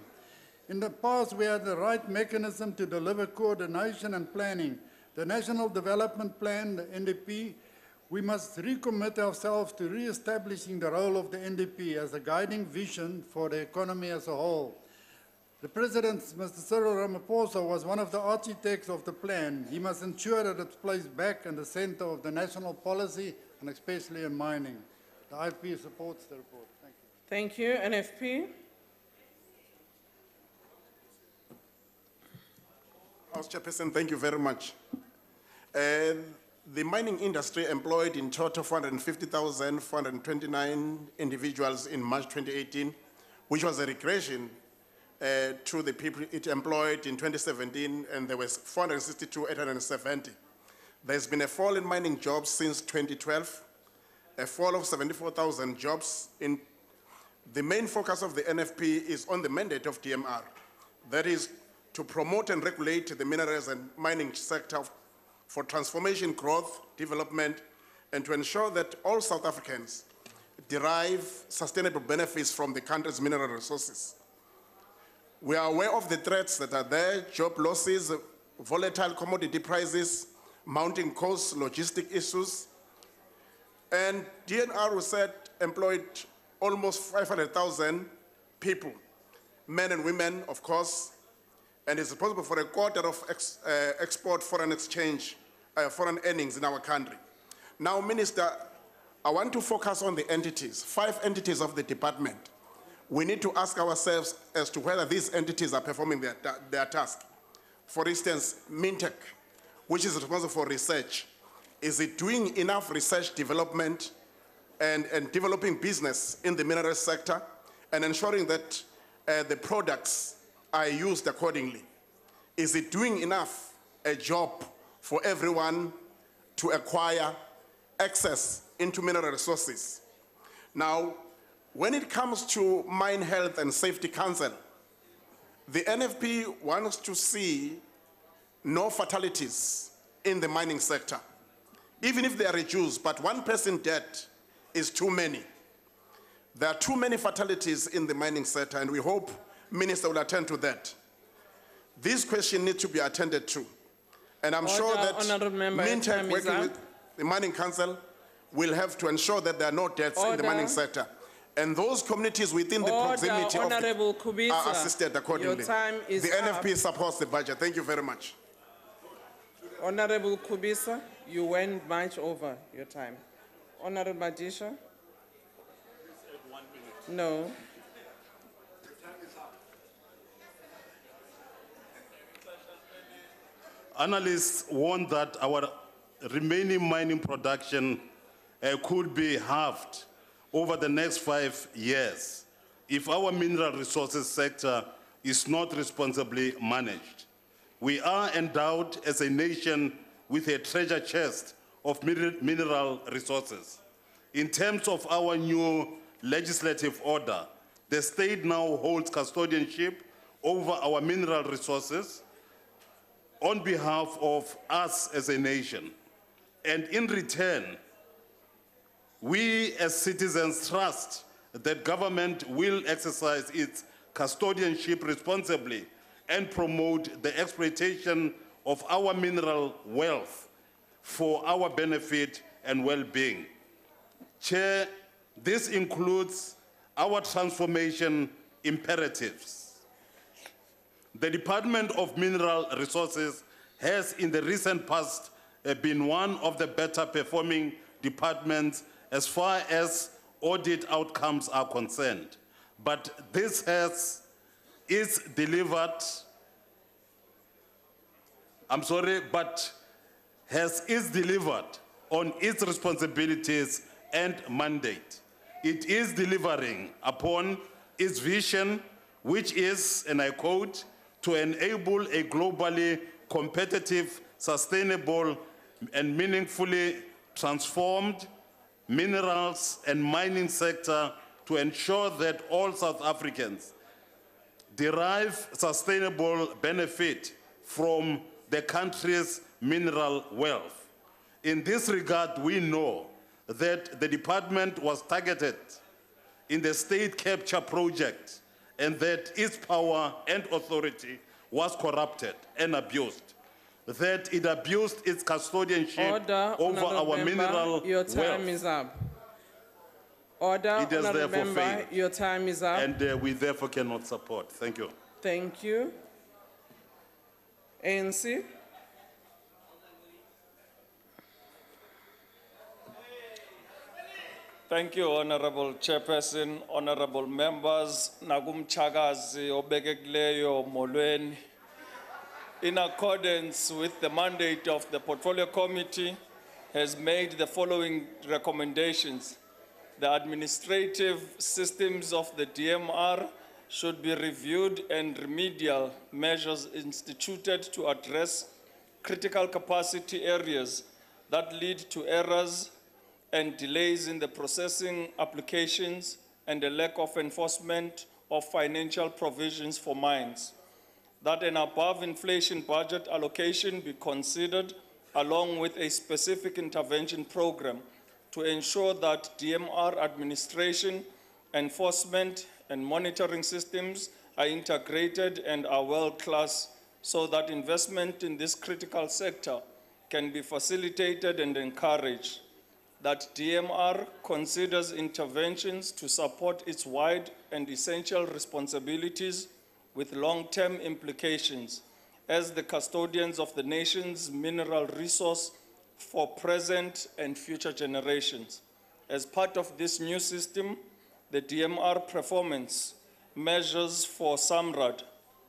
In the past, we had the right mechanism to deliver coordination and planning. The National Development Plan, the NDP, we must recommit ourselves to re-establishing the role of the NDP as a guiding vision for the economy as a whole. The President, Mr. Cyril Ramaphosa, was one of the architects of the plan. He must ensure that it's placed back in the center of the national policy, and especially in mining. The IFP supports the report. Thank you. Thank you. NFP? House Chairperson, thank you very much. The mining industry employed in total 450,429 individuals in March 2018, which was a regression to the people it employed in 2017, and there was 462,870. There's been a fall in mining jobs since 2012, a fall of 74,000 jobs. The main focus of the NFP is on the mandate of DMR. That is to promote and regulate the minerals and mining sector for transformation, growth, development, and to ensure that all South Africans derive sustainable benefits from the country's mineral resources. We are aware of the threats that are there: job losses, volatile commodity prices, mounting costs, logistic issues. And DNR, we said, employed almost 500,000 people, men and women, of course, and is responsible for a quarter of export foreign exchange, foreign earnings in our country. Now, Minister, I want to focus on the entities, 5 entities of the department. We need to ask ourselves as to whether these entities are performing their task. For instance, Mintech, which is responsible for research, is it doing enough research development and developing business in the mineral sector and ensuring that the products are used accordingly? Is it doing enough a job for everyone to acquire access into mineral resources? Now, when it comes to Mine Health and Safety Council, the NFP wants to see no fatalities in the mining sector, even if they are reduced, but 1 person dead is too many. There are too many fatalities in the mining sector, and we hope Minister will attend to that. This question needs to be attended to. And I'm sure Order, that Honourable Member, your Mintech, time is working up. with the Mining Council, will have to ensure that there are no deaths in the Order. mining sector. And those communities within the proximity of Honourable the, Kubisa, are assisted accordingly. your time is the up. NFP supports the budget. Thank you very much. Honourable Kubisa, you went much over your time. Honourable Madisha? No. Analysts warn that our remaining mining production could be halved over the next 5 years if our mineral resources sector is not responsibly managed. We are endowed as a nation with a treasure chest of mineral resources. In terms of our new legislative order, the state now holds custodianship over our mineral resources on behalf of us as a nation. And in return, we as citizens trust that government will exercise its custodianship responsibly and promote the exploitation of our mineral wealth for our benefit and well-being. Chair, this includes our transformation imperatives. The Department of Mineral Resources has in the recent past been one of the better performing departments as far as audit outcomes are concerned. But this is delivered on its responsibilities and mandate. It is delivering upon its vision, which is, and I quote, to enable a globally competitive, sustainable, and meaningfully transformed minerals and mining sector to ensure that all South Africans derive sustainable benefit from the country's mineral wealth. In this regard, we know that the department was targeted in the state capture project and that its power and authority was corrupted and abused, that it abused its custodianship over our mineral your time wealth. is up. Order, It has Honourable therefore Member, failed. your time is up. And we therefore cannot support. Thank you. Thank you. ANC? Thank you, Honorable Chairperson, honorable members, Nagumchagazi Obegegileyo Molweni. In accordance with the mandate of the Portfolio Committee, has made the following recommendations. The administrative systems of the DMR should be reviewed and remedial measures instituted to address critical capacity areas that lead to errors and delays in the processing applications and a lack of enforcement of financial provisions for mines. That an above inflation budget allocation be considered along with a specific intervention program to ensure that DMR administration, enforcement and monitoring systems are integrated and are world-class so that investment in this critical sector can be facilitated and encouraged. That DMR considers interventions to support its wide and essential responsibilities with long-term implications as the custodians of the nation's mineral resource for present and future generations. As part of this new system, the DMR performance measures for SAMRAD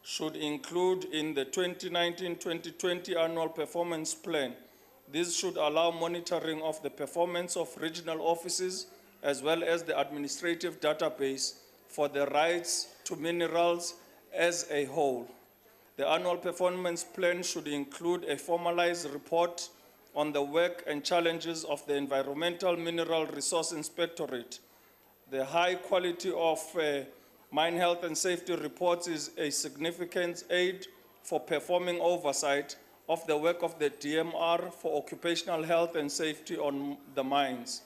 should include in the 2019-2020 annual performance plan. This should allow monitoring of the performance of regional offices as well as the administrative database for the rights to minerals as a whole. The annual performance plan should include a formalized report on the work and challenges of the Environmental Mineral Resource Inspectorate. The high quality of mine health and safety reports is a significant aid for performing oversight of the work of the DMR for occupational health and safety on the mines.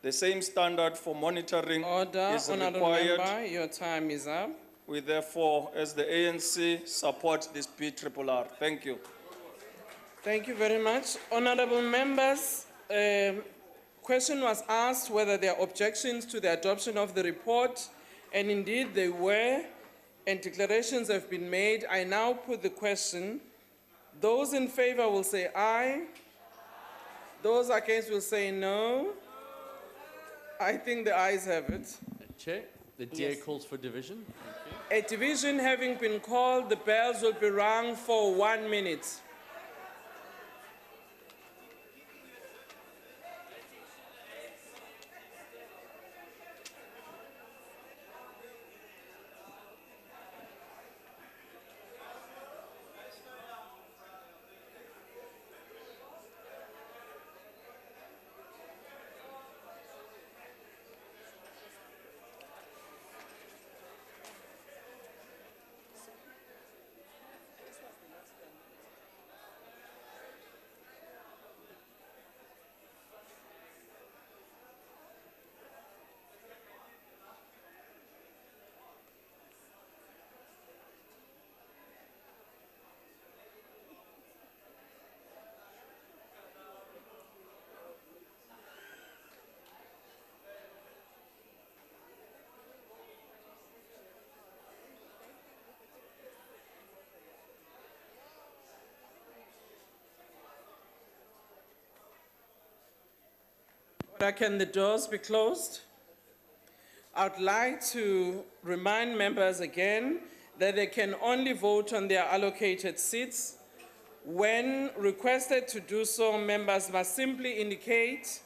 The same standard for monitoring is Honourable required. Member, your time is up. We therefore, as the ANC, support this BRRR. Thank you. Thank you very much. Honorable members, question was asked whether there are objections to the adoption of the report, and indeed they were, and declarations have been made. I now put the question. Those in favor will say aye. Those against will say no. I think the ayes have it. Chair, the DA calls for division. A division having been called, the bells will be rung for 1 minute. Can the doors be closed? I'd like to remind members again that they can only vote on their allocated seats. When requested to do so, members must simply indicate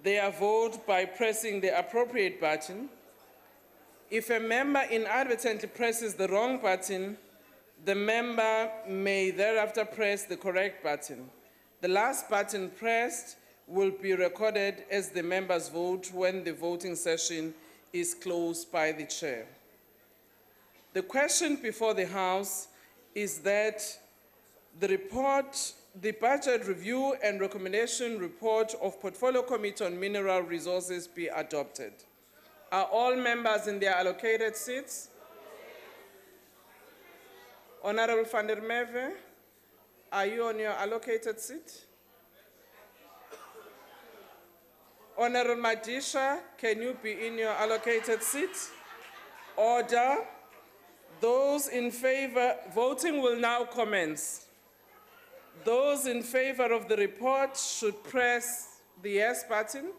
their vote by pressing the appropriate button. If a member inadvertently presses the wrong button, the member may thereafter press the correct button. The last button pressed will be recorded as the member's vote when the voting session is closed by the chair. The question before the House is that the budget review and recommendation report of Portfolio Committee on Mineral Resources be adopted. Are all members in their allocated seats? Honorable van der Merwe, are you on your allocated seat? Honorable Madisha, can you be in your allocated seat? Order. Those in favor, voting will now commence. Those in favor of the report should press the yes button.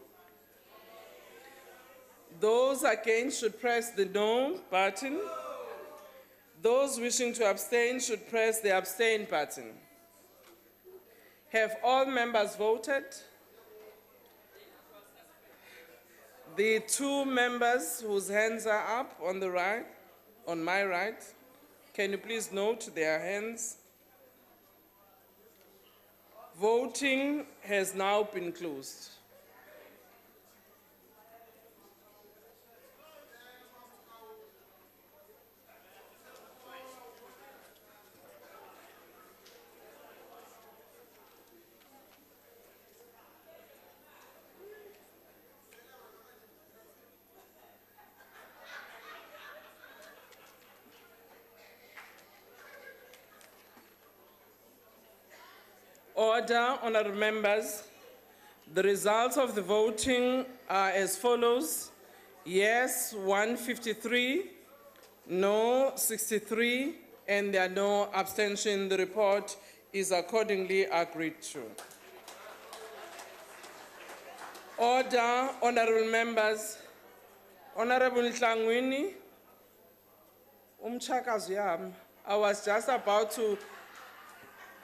Those against should press the no button. Those wishing to abstain should press the abstain button. Have all members voted? The two members whose hands are up on the right, on my right, can you please note their hands? Voting has now been closed. Order, honorable members. The results of the voting are as follows. Yes, 153, no, 63, and there are no abstentions. The report is accordingly agreed to. Order, honorable members. Honorable Ntlangwini, I was just about to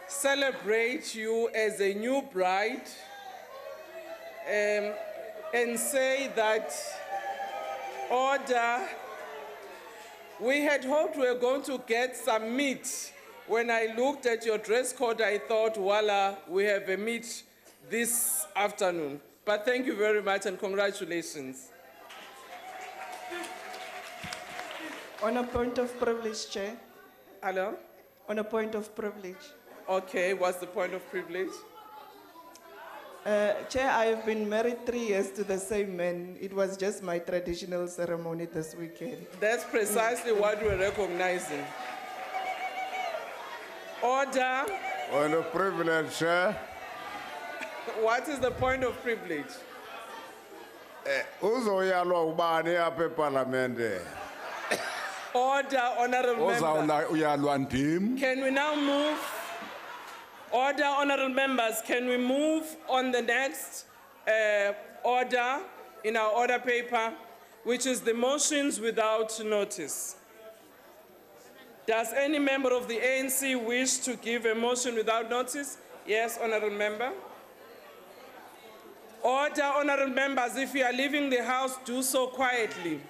celebrate you as a new bride and say that, order, we had hoped we were going to get some meat. When I looked at your dress code, I thought, voila, we have a meet this afternoon. But thank you very much and congratulations. On a point of privilege, Chair. Hello? On a point of privilege. Okay, what's the point of privilege? Chair, I have been married 3 years to the same man. It was just my traditional ceremony this weekend. That's precisely what we're recognizing. Order. On a privilege, Chair. What is the point of privilege? Uzoyalwa ubani apha eParliament. Order, honorable member. Uyalwa ndim. Can we now move? Order, honorable members, can we move on the next order in our order paper, which is the motions without notice? Does any member of the ANC wish to give a motion without notice? Yes, honorable member. Order, honorable members, if you are leaving the house, do so quietly.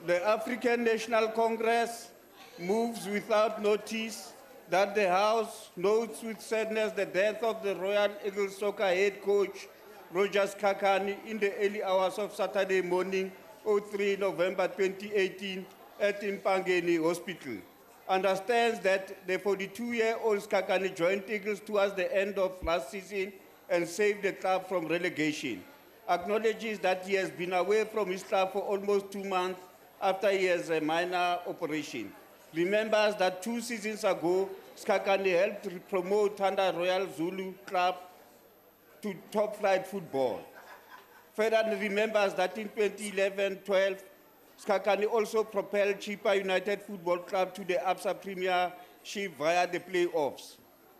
The African National Congress moves without notice that the House notes with sadness the death of the Royal Eagles soccer head coach, Rogers Kakani, in the early hours of Saturday morning, 03 November 2018, at Impangeni Hospital. Understands that the 42-year-old Kakani joined Eagles towards the end of last season and saved the club from relegation. Acknowledges that he has been away from his club for almost 2 months after he has a minor operation. Remembers that 2 seasons ago, Skakani helped promote Thunder Royal Zulu Club to top flight football. Further remembers that in 2011-12, Skakani also propelled Chipa United Football Club to the ABSA Premiership via the playoffs.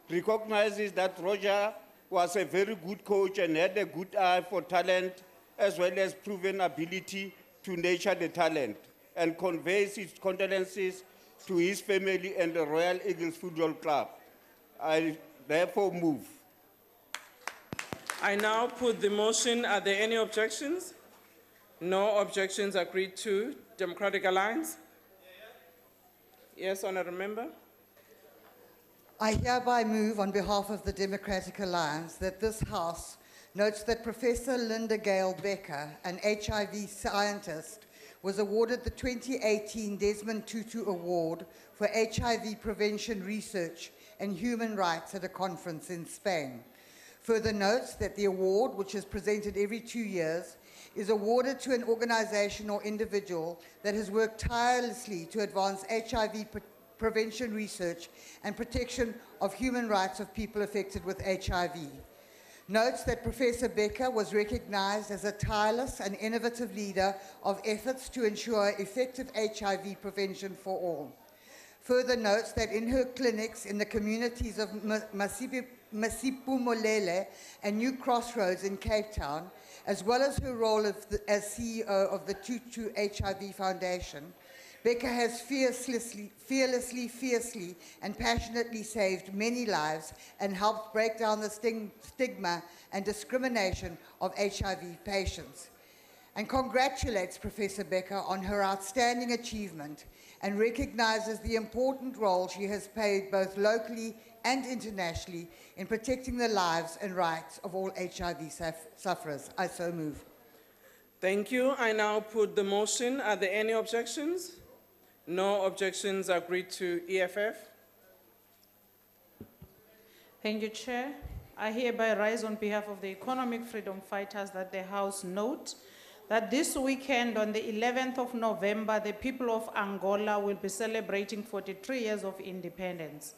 Recognizes that Roger was a very good coach and had a good eye for talent as well as proven ability to nurture the talent, and conveys his condolences to his family and the Royal Eagles Football Club. I therefore move. I now put the motion. Are there any objections? No objections agreed to. Democratic Alliance? Yes, honourable member. I hereby move on behalf of the Democratic Alliance that this House notes that Professor Linda Gale Becker, an HIV scientist, was awarded the 2018 Desmond Tutu Award for HIV prevention research and human rights at a conference in Spain. Further notes that the award, which is presented every 2 years, is awarded to an organization or individual that has worked tirelessly to advance HIV prevention research and protection of human rights of people affected with HIV. Notes that Professor Becker was recognized as a tireless and innovative leader of efforts to ensure effective HIV prevention for all. Further notes that in her clinics in the communities of Masipumolele and New Crossroads in Cape Town, as well as her role as CEO of the Tutu HIV Foundation, Becker has fearlessly, and passionately saved many lives and helped break down the stigma and discrimination of HIV patients. And congratulates Professor Becker on her outstanding achievement and recognizes the important role she has played both locally and internationally in protecting the lives and rights of all HIV sufferers. I so move. Thank you. I now put the motion. Are there any objections? No objections agreed to. EFF. Thank you, Chair. I hereby rise on behalf of the economic freedom fighters that the House note that this weekend, on the 11th of November, the people of Angola will be celebrating 43 years of independence.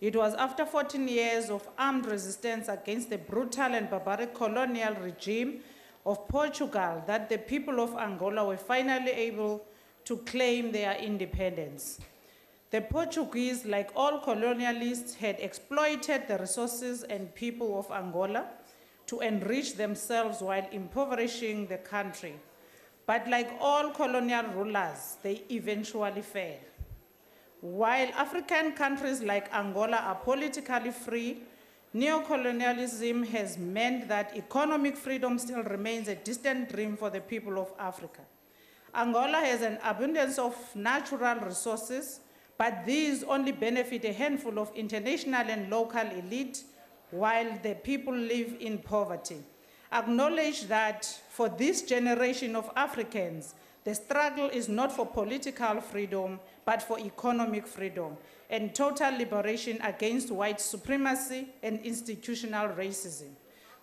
It was after 14 years of armed resistance against the brutal and barbaric colonial regime of Portugal that the people of Angola were finally able to claim their independence. The Portuguese, like all colonialists, had exploited the resources and people of Angola to enrich themselves while impoverishing the country. But like all colonial rulers, they eventually fell. While African countries like Angola are politically free, neocolonialism has meant that economic freedom still remains a distant dream for the people of Africa. Angola has an abundance of natural resources, but these only benefit a handful of international and local elite, while the people live in poverty. Acknowledge that for this generation of Africans, The struggle is not for political freedom, but for economic freedom and total liberation against white supremacy and institutional racism.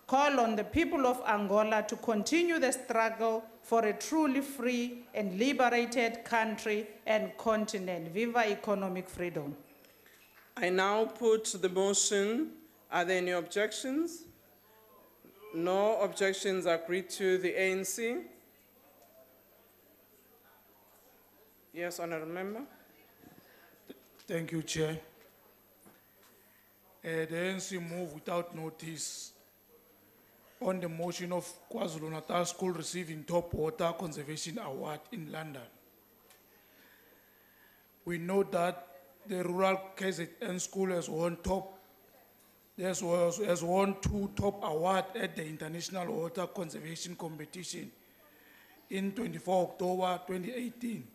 Call on the people of Angola to continue the struggle for a truly free and liberated country and continent. Viva economic freedom. I now put the motion. Are there any objections? No objections agreed to. The ANC. Yes, Honourable Member. Thank you, Chair. The ANC move without notice on the motion of KwaZulu-Natal School receiving Top Water Conservation Award in London. We know that the rural KZN school has won two top awards at the International Water Conservation Competition in 24 October 2018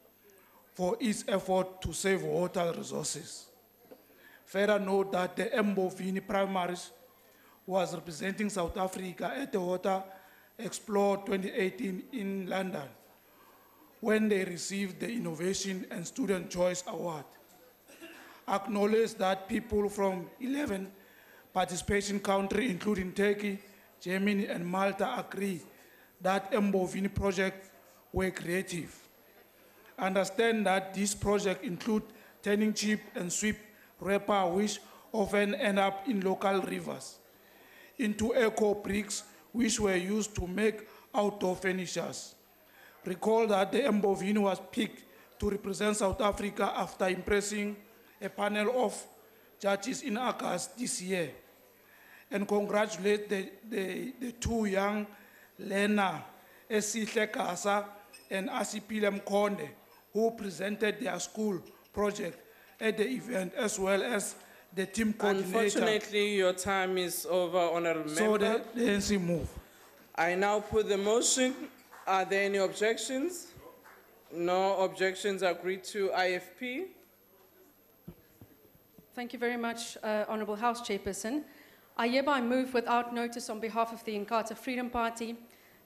for its effort to save water resources. Further note that the Mbovini primaries was representing South Africa at the Water Explore 2018 in London when they received the Innovation and Student Choice Award. Acknowledge that people from 11 participation countries, including Turkey, Germany, and Malta, agree that Mbovini projects were creative. Understand that these projects include turning chip and sweep wrapper, which often end up in local rivers, into eco bricks, which were used to make outdoor furnitures. Recall that the Mbovini was picked to represent South Africa after impressing a panel of judges in August this year. And congratulate the two young learners, Esihle Kasa and Asipile Mkonde, who presented their school project at the event, as well as the team coordinator. Unfortunately, your time is over, Honourable Member. So the ANC move. I now put the motion. Are there any objections? No objections agreed to. IFP. Thank you very much, Honourable House Chairperson. I hereby move without notice on behalf of the Inkatha Freedom Party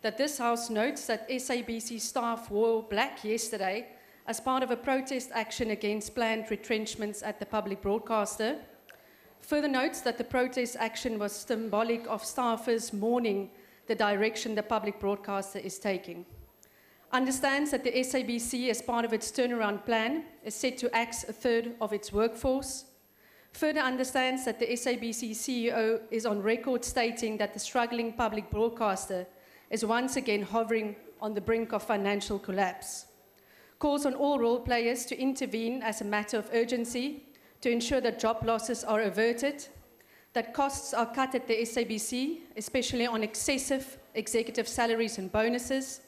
that this House notes that SABC staff wore black yesterday as part of a protest action against planned retrenchments at the public broadcaster. Further notes that the protest action was symbolic of staffers mourning the direction the public broadcaster is taking. Understands that the SABC, as part of its turnaround plan, is set to axe a third of its workforce. Further understands that the SABC CEO is on record stating that the struggling public broadcaster is once again hovering on the brink of financial collapse. Calls on all role players to intervene as a matter of urgency to ensure that job losses are averted, that costs are cut at the SABC, especially on excessive executive salaries and bonuses,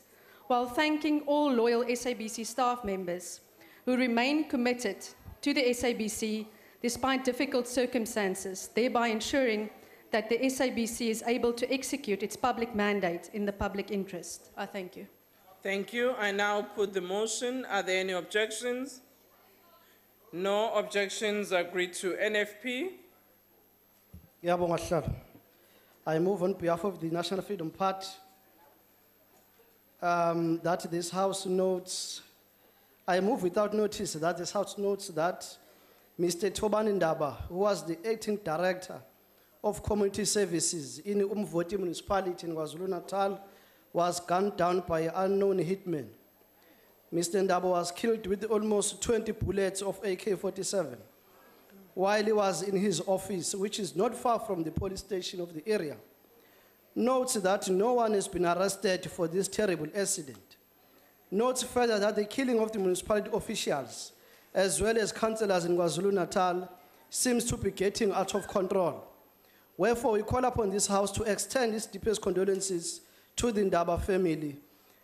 while thanking all loyal SABC staff members who remain committed to the SABC despite difficult circumstances, thereby ensuring that the SABC is able to execute its public mandate in the public interest. I thank you. Thank you. I now put the motion. Are there any objections? No objections agreed to. NFP. I move on behalf of the National Freedom Party that this House notes, I move without notice that this House notes that Mr. Tobani Ndaba, who was the acting director of community services in Umvoti municipality in KwaZulu-Natal, was gunned down by an unknown hitman. Mr. Ndaba was killed with almost 20 bullets of AK-47 while he was in his office, which is not far from the police station of the area. Notes that no one has been arrested for this terrible accident. Notes further that the killing of the municipality officials, as well as councillors in KwaZulu-Natal, seems to be getting out of control. Wherefore, we call upon this House to extend its deepest condolences to the Ndaba family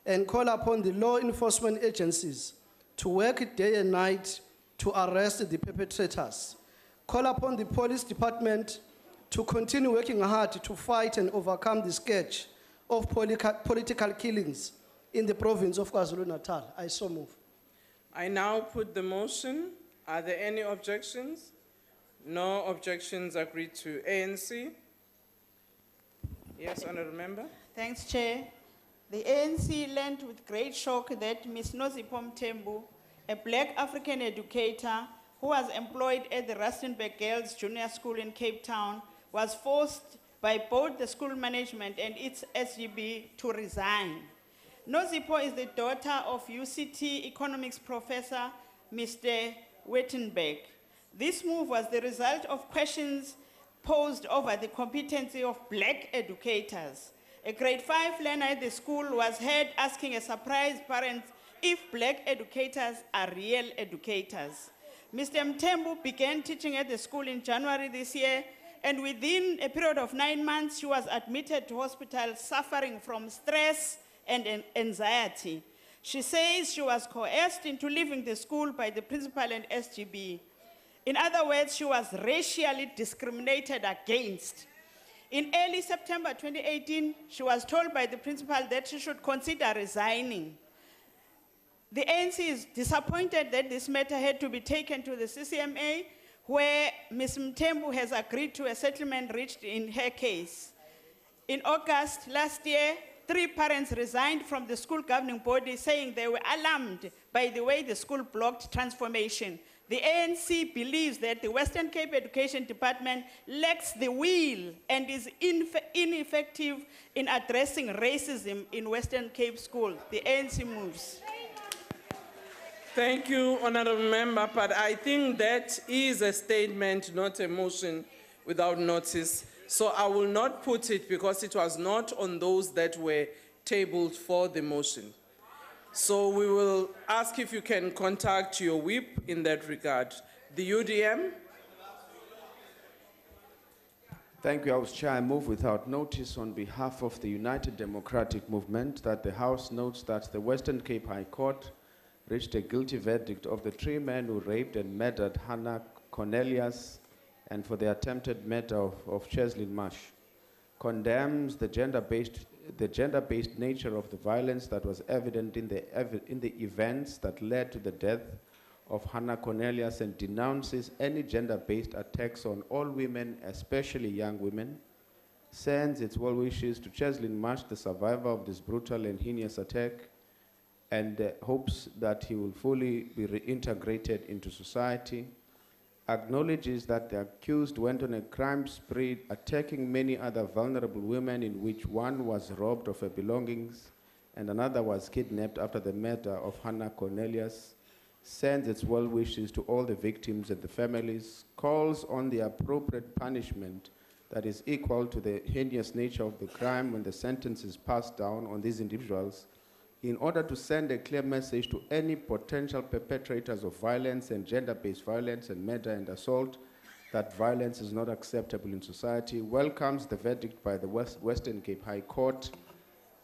and call upon the law enforcement agencies to work day and night to arrest the perpetrators. Call upon the police department to continue working hard to fight and overcome the scourge of political killings in the province of KwaZulu-Natal. I so move. I now put the motion. Are there any objections? No objections agreed to. ANC. Yes, Honourable Member. Thanks, Chair. the ANC learned with great shock that Ms. Nozipho Mthembu, a black African educator who was employed at the Rustenburg Girls Junior School in Cape Town, was forced by both the school management and its SGB to resign. Nozipho is the daughter of UCT economics professor, Mr. Wittenberg. This move was the result of questions posed over the competency of black educators. A grade 5 learner at the school was heard asking a surprised parent if black educators are real educators. Mr. Mthembu began teaching at the school in January this year, and within a period of 9 months, she was admitted to hospital suffering from stress and anxiety. She says she was coerced into leaving the school by the principal and SGB. In other words, she was racially discriminated against. In early September 2018, she was told by the principal that she should consider resigning. The ANC is disappointed that this matter had to be taken to the CCMA, where Ms. Mthembu has agreed to a settlement reached in her case. In August last year, 3 parents resigned from the school governing body, saying they were alarmed by the way the school blocked transformation. The ANC believes that the Western Cape Education Department lacks the will and is ineffective in addressing racism in Western Cape schools. The ANC moves. Thank you, Honourable Member, but I think that is a statement, not a motion without notice. So I will not put it because it was not on those that were tabled for the motion. So we will ask if you can contact your whip in that regard. The UDM. Thank you, House Chair. I move without notice on behalf of the United Democratic Movement that the House notes that the Western Cape High Court reached a guilty verdict of the 3 men who raped and murdered Hannah Cornelius and for the attempted murder of Cheslin Marsh, condemns the gender-based nature of the violence that was evident in the events that led to the death of Hannah Cornelius, and denounces any gender-based attacks on all women, especially young women, sends its well wishes to Cheslin Marsh, the survivor of this brutal and heinous attack, and hopes that he will fully be reintegrated into society, acknowledges that the accused went on a crime spree attacking many other vulnerable women, in which one was robbed of her belongings and another was kidnapped after the murder of Hannah Cornelius, sends its well wishes to all the victims and the families, calls on the appropriate punishment that is equal to the heinous nature of the crime when the sentence is passed down on these individuals, in order to send a clear message to any potential perpetrators of violence and gender-based violence and murder and assault that violence is not acceptable in society, welcomes the verdict by the Western Cape High Court,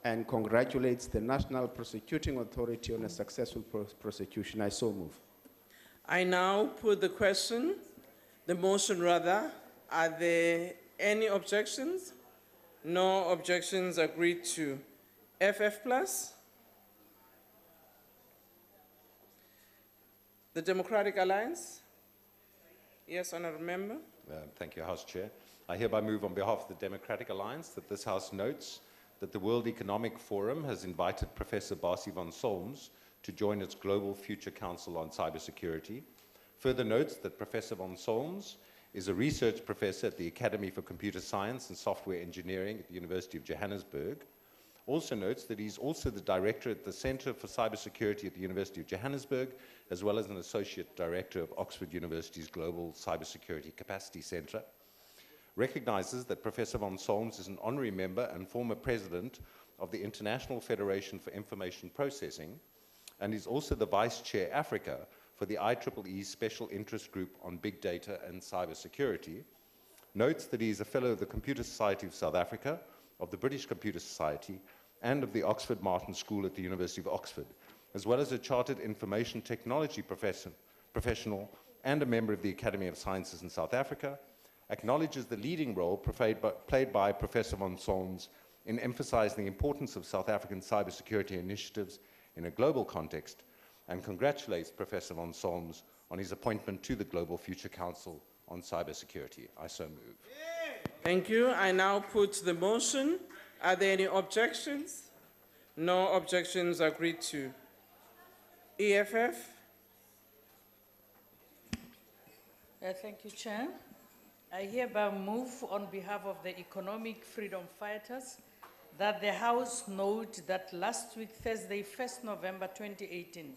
and congratulates the National Prosecuting Authority on a successful prosecution. I so move. I now put the question, the motion rather. Are there any objections? No objections, agreed to. FF plus? The Democratic Alliance? Yes, Honourable Member. Thank you, House Chair. I hereby move on behalf of the Democratic Alliance that this House notes that the World Economic Forum has invited Professor Barsi van Solms to join its Global Future Council on Cybersecurity. Further notes that Professor van Solms is a research professor at the Academy for Computer Science and Software Engineering at the University of Johannesburg. Also notes that he's also the director at the Center for Cybersecurity at the University of Johannesburg, as well as an associate director of Oxford University's Global Cybersecurity Capacity Center. Recognizes that Professor van Solms is an honorary member and former president of the International Federation for Information Processing, and is also the Vice Chair Africa for the IEEE Special Interest Group on Big Data and Cybersecurity. Notes that he is a fellow of the Computer Society of South Africa, of the British Computer Society, and of the Oxford Martin School at the University of Oxford, as well as a chartered information technology professional and a member of the Academy of Sciences in South Africa, acknowledges the leading role played by Professor van Solms in emphasizing the importance of South African cybersecurity initiatives in a global context, and congratulates Professor van Solms on his appointment to the Global Future Council on Cybersecurity. I so move. Thank you. I now put the motion. Are there any objections? No objections agreed to. EFF? Thank you, Chair. I hereby move on behalf of the economic freedom fighters that the House note that last week, Thursday, 1st November 2018,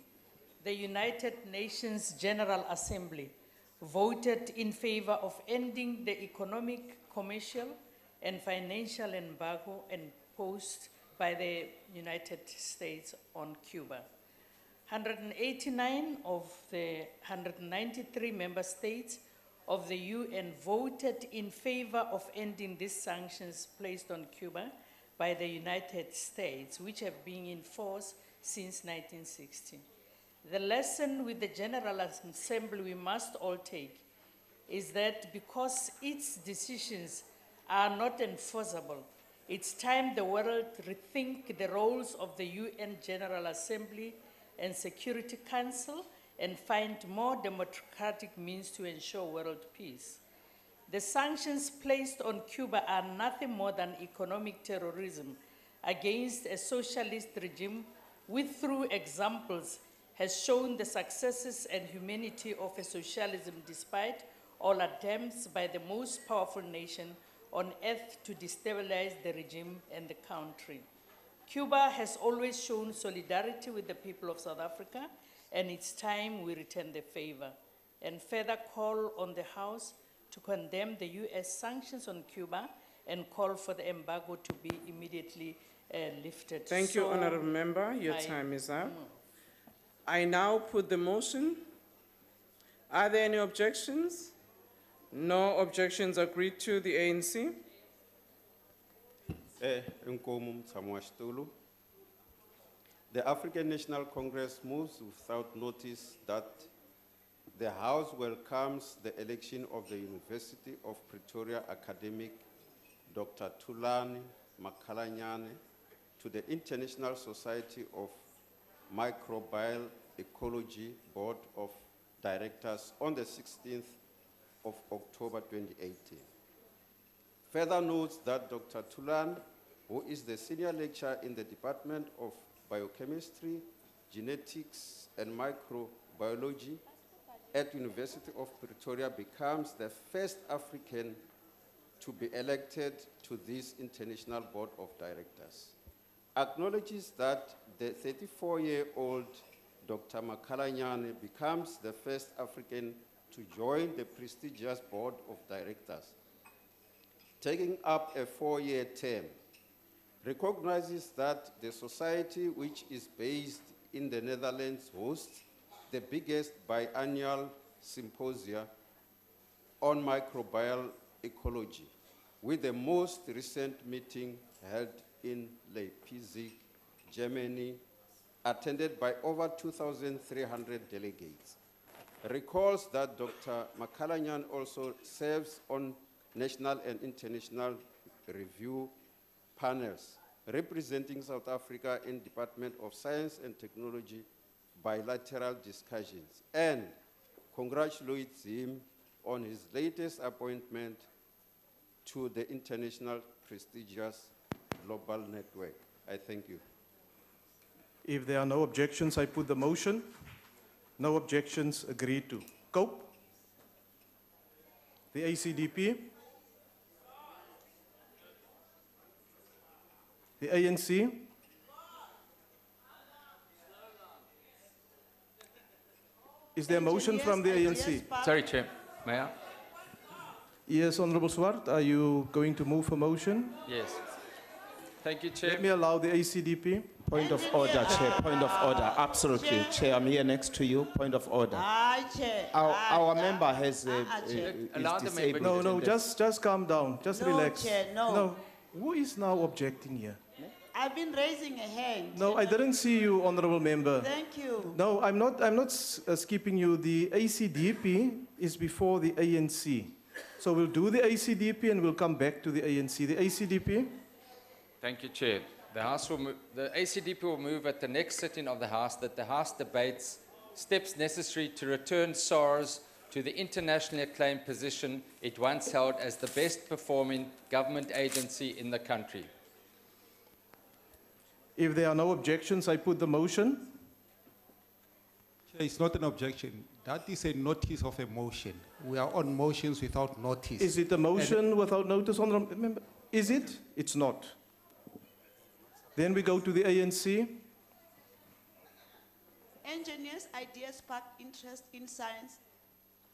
the United Nations General Assembly voted in favor of ending the economic, commercial, and financial embargo imposed by the United States on Cuba. 189 of the 193 member states of the UN voted in favor of ending these sanctions placed on Cuba by the United States, which have been in force since 1960. The lesson with the General Assembly we must all take is that because its decisions are not enforceable, it's time the world rethink the roles of the UN General Assembly and Security Council and find more democratic means to ensure world peace. The sanctions placed on Cuba are nothing more than economic terrorism against a socialist regime which, through examples, has shown the successes and humanity of a socialism despite all attempts by the most powerful nation on earth to destabilize the regime and the country. Cuba has always shown solidarity with the people of South Africa, and it's time we return the favor and further call on the House to condemn the US sanctions on Cuba and call for the embargo to be immediately lifted. Thank you, Honourable Member. Your time is up. I now put the motion. Are there any objections? No objections agreed to. The ANC. The African National Congress moves without notice that the House welcomes the election of the University of Pretoria academic Dr. Thulani Makalanyane to the International Society of Microbial Ecology Board of Directors on the 16th of October 2018. Further notes that Dr. Thulan, who is the senior lecturer in the Department of Biochemistry, Genetics, and Microbiology at University of Pretoria, becomes the first African to be elected to this International Board of Directors. Acknowledges that the 34-year-old Dr. Makalanyane becomes the first African to join the prestigious Board of Directors, taking up a 4-year term. Recognizes that the society, which is based in the Netherlands, hosts the biggest biannual symposia on microbial ecology, with the most recent meeting held in Leipzig, Germany, attended by over 2,300 delegates. Recalls that Dr. Makalanyan also serves on national and international review panels representing South Africa in Department of Science and Technology bilateral discussions, and congratulates him on his latest appointment to the international prestigious global network. I thank you. If there are no objections, I put the motion. No objections, agreed to. Cope? The ACDP? The ANC? Is there a motion from the ANC? Sorry, Chair. May I? Yes, Honorable Swart, are you going to move a motion? Yes. Thank you, Chair. Let me allow the ACDP. Point of order, Chair. Point of order. Absolutely. Chair, I'm here next to you. Point of order. Aye, Chair. Our member has Allow the member No, no, just calm down. Just No, relax. Chair, no. No. Who is now objecting here? I've been raising a hand. No, I didn't see you, Honorable Member. Thank you. No, I'm not skipping you. The ACDP is before the ANC. So we'll do the ACDP and we'll come back to the ANC. The ACDP? Thank you, Chair. The ACDP will move at the next sitting of the House that the House debates steps necessary to return SARS to the internationally acclaimed position it once held as the best performing government agency in the country. If there are no objections, I put the motion. Chair, it's not an objection. That is a notice of a motion. We are on motions without notice. Is it a motion without notice, honourable member? Is it? It's not. Then we go to the ANC. Engineers' ideas spark interest in science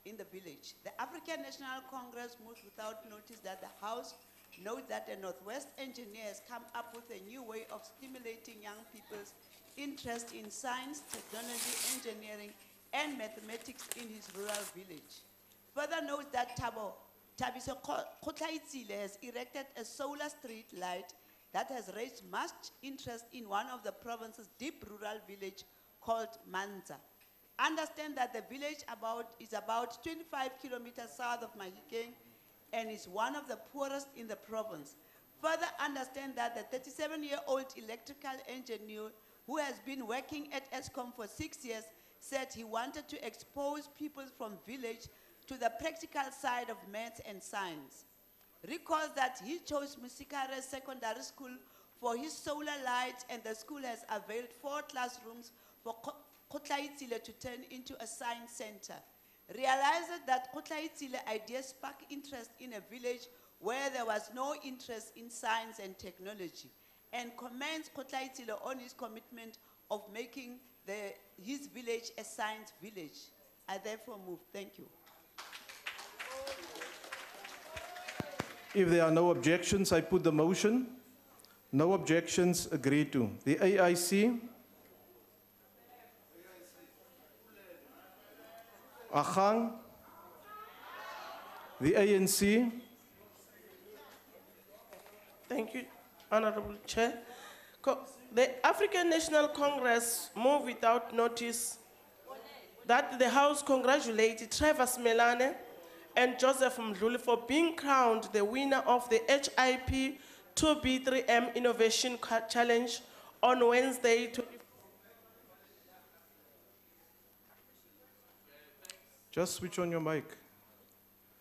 in the village. The African National Congress moves without notice that the House note that the Northwest engineers come up with a new way of stimulating young people's interest in science, technology, engineering, and mathematics in his rural village. Further note that Tabiso Kotlaitsile has erected a solar street light that has raised much interest in one of the province's deep rural village called Manza. Understand that the village is about 25 kilometers south of Mahikeng and is one of the poorest in the province. Further understand that the 37-year-old electrical engineer who has been working at ESCOM for 6 years said he wanted to expose people from village to the practical side of maths and science. Recalls that he chose Musikare Secondary School for his solar light, and the school has availed 4 classrooms for Kotlaitsile to turn into a science center. Realizes that Kotlaitsile ideas spark interest in a village where there was no interest in science and technology, and commends Kotlaitsile on his commitment of making his village a science village. I therefore move. Thank you. If there are no objections, I put the motion. No objections, agreed to. The AIC. Agang. The ANC. Thank you, Honorable Chair. The African National Congress move without notice that the House congratulated Trevor Smelane and Joseph Mdluli for being crowned the winner of the HIP 2B3M Innovation Challenge on Wednesday. Just switch on your mic.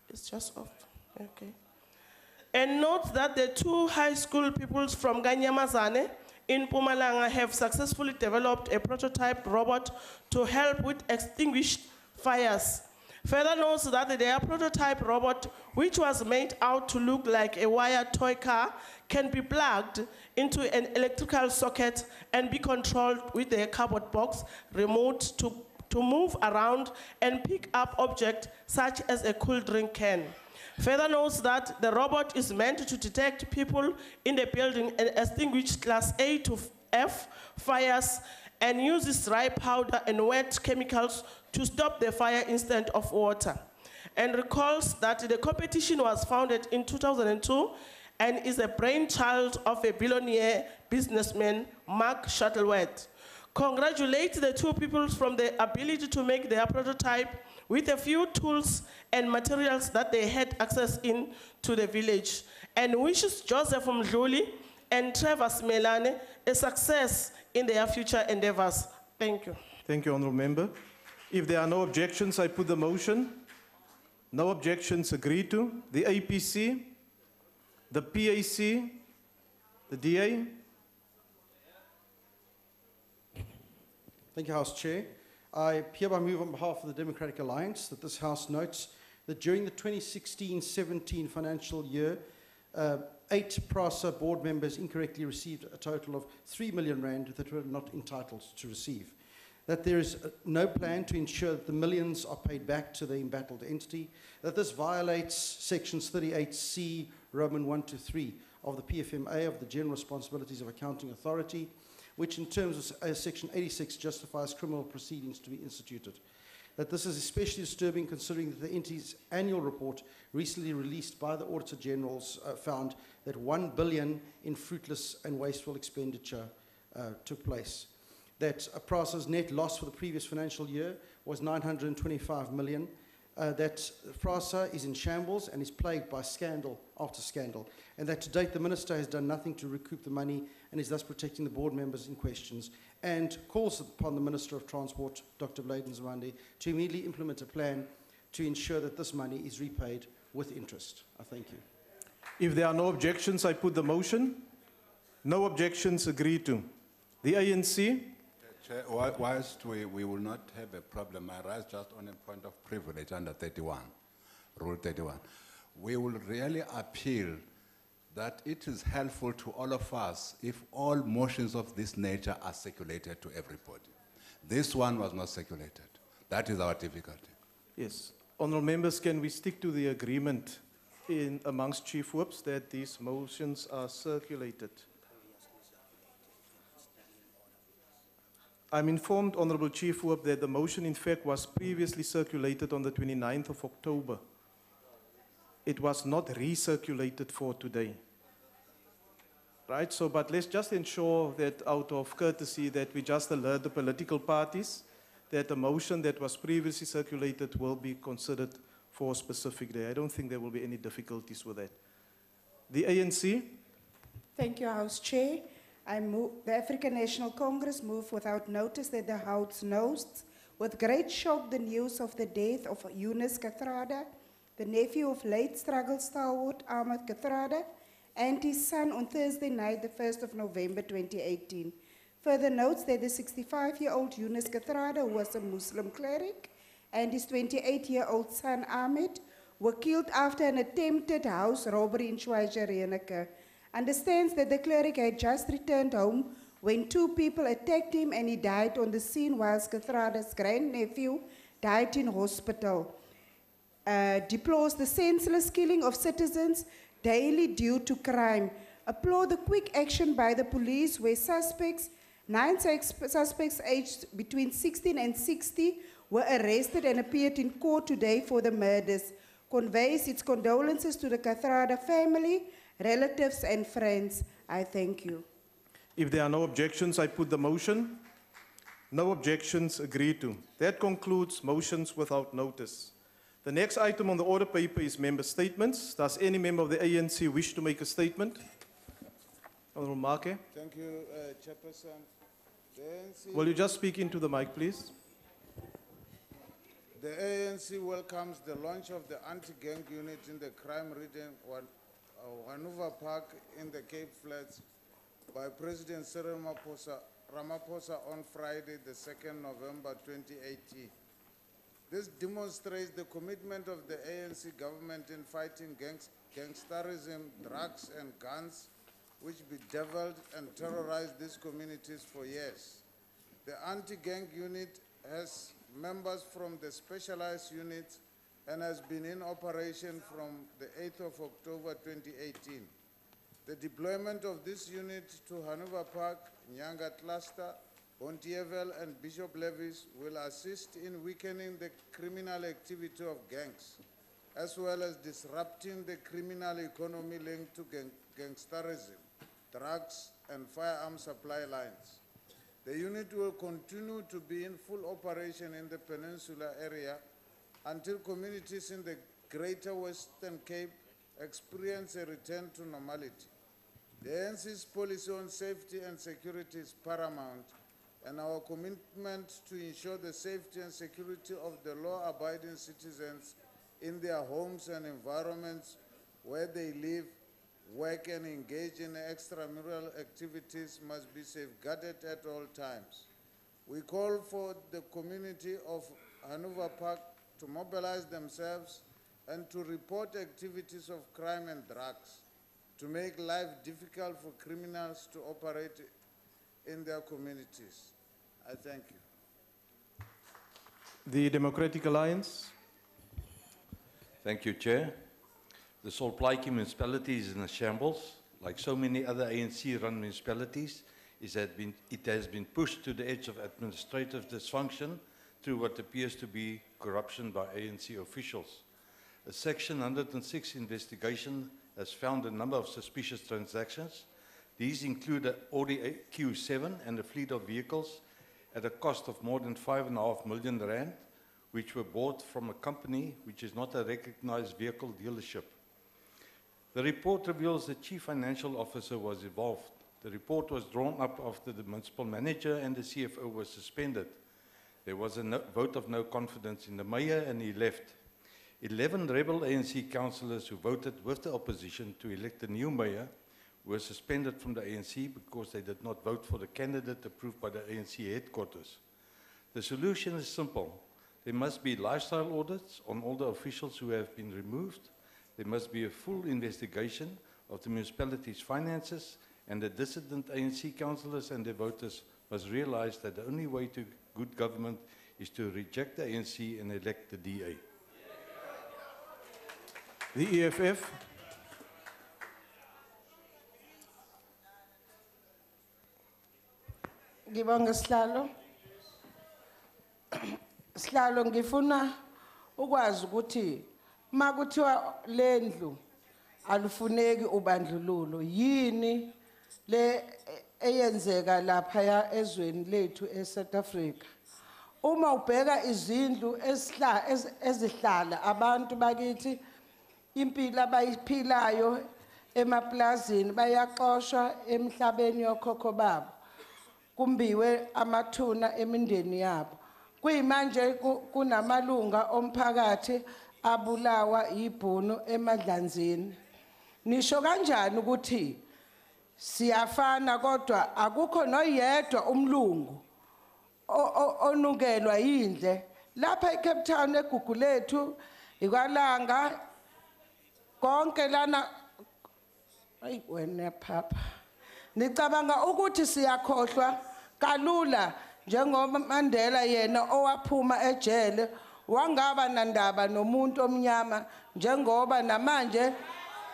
It's just off. Okay. And note that the 2 high school pupils from Ganyamazane in Pumalanga have successfully developed a prototype robot to help with extinguished fires. Further notes that their prototype robot, which was made out to look like a wire toy car, can be plugged into an electrical socket and be controlled with a cardboard box remote to move around and pick up objects such as a cool drink can. Further notes that the robot is meant to detect people in the building and extinguish class A to F fires and uses dry powder and wet chemicals to stop the fire instead of water. And recalls that the competition was founded in 2002 and is a brainchild of a billionaire businessman, Mark Shuttleworth. Congratulate the 2 people from the ability to make their prototype with a few tools and materials that they had access in to the village, and wishes Joseph Mdluli and Trevor Smelane a success in their future endeavors. Thank you. Thank you, Honourable Member. If there are no objections, I put the motion. No objections, agreed to. The APC, the PAC, the DA. Thank you, House Chair. I hereby move on behalf of the Democratic Alliance that this House notes that during the 2016-17 financial year, 8 PRASA board members incorrectly received a total of 3 million rand that were not entitled to receive. That there is no plan to ensure that the millions are paid back to the embattled entity, that this violates sections 38C, Roman 1 to 3 of the PFMA of the General Responsibilities of Accounting Authority, which in terms of section 86 justifies criminal proceedings to be instituted. That this is especially disturbing considering that the entity's annual report recently released by the Auditor General's found that 1 billion in fruitless and wasteful expenditure took place. That PRASA's net loss for the previous financial year was 925 million. That PRASA is in shambles and is plagued by scandal after scandal. And that to date the Minister has done nothing to recoup the money and is thus protecting the board members in questions, and calls upon the Minister of Transport, Dr. Bladen Zwande, to immediately implement a plan to ensure that this money is repaid with interest. I thank you. If there are no objections, I put the motion. No objections, agreed to. The ANC, Chair, whilst we will not have a problem, I rise just on a point of privilege under 31, Rule 31. We will really appeal that it is helpful to all of us if all motions of this nature are circulated to everybody. This one was not circulated. That is our difficulty. yes. Honourable members, can we stick to the agreement amongst chief whips that these motions are circulated? I'm informed, Honourable Chief Whip, that the motion in fact was previously circulated on the 29th of October. It was not recirculated for today. Right, so, but let's just ensure that out of courtesy that we just alert the political parties that the motion that was previously circulated will be considered for a specific day. I don't think there will be any difficulties with that. The ANC? Thank you, House Chair. The African National Congress move without notice that the House knows with great shock the news of the death of Eunice Kathrada, the nephew of late struggle stalwart Ahmed Kathrada, and his son on Thursday night, the 1st of November 2018. Further notes that the 65-year-old Eunice Kathrada, who was a Muslim cleric, and his 28-year-old son Ahmed were killed after an attempted house robbery in Schweizer-Reneke. Understands that the cleric had just returned home when two people attacked him and he died on the scene whilst Kathrada's grandnephew died in hospital. Deplores the senseless killing of citizens daily due to crime. Applaud the quick action by the police where nine suspects aged between 16 and 60 were arrested and appeared in court today for the murders. Conveys its condolences to the Kathrada family, relatives and friends. I thank you. If there are no objections, I put the motion. No objections, agreed to. That concludes motions without notice. The next item on the order paper is member statements. Does any member of the ANC wish to make a statement? Honourable Marke. Thank you, Chairperson. The ANC Will you just speak into the mic, please? The ANC welcomes the launch of the anti-gang unit in the crime-ridden Hanover Park in the Cape Flats by President Cyril Ramaphosa on Friday, the 2nd November 2018. This demonstrates the commitment of the ANC government in fighting gangsterism, drugs and guns, which bedeviled and terrorized these communities for years. The anti-gang unit has members from the specialized units and has been in operation from the 8th of October 2018. The deployment of this unit to Hanover Park, Nyanga Cluster, Bontievel and Bishop Levis will assist in weakening the criminal activity of gangs, as well as disrupting the criminal economy linked to gangsterism, drugs and firearm supply lines. The unit will continue to be in full operation in the peninsula area until communities in the Greater Western Cape experience a return to normality. The ANC's policy on safety and security is paramount, and our commitment to ensure the safety and security of the law-abiding citizens in their homes and environments where they live, work and engage in extramural activities must be safeguarded at all times. We call for the community of Hanover Park to mobilize themselves and to report activities of crime and drugs, to make life difficult for criminals to operate in their communities. I thank you. The Democratic Alliance. Thank you, Chair. The Solplaatje municipality is in a shambles. Like so many other ANC-run municipalities, it has been pushed to the edge of administrative dysfunction through what appears to be corruption by ANC officials. A Section 106 investigation has found a number of suspicious transactions. These include an Audi Q7 and a fleet of vehicles at a cost of more than R5.5 million, which were bought from a company which is not a recognized vehicle dealership. The report reveals the chief financial officer was involved. The report was drawn up after the municipal manager and the CFO were suspended. There was a vote of no confidence in the mayor and he left. 11 rebel ANC councillors who voted with the opposition to elect a new mayor were suspended from the ANC because they did not vote for the candidate approved by the ANC headquarters. The solution is simple. There must be lifestyle audits on all the officials who have been removed. There must be a full investigation of the municipality's finances, and the dissident ANC councillors and their voters must realize that the only way to good government is to reject the ANC and elect the DA. The EFF. Ngibonga sihlalo. Sihlalo ngifuna ukwazi ukuthi makuthiwa lendlu alufuneki ubandlululo yini le eyenzeka lapha ya ezweni lethu eSouth Africa. Uma ubheka izindlu ezihlala abantu bakithi impilo abayiphilayo emaplazini bayaxoshwa emhlabeni yokhokho babo. Kumbiwe amathuna emindeni yabo. Kuyimanje kunamalunga omphakathi abulawa yibhunu emadlanzini. Nisho kanjani ukuthi siyafana kodwa akukho noyedwa umlungu onukelwa yindle lapha eCape Town eGugulethu ikwalanga konke lana ayi wena papa nicabanga ukuthi siyakhohlwa kalula njengoba Mandela yena owaphuma ejele wangaba nandaba nomuntu omnyama njengoba namanje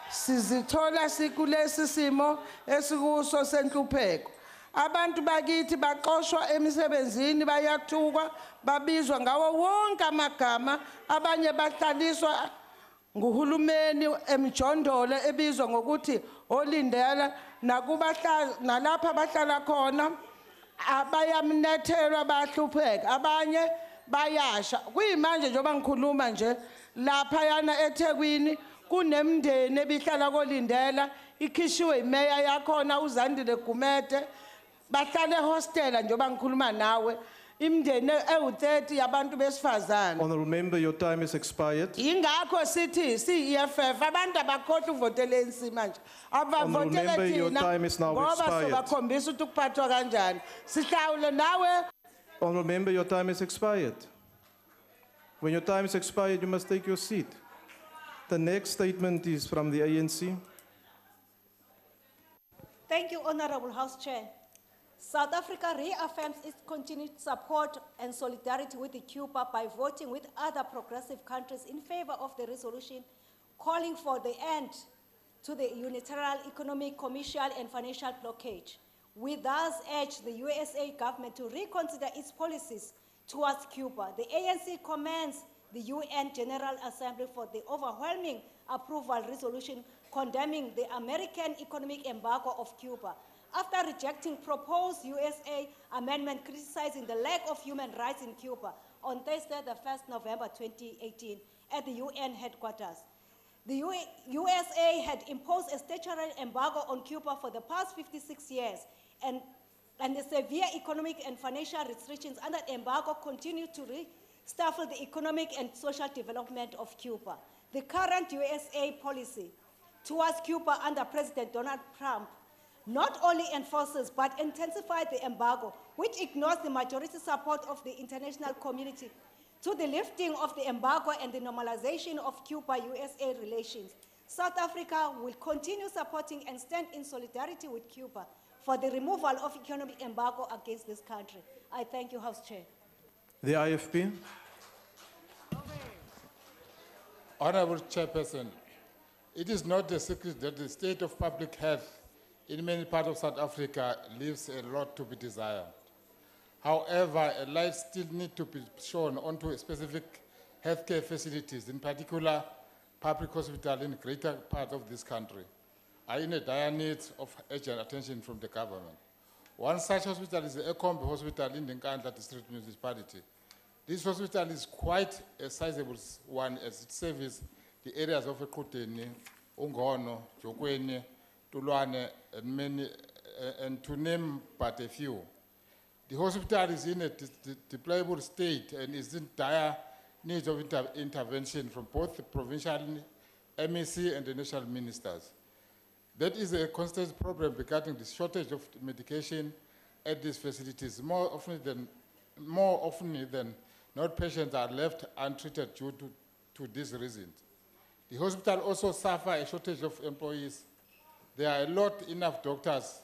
sizithola sikulesi simo esikuso senhlupheko. Abantu bakithi baxoshwa emisebenzini bayathukwa babizwa ngawo wonke amagama abanye bahlaliswa nguhulumeni emjondolo ebizwa ngokuthi olindela nalapha bahlala khona abayamnethelwa bahlupheka abanye bayasha. Kuyimanje njengoba ngikhuluma nje lapha yana eThekwini kunemndeni ebihlala kolindela ikhishiwe imeya yakhona uZandile Gumede bahlale hostela njengoba ngikhuluma nawe imndeni ewu30 yabantu besifazane. Honorable member, your time is expired. Ingakho sithi si-EFF abantu abakhohle uvotela ANC manje Honorable member, your time is now ngoba expired. sobakhombisa ukuthi kuphathwa kanjani sihlawule nawe. Honorable member, your time is expired. When your time is expired, you must take your seat. The next statement is from the ANC. Thank you, Honorable House Chair. South Africa reaffirms its continued support and solidarity with Cuba by voting with other progressive countries in favor of the resolution calling for the end to the unilateral economic, commercial, and financial blockade. We thus urge the USA government to reconsider its policies towards Cuba. The ANC commends the UN General Assembly for the overwhelming approval resolution condemning the American economic embargo of Cuba. After rejecting proposed USA amendment criticizing the lack of human rights in Cuba on Thursday, the 1st November 2018 at the UN headquarters. The USA had imposed a statutory embargo on Cuba for the past 56 years, and the severe economic and financial restrictions under embargo continue to stifle the economic and social development of Cuba. The current USA policy towards Cuba under President Donald Trump not only enforces but intensifies the embargo, which ignores the majority support of the international community to the lifting of the embargo and the normalization of Cuba-USA relations. South Africa will continue supporting and stand in solidarity with Cuba for the removal of economic embargo against this country. I thank you, House Chair. The IFP. Honorable Chairperson, it is not a secret that the state of public health in many parts of South Africa leaves a lot to be desired. However, a light still needs to be shown onto specific healthcare facilities, in particular public hospitals in greater part of this country, are in a dire need of urgent attention from the government. One such hospital is the Ekombe Hospital in the Nkandla District Municipality. This hospital is quite a sizable one as it serves the areas of Ekuteni, Ungono, Jokweni, Tulwane, and many, and to name but a few. The hospital is in a deplorable state and is in dire need of intervention from both the provincial MEC and the national ministers. That is a constant problem regarding the shortage of medication at these facilities. More often than not, patients are left untreated due to these reasons. The hospital also suffers a shortage of employees. There are not enough doctors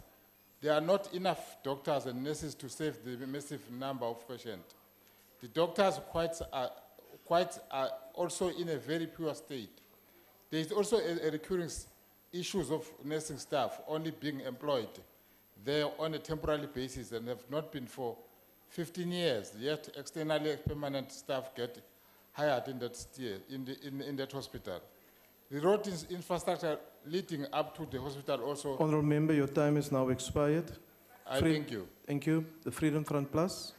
and nurses to save the massive number of patients. The doctors are also in a very poor state. There is also a recurring issues of nursing staff only being employed there on a temporary basis and have not been for 15 years, yet externally permanent staff get hired in that hospital. The road infrastructure leading up to the hospital also. Honourable Member, your time is now expired. Thank you. Thank you. The Freedom Front Plus.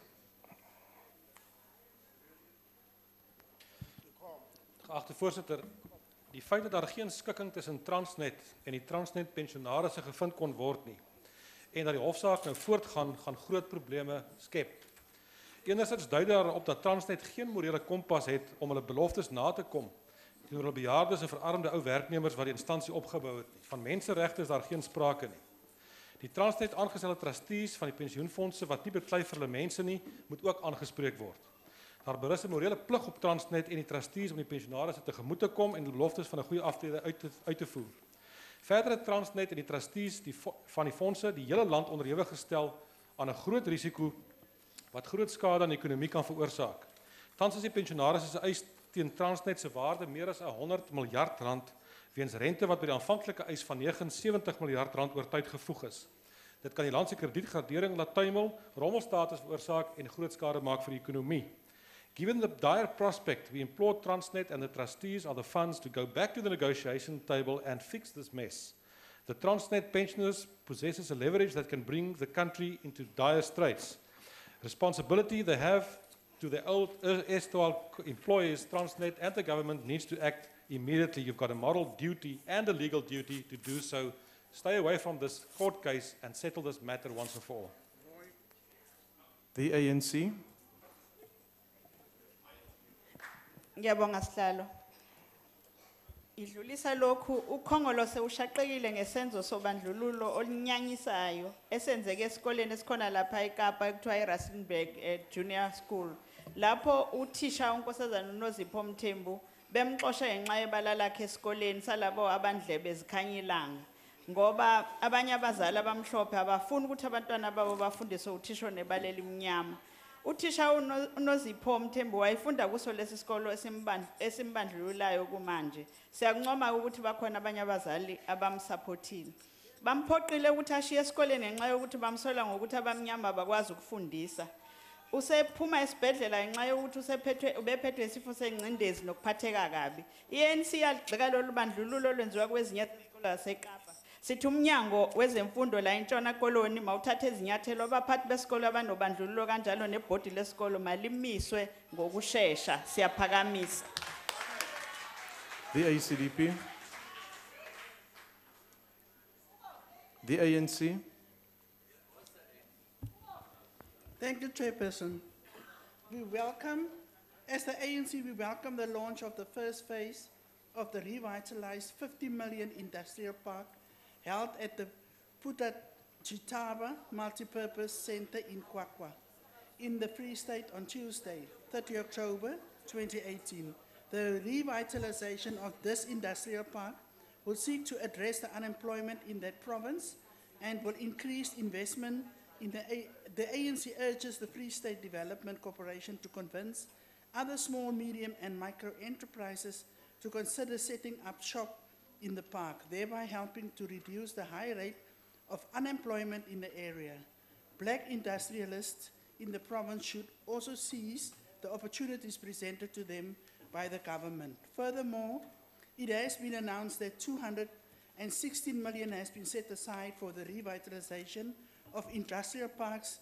Geachte voorzitter, die feit dat daar geen skikking tussen Transnet en die Transnet pensionarisse gevind kon word nie en dat die hofsaak nou voortgaan, gaan groot probleme skep. Enerzijds dui daarop dat Transnet geen morele kompas het om hulle beloftes na te kom teenoor hulle bejaardes en verarmde ou werknemers wat die instansie opgebou het. Van menseregte is daar geen sprake nie. Die Transnet aangestelde trustees van die pensioenfondse wat nie beklei vir hulle mense nie, moet ook aangespreek word. Daar berus 'n morele plig op Transnet en die trustees om die pensionarisse tegemoet te kom en die beloftes van 'n goeie aftrede uit te voer. Verder het Transnet en die trustees van die fondse die hele land onderhewig gestel aan 'n groot risiko wat groot skade aan die ekonomie kan veroorsaak. Tans is die pensionarisse se eis teen Transnet se waarde meer as 100 miljard rand weens rente wat by die aanvanklike eis van 79 miljard rand oor tyd gevoeg is. Dit kan die land se kredietgradering laat tuimel, rommelstatus veroorsaak en groot skade maak vir die ekonomie. Given the dire prospect, we implore Transnet and the trustees of the funds to go back to the negotiation table and fix this mess. The Transnet pensioners possesses a leverage that can bring the country into dire straits. Responsibility they have to their old erstwhile employees, Transnet and the government needs to act immediately. You've got a moral duty and a legal duty to do so. Stay away from this court case and settle this matter once and for all. The ANC. Ngiyabonga sihlalo. Idlulisa lokhu ukhongolo sewushaqekile ngesenzo sobandlululo olinyanyisayo esenzeke esikoleni esikhona lapha eKapa ekuthiwa eRustenburg Junior School. Lapho uthisha uNkosazana uNozipho Mthembu bemxosha ngenxa yebala lakhe esikoleni salabo abandlebe zikhanyilanga. Ngoba abanye abazali abamhlophe abafuni ukuthi abantwana babo bafundiswe uthisha onebalela imnyama. Uthisha uNozipho Mthembu wayefunda kuso lesi sikolo esimbandlululayo kumanje. Siyakuncoma ukuthi bakhona abanye abazali abamsupportile. Bamphoqile ukuthi ashiye esikoleni ngenxa yokuthi bamsola ngokuthi abamnyama bakwazi ukufundisa. Usephuma esibhedlela ngenxa yokuthi ubephethwe isifo sengcindezi nokuphatheka kabi. iANC yaligxeka lolu bandlululo olwenziwa kwezinye izikole zaseKapa. Sithi umnyango wezemfundo la eNtshona Koloni mawuthatha izinyathelo abaphathi besikole abanobandlululo kanjalo nebhodi lesikolo malimiswe ngokusheshsha. Siyaphakamisa. The ACDP. The ANC. Thank you, Chairperson. We welcome, as the ANC, we welcome the launch of the first phase of the revitalized 50 million industrial park held at the Puta Chitaba Multipurpose Center in Kwakwa, in the Free State on Tuesday, 30 October 2018. The revitalization of this industrial park will seek to address the unemployment in that province and will increase investment in the ANC urges the Free State Development Corporation to convince other small, medium and micro enterprises to consider setting up shop in the park, thereby helping to reduce the high rate of unemployment in the area. Black industrialists in the province should also seize the opportunities presented to them by the government. Furthermore, it has been announced that 216 million has been set aside for the revitalization of industrial parks,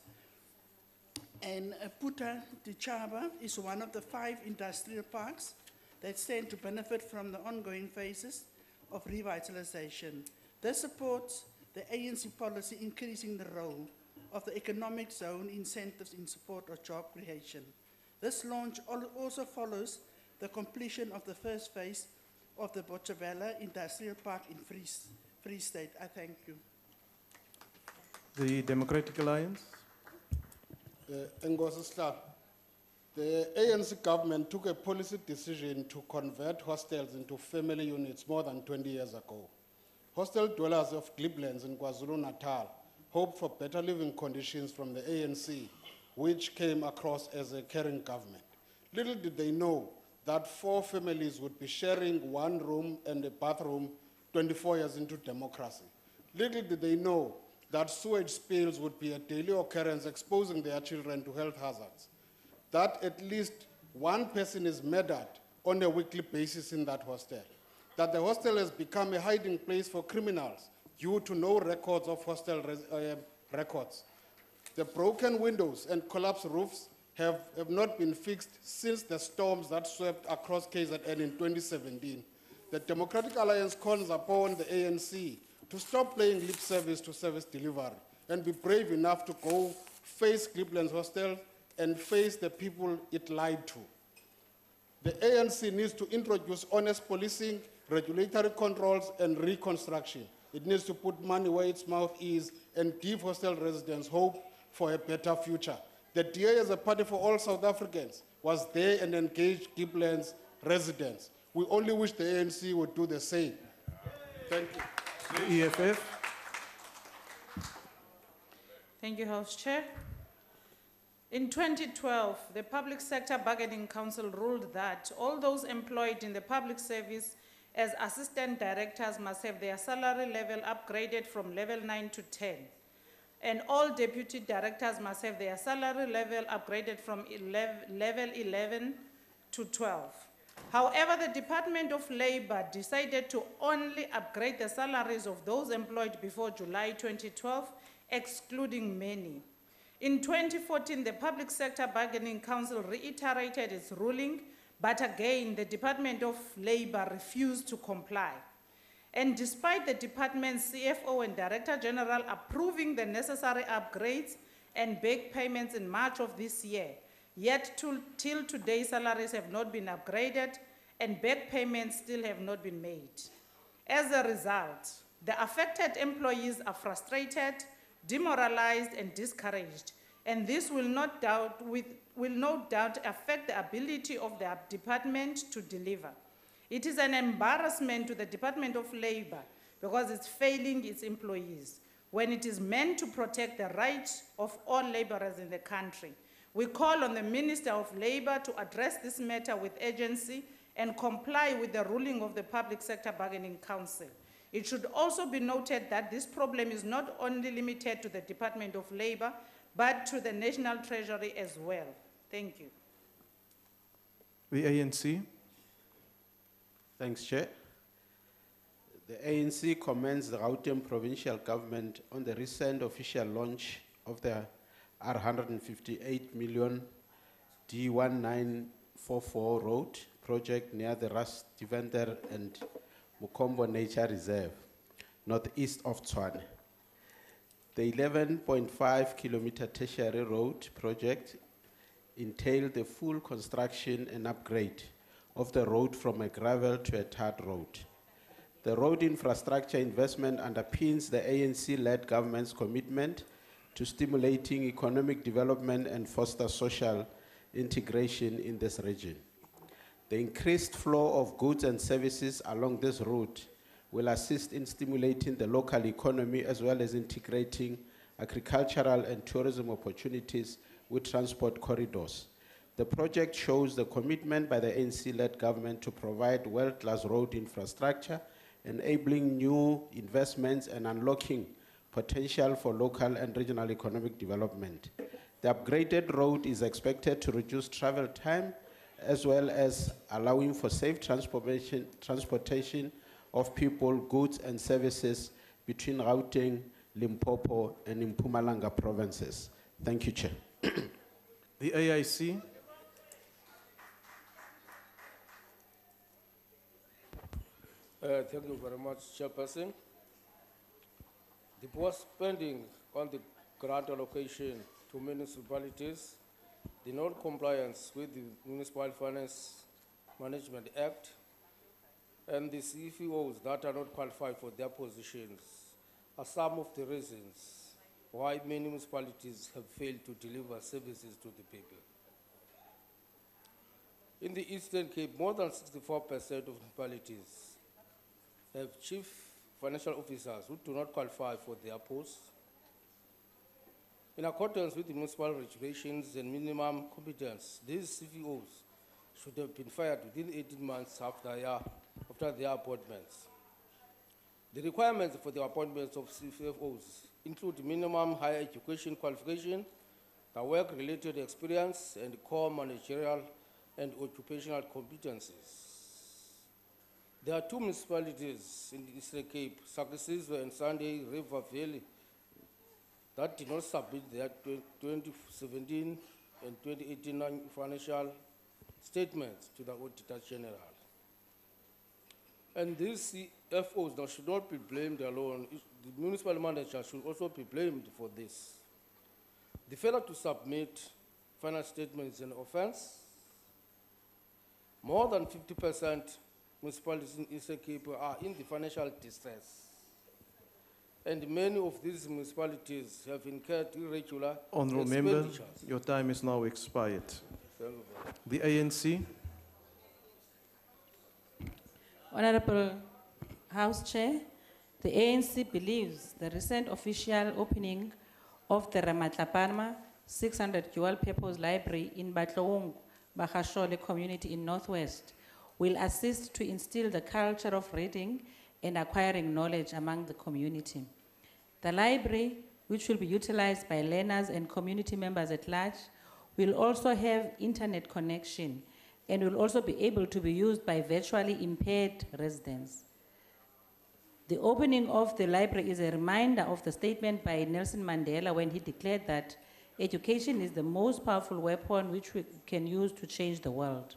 and Puta Chitaba is one of the 5 industrial parks that stand to benefit from the ongoing phases of revitalization. This supports the ANC policy increasing the role of the economic zone incentives in support of job creation. This launch also follows the completion of the first phase of the Botshabela Industrial Park in Free State. I thank you. The Democratic Alliance. Enkosi Sihlalo, the ANC government took a policy decision to convert hostels into family units more than 20 years ago. Hostel dwellers of Gleblands in KwaZulu-Natal hoped for better living conditions from the ANC, which came across as a caring government. Little did they know that 4 families would be sharing 1 room and a bathroom 24 years into democracy. Little did they know that sewage spills would be a daily occurrence, exposing their children to health hazards. That at least 1 person is murdered on a weekly basis in that hostel. That the hostel has become a hiding place for criminals due to no records of hostel records. The broken windows and collapsed roofs have not been fixed since the storms that swept across KZN in 2017. The Democratic Alliance calls upon the ANC to stop playing lip service to service delivery and be brave enough to go face Cleveland's hostel and face the people it lied to. The ANC needs to introduce honest policing, regulatory controls, and reconstruction. It needs to put money where its mouth is and give hostel residents hope for a better future. The DA, as a party for all South Africans, was there and engaged Cleveland's residents. We only wish the ANC would do the same. Thank you. The EFF. Thank you, House Chair. In 2012, the Public Sector Bargaining Council ruled that all those employed in the public service as assistant directors must have their salary level upgraded from level 9 to 10. And all deputy directors must have their salary level upgraded from level 11 to 12. However, the Department of Labor decided to only upgrade the salaries of those employed before July 2012, excluding many. In 2014, the Public Sector Bargaining Council reiterated its ruling, but again, the Department of Labor refused to comply. And despite the department's CFO and Director General approving the necessary upgrades and back payments in March of this year, yet till today salaries have not been upgraded and back payments still have not been made. As a result, the affected employees are frustrated, demoralized, and discouraged, and this will no doubt affect the ability of the department to deliver. It is an embarrassment to the Department of Labor because it's failing its employees when it is meant to protect the rights of all laborers in the country. We call on the Minister of Labor to address this matter with urgency and comply with the ruling of the Public Sector Bargaining Council. It should also be noted that this problem is not only limited to the Department of Labor, but to the National Treasury as well. Thank you. The ANC. Thanks, Chair. The ANC commends the Gauteng provincial government on the recent official launch of the R158 million D1944 road project near the Ras Divender and Mukombo Nature Reserve, northeast of Tshwane. The 11.5 kilometer tertiary road project entailed the full construction and upgrade of the road from a gravel to a tarred road. The road infrastructure investment underpins the ANC-led government's commitment to stimulating economic development and foster social integration in this region. The increased flow of goods and services along this route will assist in stimulating the local economy as well as integrating agricultural and tourism opportunities with transport corridors. The project shows the commitment by the ANC-led government to provide world-class road infrastructure, enabling new investments and unlocking potential for local and regional economic development. The upgraded road is expected to reduce travel time as well as allowing for safe transportation of people, goods, and services between Gauteng, Limpopo, and Mpumalanga provinces. Thank you, Chair. The AIC. Thank you very much, Chairperson. The poor spending on the grant allocation to municipalities, the non-compliance with the Municipal Finance Management Act, and the CFOs that are not qualified for their positions are some of the reasons why many municipalities have failed to deliver services to the people. In the Eastern Cape, more than 64% of municipalities have chief financial officers who do not qualify for their posts. In accordance with the municipal regulations and minimum competence, these CFOs should have been fired within 18 months after their appointments. The requirements for the appointments of CFOs include minimum higher education qualification, the work-related experience, and core managerial and occupational competencies. There are two municipalities in the Eastern Cape, Sakisizwe and Sunday River Valley, that did not submit their 2017 and 2018 financial statements to the Auditor General. And these CFOs now should not be blamed alone. The municipal manager should also be blamed for this. The failure to submit final statements is an offense. More than 50% municipalities in Eastern Cape are in the financial distress. And many of these municipalities have incurred irregular Honourable Member, expenditures. your time is now expired. Thank you. The ANC. Honorable House Chair, the ANC believes the recent official opening of the Ramatlaparma 600 dual-purpose library in Batloong, Bahashole community in Northwest will assist to instill the culture of reading and acquiring knowledge among the community. The library, which will be utilized by learners and community members at large, will also have internet connection and will also be able to be used by virtually impaired residents. The opening of the library is a reminder of the statement by Nelson Mandela when he declared that education is the most powerful weapon which we can use to change the world.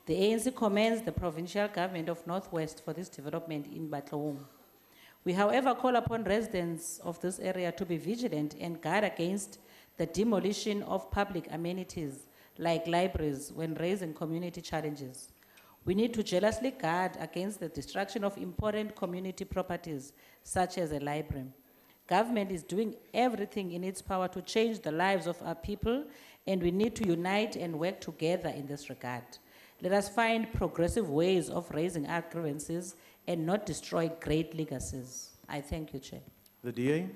The ANC commends the provincial government of Northwest for this development in Batloong. We, however, call upon residents of this area to be vigilant and guard against the demolition of public amenities like libraries when raising community challenges. We need to jealously guard against the destruction of important community properties, such as a library. Government is doing everything in its power to change the lives of our people, and we need to unite and work together in this regard. Let us find progressive ways of raising our grievances and not destroy great legacies. I thank you, Chair. The DA.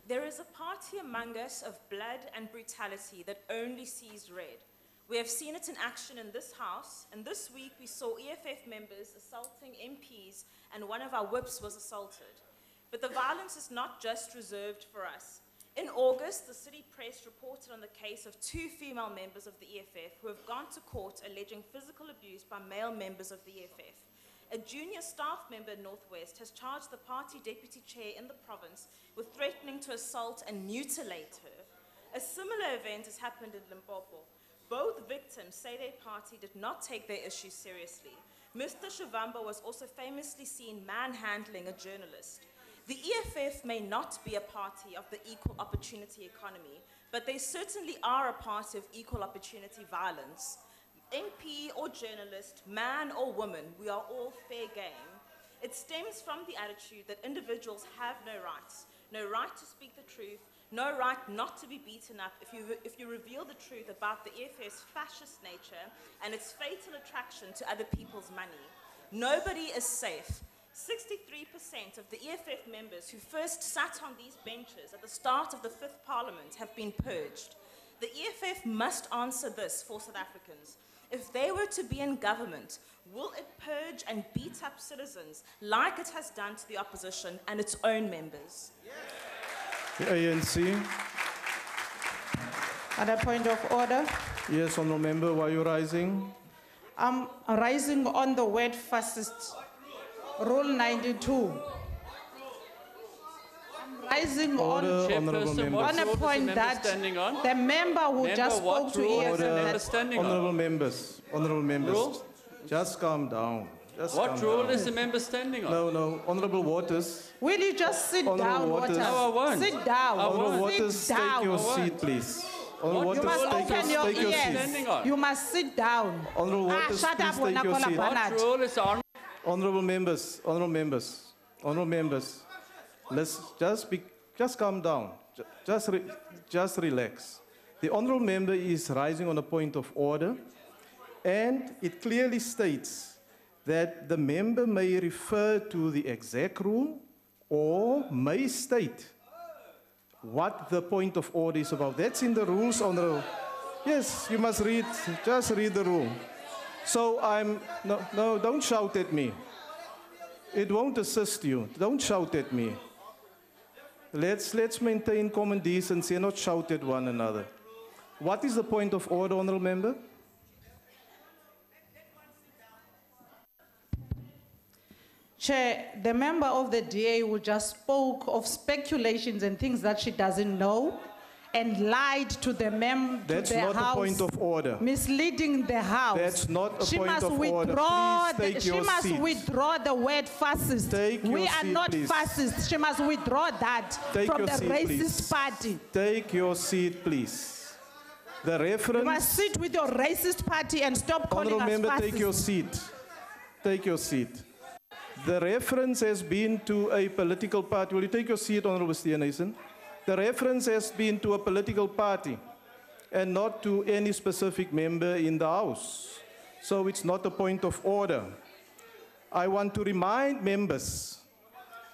There is a party among us of blood and brutality that only sees red. We have seen it in action in this House, and this week we saw EFF members assaulting MPs, and one of our whips was assaulted. But the violence is not just reserved for us. In August, the City Press reported on the case of 2 female members of the EFF who have gone to court alleging physical abuse by male members of the EFF. A junior staff member in Northwest has charged the party deputy chair in the province with threatening to assault and mutilate her. A similar event has happened in Limpopo. Both victims say their party did not take their issue seriously. Mr. Shivamba was also famously seen manhandling a journalist. The EFF may not be a party of the equal opportunity economy, but they certainly are a party of equal opportunity violence. MP or journalist, man or woman, we are all fair game. It stems from the attitude that individuals have no rights to speak the truth, no right not to be beaten up if you reveal the truth about the EFF's fascist nature and its fatal attraction to other people's money. Nobody is safe. 63% of the EFF members who first sat on these benches at the start of the 5th Parliament have been purged. The EFF must answer this for South Africans. If they were to be in government, will it purge and beat up citizens like it has done to the opposition and its own members? The ANC. At a point of order, Yes, Honourable Member, why are you rising? I'm rising on the word fascist. Rule 92. I'm rising Order, Honourable Member. on a point that the member who just spoke to EFF. Honourable members, Rule? just calm down. Just What calm rule down. is the member standing on? No, Honourable Waters. Will you just sit Honourable down, Waters. Waters? No, I won't. Sit down. Honourable Sit Waters, take down. your seat, please. Honorable You Waters, must open your take your ears. seat. You must sit down. Honorable Waters, shut up, please take your Wona seat. Kola Honorable members, honorable members, honorable members, let's just calm down. Just relax. The honorable member is rising on a point of order, and it clearly states that the member may refer to the exec rule or may state what the point of order is about. That's in the rules, honorable. Yes, you must read, just read the rule. So no, don't shout at me. It won't assist you. Don't shout at me. Let's maintain common decency and not shout at one another. What is the point of order, honorable member? Chair, the member of the DA who just spoke of speculations and things that she doesn't know and lied to the That's to the not House, a point of order. misleading the House. That's not a She point must of order. withdraw Please take she your must seat. withdraw the word fascist. Take We your are seat, not please. fascist. She must withdraw that Take from your the seat, racist please. party. Take your seat, please. The You reference. must sit with your racist party and stop calling Honorable us member, fascist. take your seat. Take your seat. The reference has been to a political party. Will you take your seat, Honorable Steenhuisen? The reference has been to a political party and not to any specific member in the House. So it's not a point of order. I want to remind members,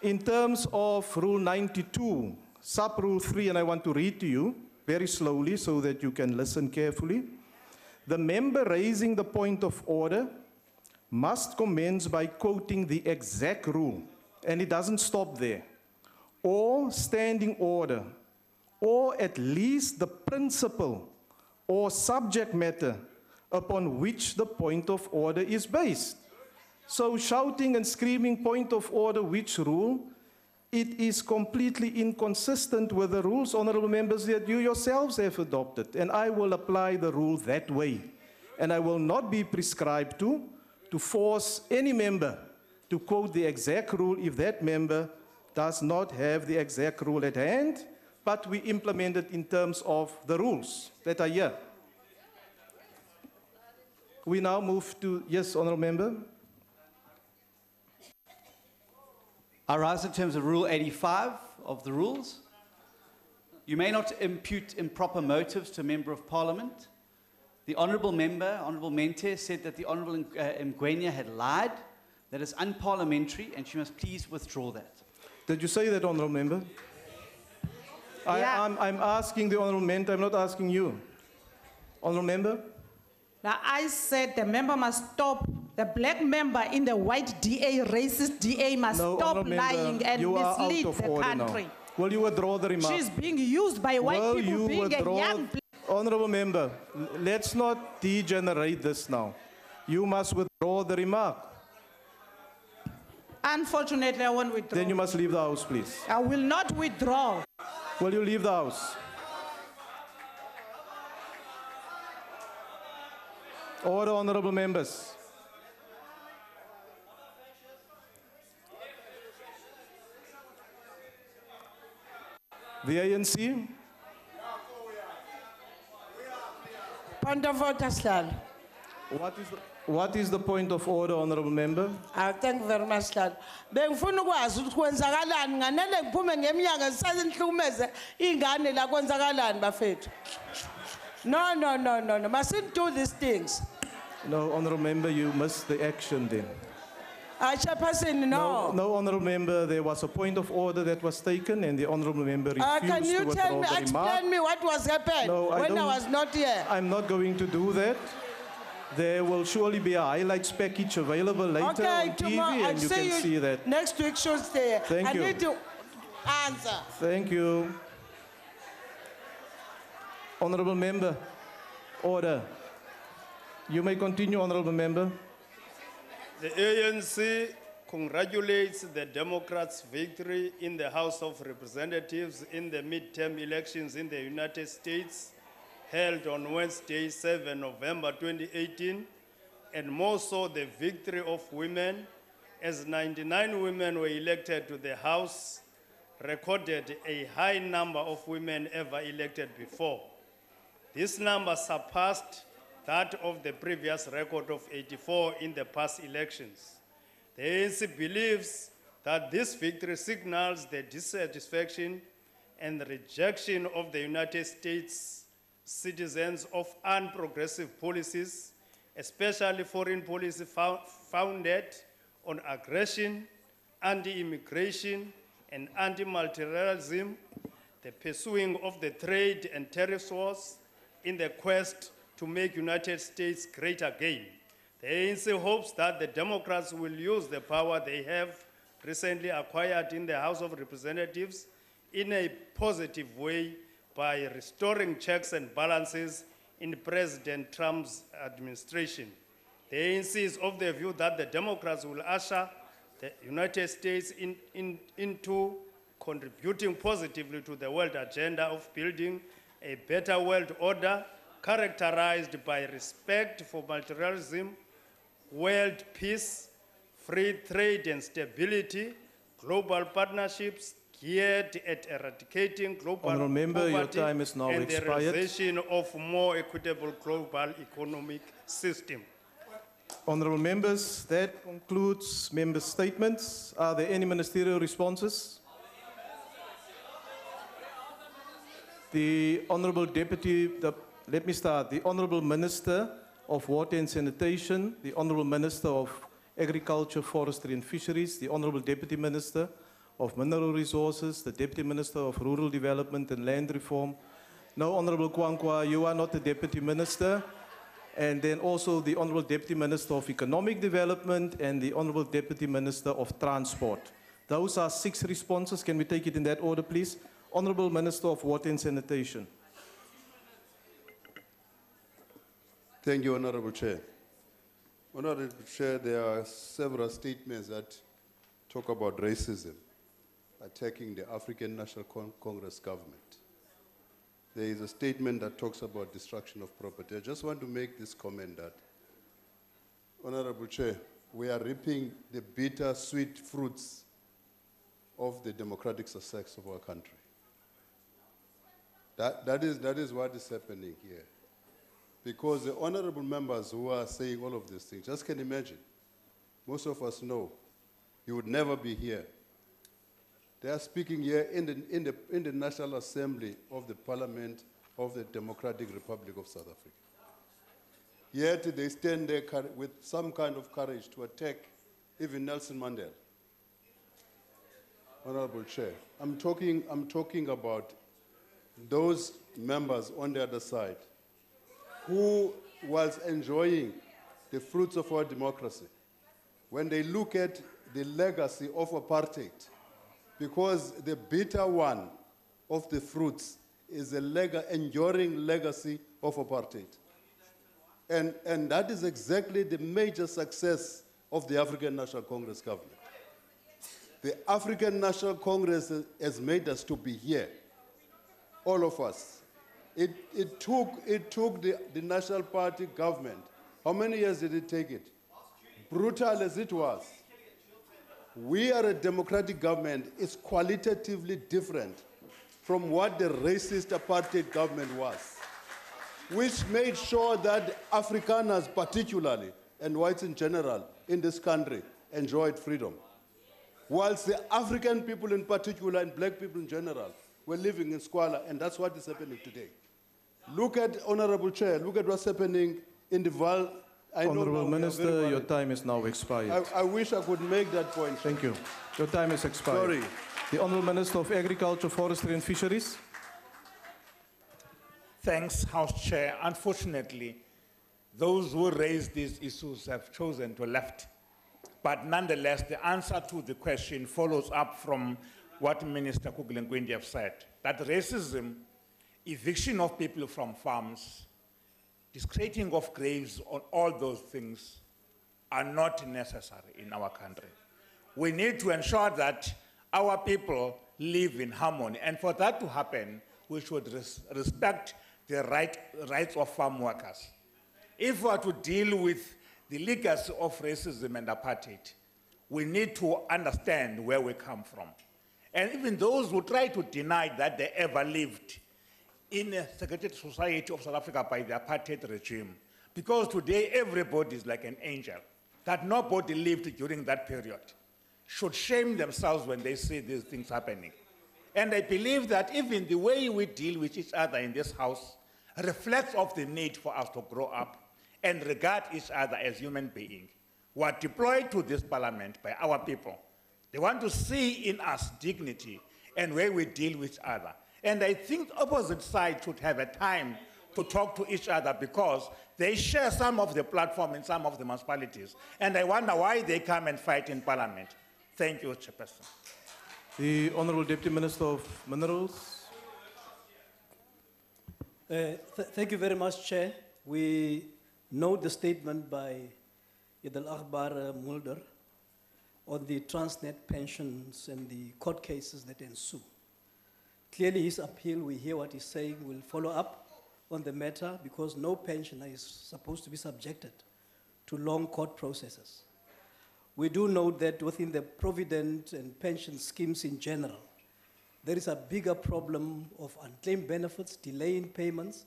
in terms of Rule 92, Sub-Rule 3, and I want to read to you very slowly so that you can listen carefully. The member raising the point of order must commence by quoting the exact rule, and it doesn't stop there, or standing order, or at least the principle or subject matter upon which the point of order is based. So shouting and screaming point of order, which rule, it is completely inconsistent with the rules, honorable members, that you yourselves have adopted, and I will apply the rule that way, and I will not be prescribed to force any member to quote the exact rule if that member does not have the exact rule at hand, but we implement it in terms of the rules that are here. We now move to, yes, honorable member. I rise in terms of Rule 85 of the rules. You may not impute improper motives to a member of parliament. The honourable member, Honourable Mente, said that the Honourable Mgwenya had lied. That is unparliamentary, and she must please withdraw that. Did you say that, honourable member? Yeah. I'm asking the honourable member, I'm not asking you. Honourable member? Now, I said the member must stop. The black member in the white DA, racist DA, must No, stop honourable lying member, and you are mislead out of the order country. now. Will you withdraw the remark? She's being used by white Will people you being a withdraw? young black. Honourable member, let's not degenerate this now. You must withdraw the remark. Unfortunately, I won't withdraw. Then you must leave the House, please. I will not withdraw. Will you leave the House? Order, honourable members. The ANC? Point of order, Slal. What is the point of order, honourable member? Thank you very much, Slal. Bengifuna ukwazi ukuthi kwenzakalani nganele ngiphume ngeminyaka ngisazihlukumeze ingane la kwenzakalani bafethu. No. Mustn't do these things. No, honourable member, you missed the action then. Chairperson, no. No, honourable member, there was a point of order that was taken and the honourable member refused Can you to withdraw the remark. explain me what was happened when I was not here? I'm not going to do that. There will surely be a highlights package available later on TV tomorrow, and you can see that. Next week, Tuesday. Thank you. I need to answer. Thank you. Honourable member, order. You may continue, honourable member. The ANC congratulates the Democrats' victory in the House of Representatives in the midterm elections in the United States held on Wednesday, 7 November 2018, and more so the victory of women, as 99 women were elected to the House, recorded a high number of women ever elected before. This number surpassed that of the previous record of 84 in the past elections. The ANC believes that this victory signals the dissatisfaction and rejection of the United States citizens of unprogressive policies, especially foreign policy founded on aggression, anti-immigration, and anti-multilateralism, the pursuing of the trade and tariff wars in the quest to make United States great again. The ANC hopes that the Democrats will use the power they have recently acquired in the House of Representatives in a positive way by restoring checks and balances in President Trump's administration. The ANC is of the view that the Democrats will usher the United States into contributing positively to the world agenda of building a better world order characterized by respect for multilateralism, world peace, free trade and stability, global partnerships geared at eradicating global Honourable Member, your poverty time is now and the expired. realization of more equitable global economic system. Honourable members, that concludes member statements. Are there any ministerial responses? The Honourable Deputy, let me start. The Honourable Minister of Water and Sanitation, the Honourable Minister of Agriculture, Forestry and Fisheries, the Honourable Deputy Minister of Mineral Resources, the Deputy Minister of Rural Development and Land Reform. No, Honourable Kwankwa, you are not the Deputy Minister. And then also the Honourable Deputy Minister of Economic Development and the Honourable Deputy Minister of Transport. Those are 6 responses. Can we take it in that order, please? Honourable Minister of Water and Sanitation. Thank you, Honourable Chair. Honourable Chair, there are several statements that talk about racism attacking the African National Congress government. There is a statement that talks about destruction of property. I just want to make this comment that, Honourable Chair, we are reaping the bitter-sweet fruits of the democratic success of our country. That is what is happening here. Because the honourable members who are saying all of these things, just can imagine, most of us know you would never be here. They are speaking here in the National Assembly of the Parliament of the Democratic Republic of South Africa. Yet they stand there with some kind of courage to attack even Nelson Mandela. Honourable Chair, I'm talking about those members on the other side who was enjoying the fruits of our democracy. When they look at the legacy of apartheid, because the bitter one of the fruits is a enduring legacy of apartheid. And that is exactly the major success of the African National Congress government. The African National Congress has made us to be here, all of us. It took the National Party government. How many years did it take it? Brutal as it was. We are a democratic government. It's qualitatively different from what the racist apartheid government was, which made sure that Afrikaners particularly, and whites in general, in this country, enjoyed freedom. Whilst the African people in particular, and black people in general, were living in squalor, and that's what is happening today. Look at, Honourable Chair, look at what's happening in the Val. Honourable Minister, your time is now expired. I wish I could make that point. Thank you. Your time is expired. Sorry. The Honourable Minister of Agriculture, Forestry and Fisheries. Thanks, House Chair. Unfortunately, those who raised these issues have chosen to left. But nonetheless, the answer to the question follows up from what Minister Kuglenkwindi have said, that racism, eviction of people from farms, discrediting of graves, on all those things are not necessary in our country. We need to ensure that our people live in harmony. And for that to happen, we should respect the rights of farm workers. If we are to deal with the legacy of racism and apartheid, we need to understand where we come from. And even those who try to deny that they ever lived in a secret society of South Africa by the apartheid regime. Because today everybody is like an angel, that nobody lived during that period should shame themselves when they see these things happening. And I believe that even the way we deal with each other in this house reflects of the need for us to grow up and regard each other as human beings who are deployed to this parliament by our people. They want to see in us dignity and way we deal with each other. And I think the opposite side should have a time to talk to each other because they share some of the platform in some of the municipalities. And I wonder why they come and fight in parliament. Thank you, Chairperson. The Honourable Deputy Minister of Minerals. Thank you very much, Chair. We note the statement by Idil Akbar Mulder on the Transnet pensions and the court cases that ensue. Clearly, his appeal, we hear what he's saying, will follow up on the matter because no pensioner is supposed to be subjected to long court processes. We do note that within the provident and pension schemes in general, there is a bigger problem of unclaimed benefits, delay in payments.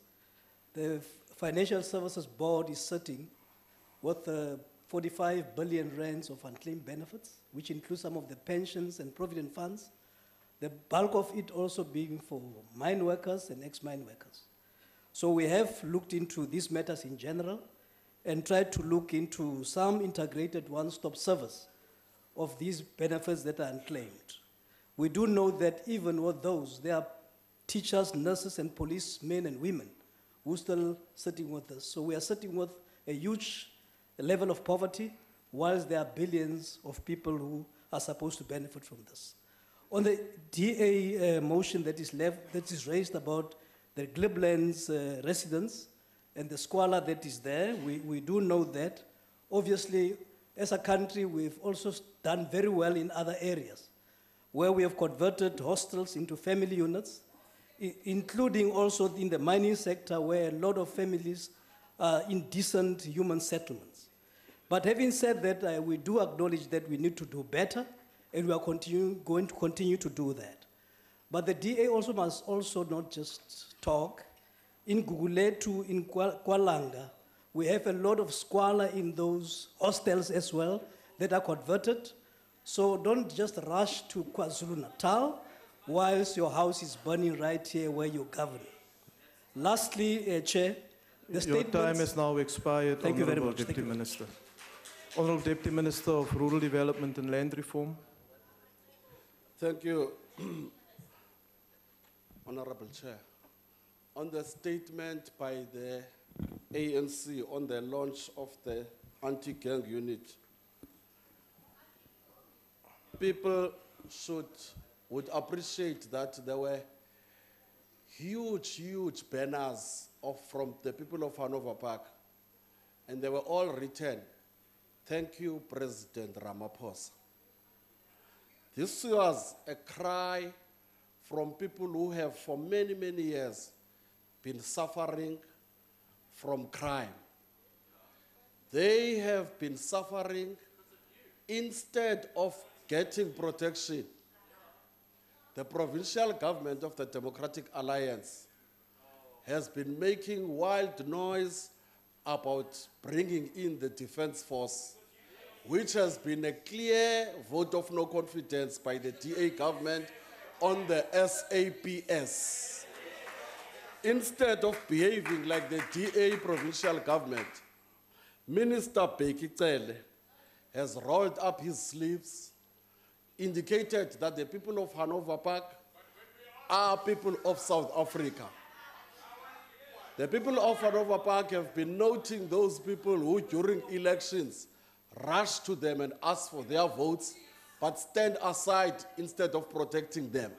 The Financial Services Board is sitting with 45 billion rands of unclaimed benefits, which includes some of the pensions and provident funds, the bulk of it also being for mine workers and ex-mine workers. So we have looked into these matters in general and tried to look into some integrated one-stop service of these benefits that are unclaimed. We do know that even with those, there are teachers, nurses, and policemen and women who are still sitting with us. So we are sitting with a huge level of poverty, whilst there are billions of people who are supposed to benefit from this. On the DA motion that is raised about the Gliblands residents and the squalor that is there, we do know that. Obviously, as a country, we've also done very well in other areas, where we have converted hostels into family units, including also in the mining sector, where a lot of families are in decent human settlements. But having said that, we do acknowledge that we need to do better, and we are going to continue to do that. But the DA also must also not just talk. In Guguletu, in Kwalanga, we have a lot of squalor in those hostels as well that are converted. So don't just rush to KwaZulu-Natal whilst your house is burning right here where you govern. Lastly, Chair, the statements... Your time has now expired, Thank you very Honourable much. Deputy Minister. Honourable Deputy Minister of Rural Development and Land Reform. Thank you, Honourable Chair. On the statement by the ANC on the launch of the anti-gang unit, people would appreciate that there were huge banners from the people of Hanover Park, and they were all written, "Thank you, President Ramaphosa." This was a cry from people who have for many years been suffering from crime. They have been suffering instead of getting protection. The provincial government of the Democratic Alliance has been making wild noise about bringing in the Defense Force, which has been a clear vote of no confidence by the DA government on the SABC. Instead of behaving like the DA provincial government, Minister Bheki Cele has rolled up his sleeves, indicated that the people of Hanover Park are people of South Africa. The people of Hanover Park have been noting those people who during elections rush to them and ask for their votes, but stand aside instead of protecting them.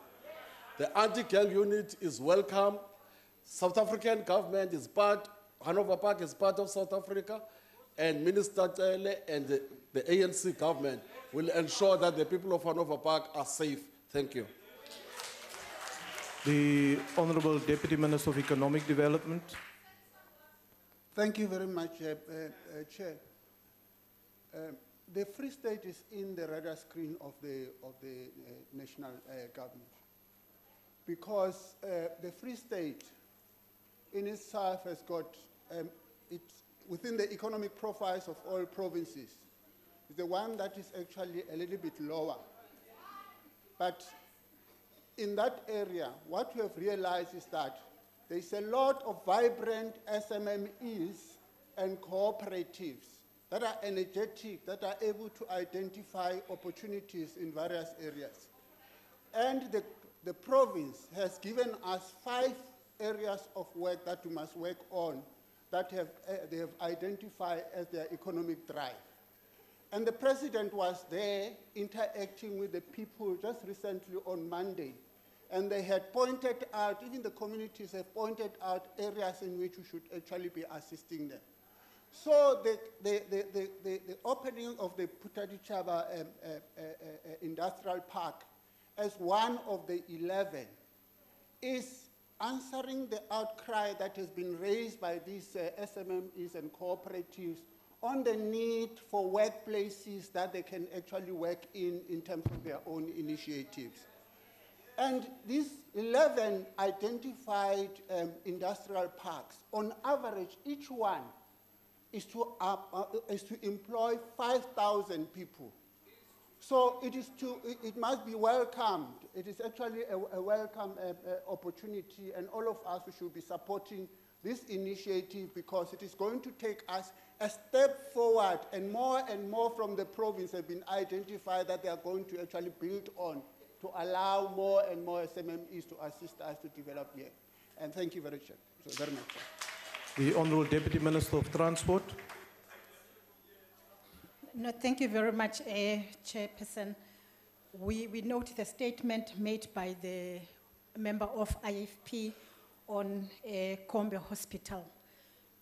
The anti-gang unit is welcome. South African government is Hanover Park is part of South Africa, and Minister Cele and the ANC government will ensure that the people of Hanover Park are safe. Thank you. The Honourable Deputy Minister of Economic Development. Thank you very much, Chair. The Free State is in the radar screen of the national government because the Free State in itself has got, it's within the economic profiles of all provinces, is the one that is actually a little bit lower. But in that area, what we have realized is that there's a lot of vibrant SMMEs and cooperatives that are energetic, that are able to identify opportunities in various areas. And the province has given us 5 areas of work that we must work on that they have identified as their economic drive. And the president was there interacting with the people just recently on Monday. And they had pointed out, even the communities have pointed out areas in which we should actually be assisting them. So the opening of the Putadichaba Industrial Park as one of the 11 is answering the outcry that has been raised by these SMMEs and cooperatives on the need for workplaces that they can actually work in terms of their own initiatives. And these 11 identified industrial parks, on average, each one is to employ 5,000 people. So it must be welcomed. It is actually a welcome opportunity, and all of us should be supporting this initiative because it is going to take us a step forward, and more from the province have been identified that they are going to actually build on to allow more and more SMMEs to assist us to develop here. And thank you very much. The Honourable Deputy Minister of Transport. No, thank you very much, Chairperson. We note the statement made by the member of IFP on Kombe Hospital.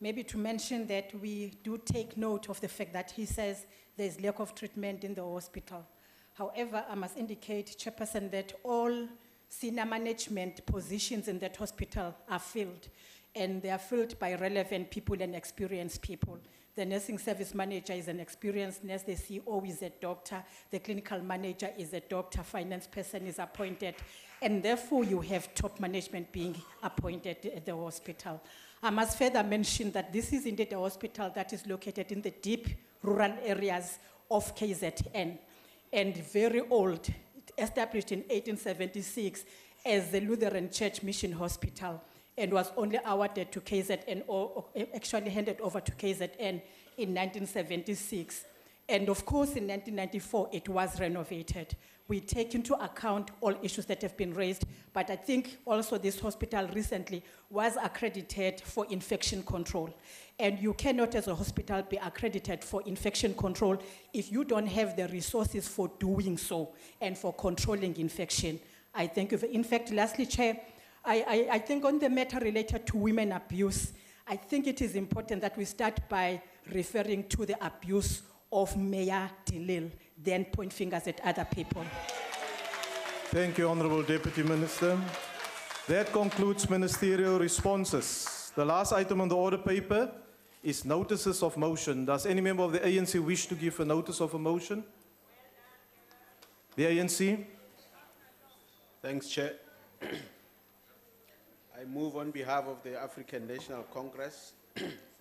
Maybe to mention that we do take note of the fact that he says there is lack of treatment in the hospital. However, I must indicate, Chairperson, that all senior management positions in that hospital are filled, and they are filled by relevant people and experienced people. The nursing service manager is an experienced nurse, the CEO is a doctor, the clinical manager is a doctor, finance person is appointed, and therefore you have top management being appointed at the hospital. I must further mention that this is indeed a hospital that is located in the deep rural areas of KZN, and very old, established in 1876 as the Lutheran Church Mission Hospital, and was only awarded to KZN, or actually handed over to KZN in 1976. And of course, in 1994, it was renovated. We take into account all issues that have been raised, but I think also this hospital recently was accredited for infection control. And you cannot, as a hospital, be accredited for infection control if you don't have the resources for doing so and for controlling infection. I thank you. In fact, lastly, Chair, I think on the matter related to women abuse, I think it is important that we start by referring to the abuse of Mayor Delil, then point fingers at other people. Thank you, Honourable Deputy Minister. That concludes ministerial responses. The last item on the order paper is notices of motion. Does any member of the ANC wish to give a notice of a motion? The ANC. Thanks, Chair. I move on behalf of the African National Congress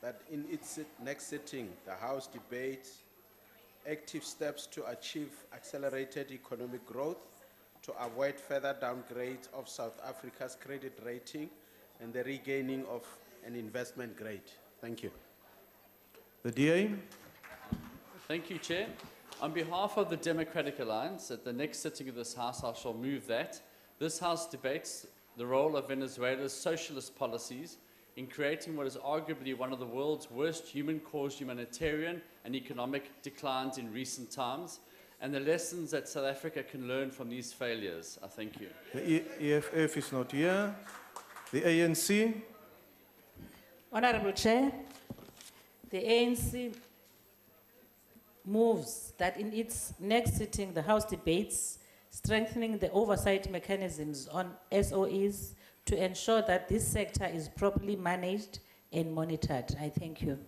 that in its next sitting, the House debates active steps to achieve accelerated economic growth, to avoid further downgrade of South Africa's credit rating, and the regaining of an investment grade. Thank you. The DA. Thank you, Chair. On behalf of the Democratic Alliance, at the next sitting of this House, I shall move that this House debates the role of Venezuela's socialist policies in creating what is arguably one of the world's worst human-caused humanitarian and economic declines in recent times, and the lessons that South Africa can learn from these failures. I thank you. The EFF is not here. The ANC. Honourable Chair, the ANC moves that in its next sitting, the House debates strengthening the oversight mechanisms on SOEs to ensure that this sector is properly managed and monitored. I thank you.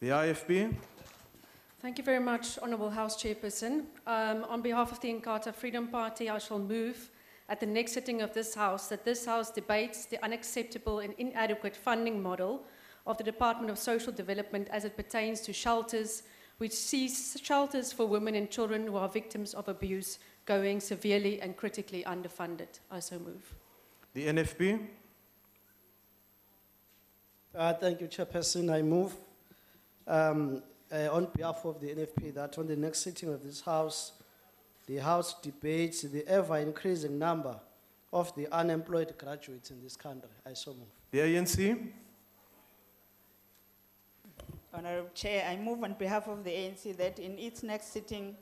The IFP. Thank you very much, Honourable House Chairperson. On behalf of the Inkatha Freedom Party, I shall move at the next sitting of this House that this House debates the unacceptable and inadequate funding model of the Department of Social Development as it pertains to shelters, which sees shelters for women and children who are victims of abuse going severely and critically underfunded. I so move. The NFP. Thank you, Chairperson. I move on behalf of the NFP that on the next sitting of this House, the House debates the ever-increasing number of the unemployed graduates in this country. I so move. The ANC. Honorable Chair, I move on behalf of the ANC that in its next sitting,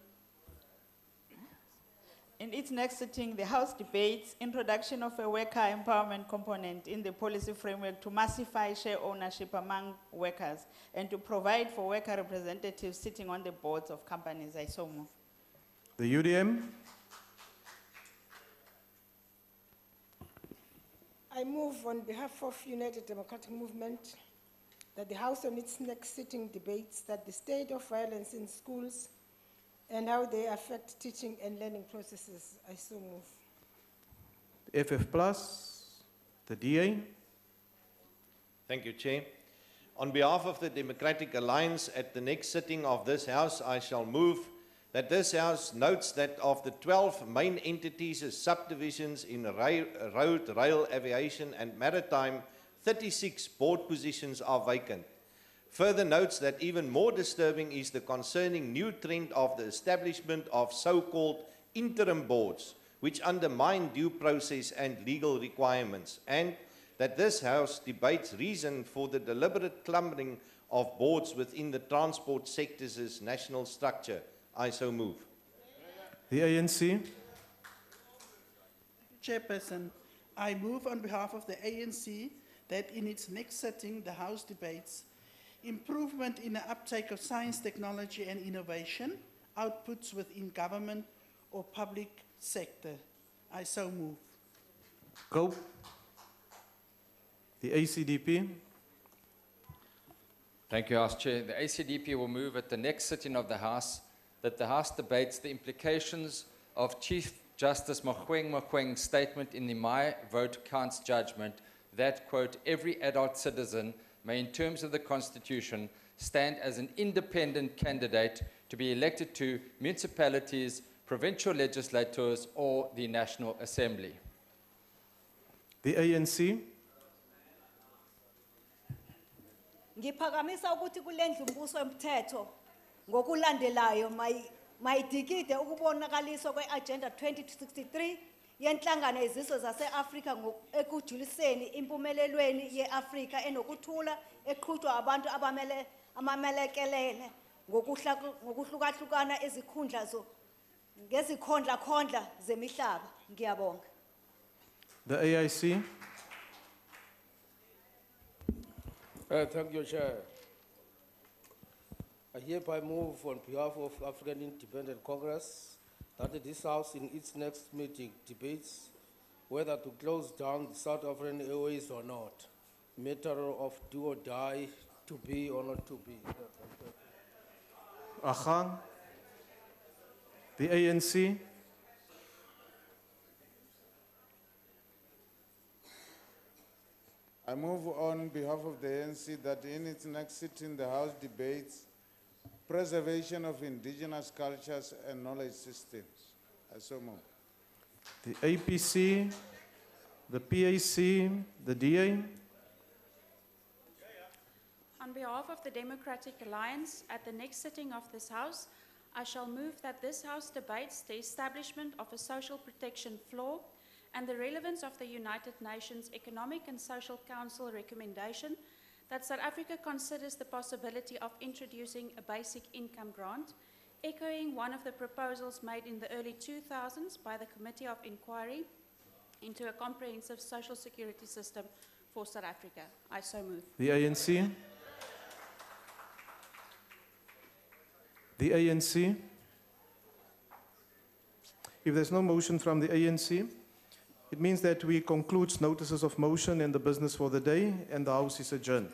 the House debates introduction of a worker empowerment component in the policy framework to massify share ownership among workers and to provide for worker representatives sitting on the boards of companies. I so move. The UDM. I move on behalf of United Democratic Movement that the House on its next sitting debates that the state of violence in schools and how they affect teaching and learning processes. I so move. FF Plus. The DA. Thank you, Chair. On behalf of the Democratic Alliance, at the next sitting of this House, I shall move that this House notes that of the 12 main entities as subdivisions in road, rail, aviation and maritime, 36 board positions are vacant. Further notes that even more disturbing is the concerning new trend of the establishment of so-called interim boards, which undermine due process and legal requirements, and that this House debates reason for the deliberate clumping of boards within the transport sector's national structure. I so move. The ANC. Chairperson, I move on behalf of the ANC that in its next sitting, the House debates improvement in the uptake of science, technology and innovation, outputs within government or public sector. I so move. Go. The ACDP. Thank you, House Chair. The ACDP will move at the next sitting of the House that the House debates the implications of Chief Justice Mogoeng's statement in the My Vote Counts judgment that, quote, every adult citizen may, in terms of the Constitution, stand as an independent candidate to be elected to municipalities, provincial legislators, or the National Assembly. The ANC. Ngiphakamisa ukuthi kulendlu umbuso womthetho ngokulandelayo mayidikide ukubonakaliswa kweagenda 2063 yenhlangano yezizwe zase-Afrika ekujuliseni impumelelweni ye-Afrika enokuthula eqhutshwa abantu abamelekelele ngokuhlukahlukana ngezikhondla zemihlaba. Ngiyabonga. The AIC. Thank you, Chair. I hereby move on behalf of African Independent Congress that this House in its next meeting debates whether to close down the South African Airways or not. Matter of do or die, to be or not to be. Agang. The ANC. I move on behalf of the ANC that in its next sitting, the House debates preservation of indigenous cultures and knowledge systems. I so move. The APC, the PAC, the DA. On behalf of the Democratic Alliance, at the next sitting of this House, I shall move that this House debates the establishment of a social protection floor and the relevance of the United Nations Economic and Social Council recommendation that South Africa considers the possibility of introducing a basic income grant, echoing one of the proposals made in the early 2000s by the Committee of Inquiry into a comprehensive social security system for South Africa. I so move. The ANC. The ANC. If there's no motion from the ANC, it means that we conclude notices of motion and the business for the day, and the House is adjourned.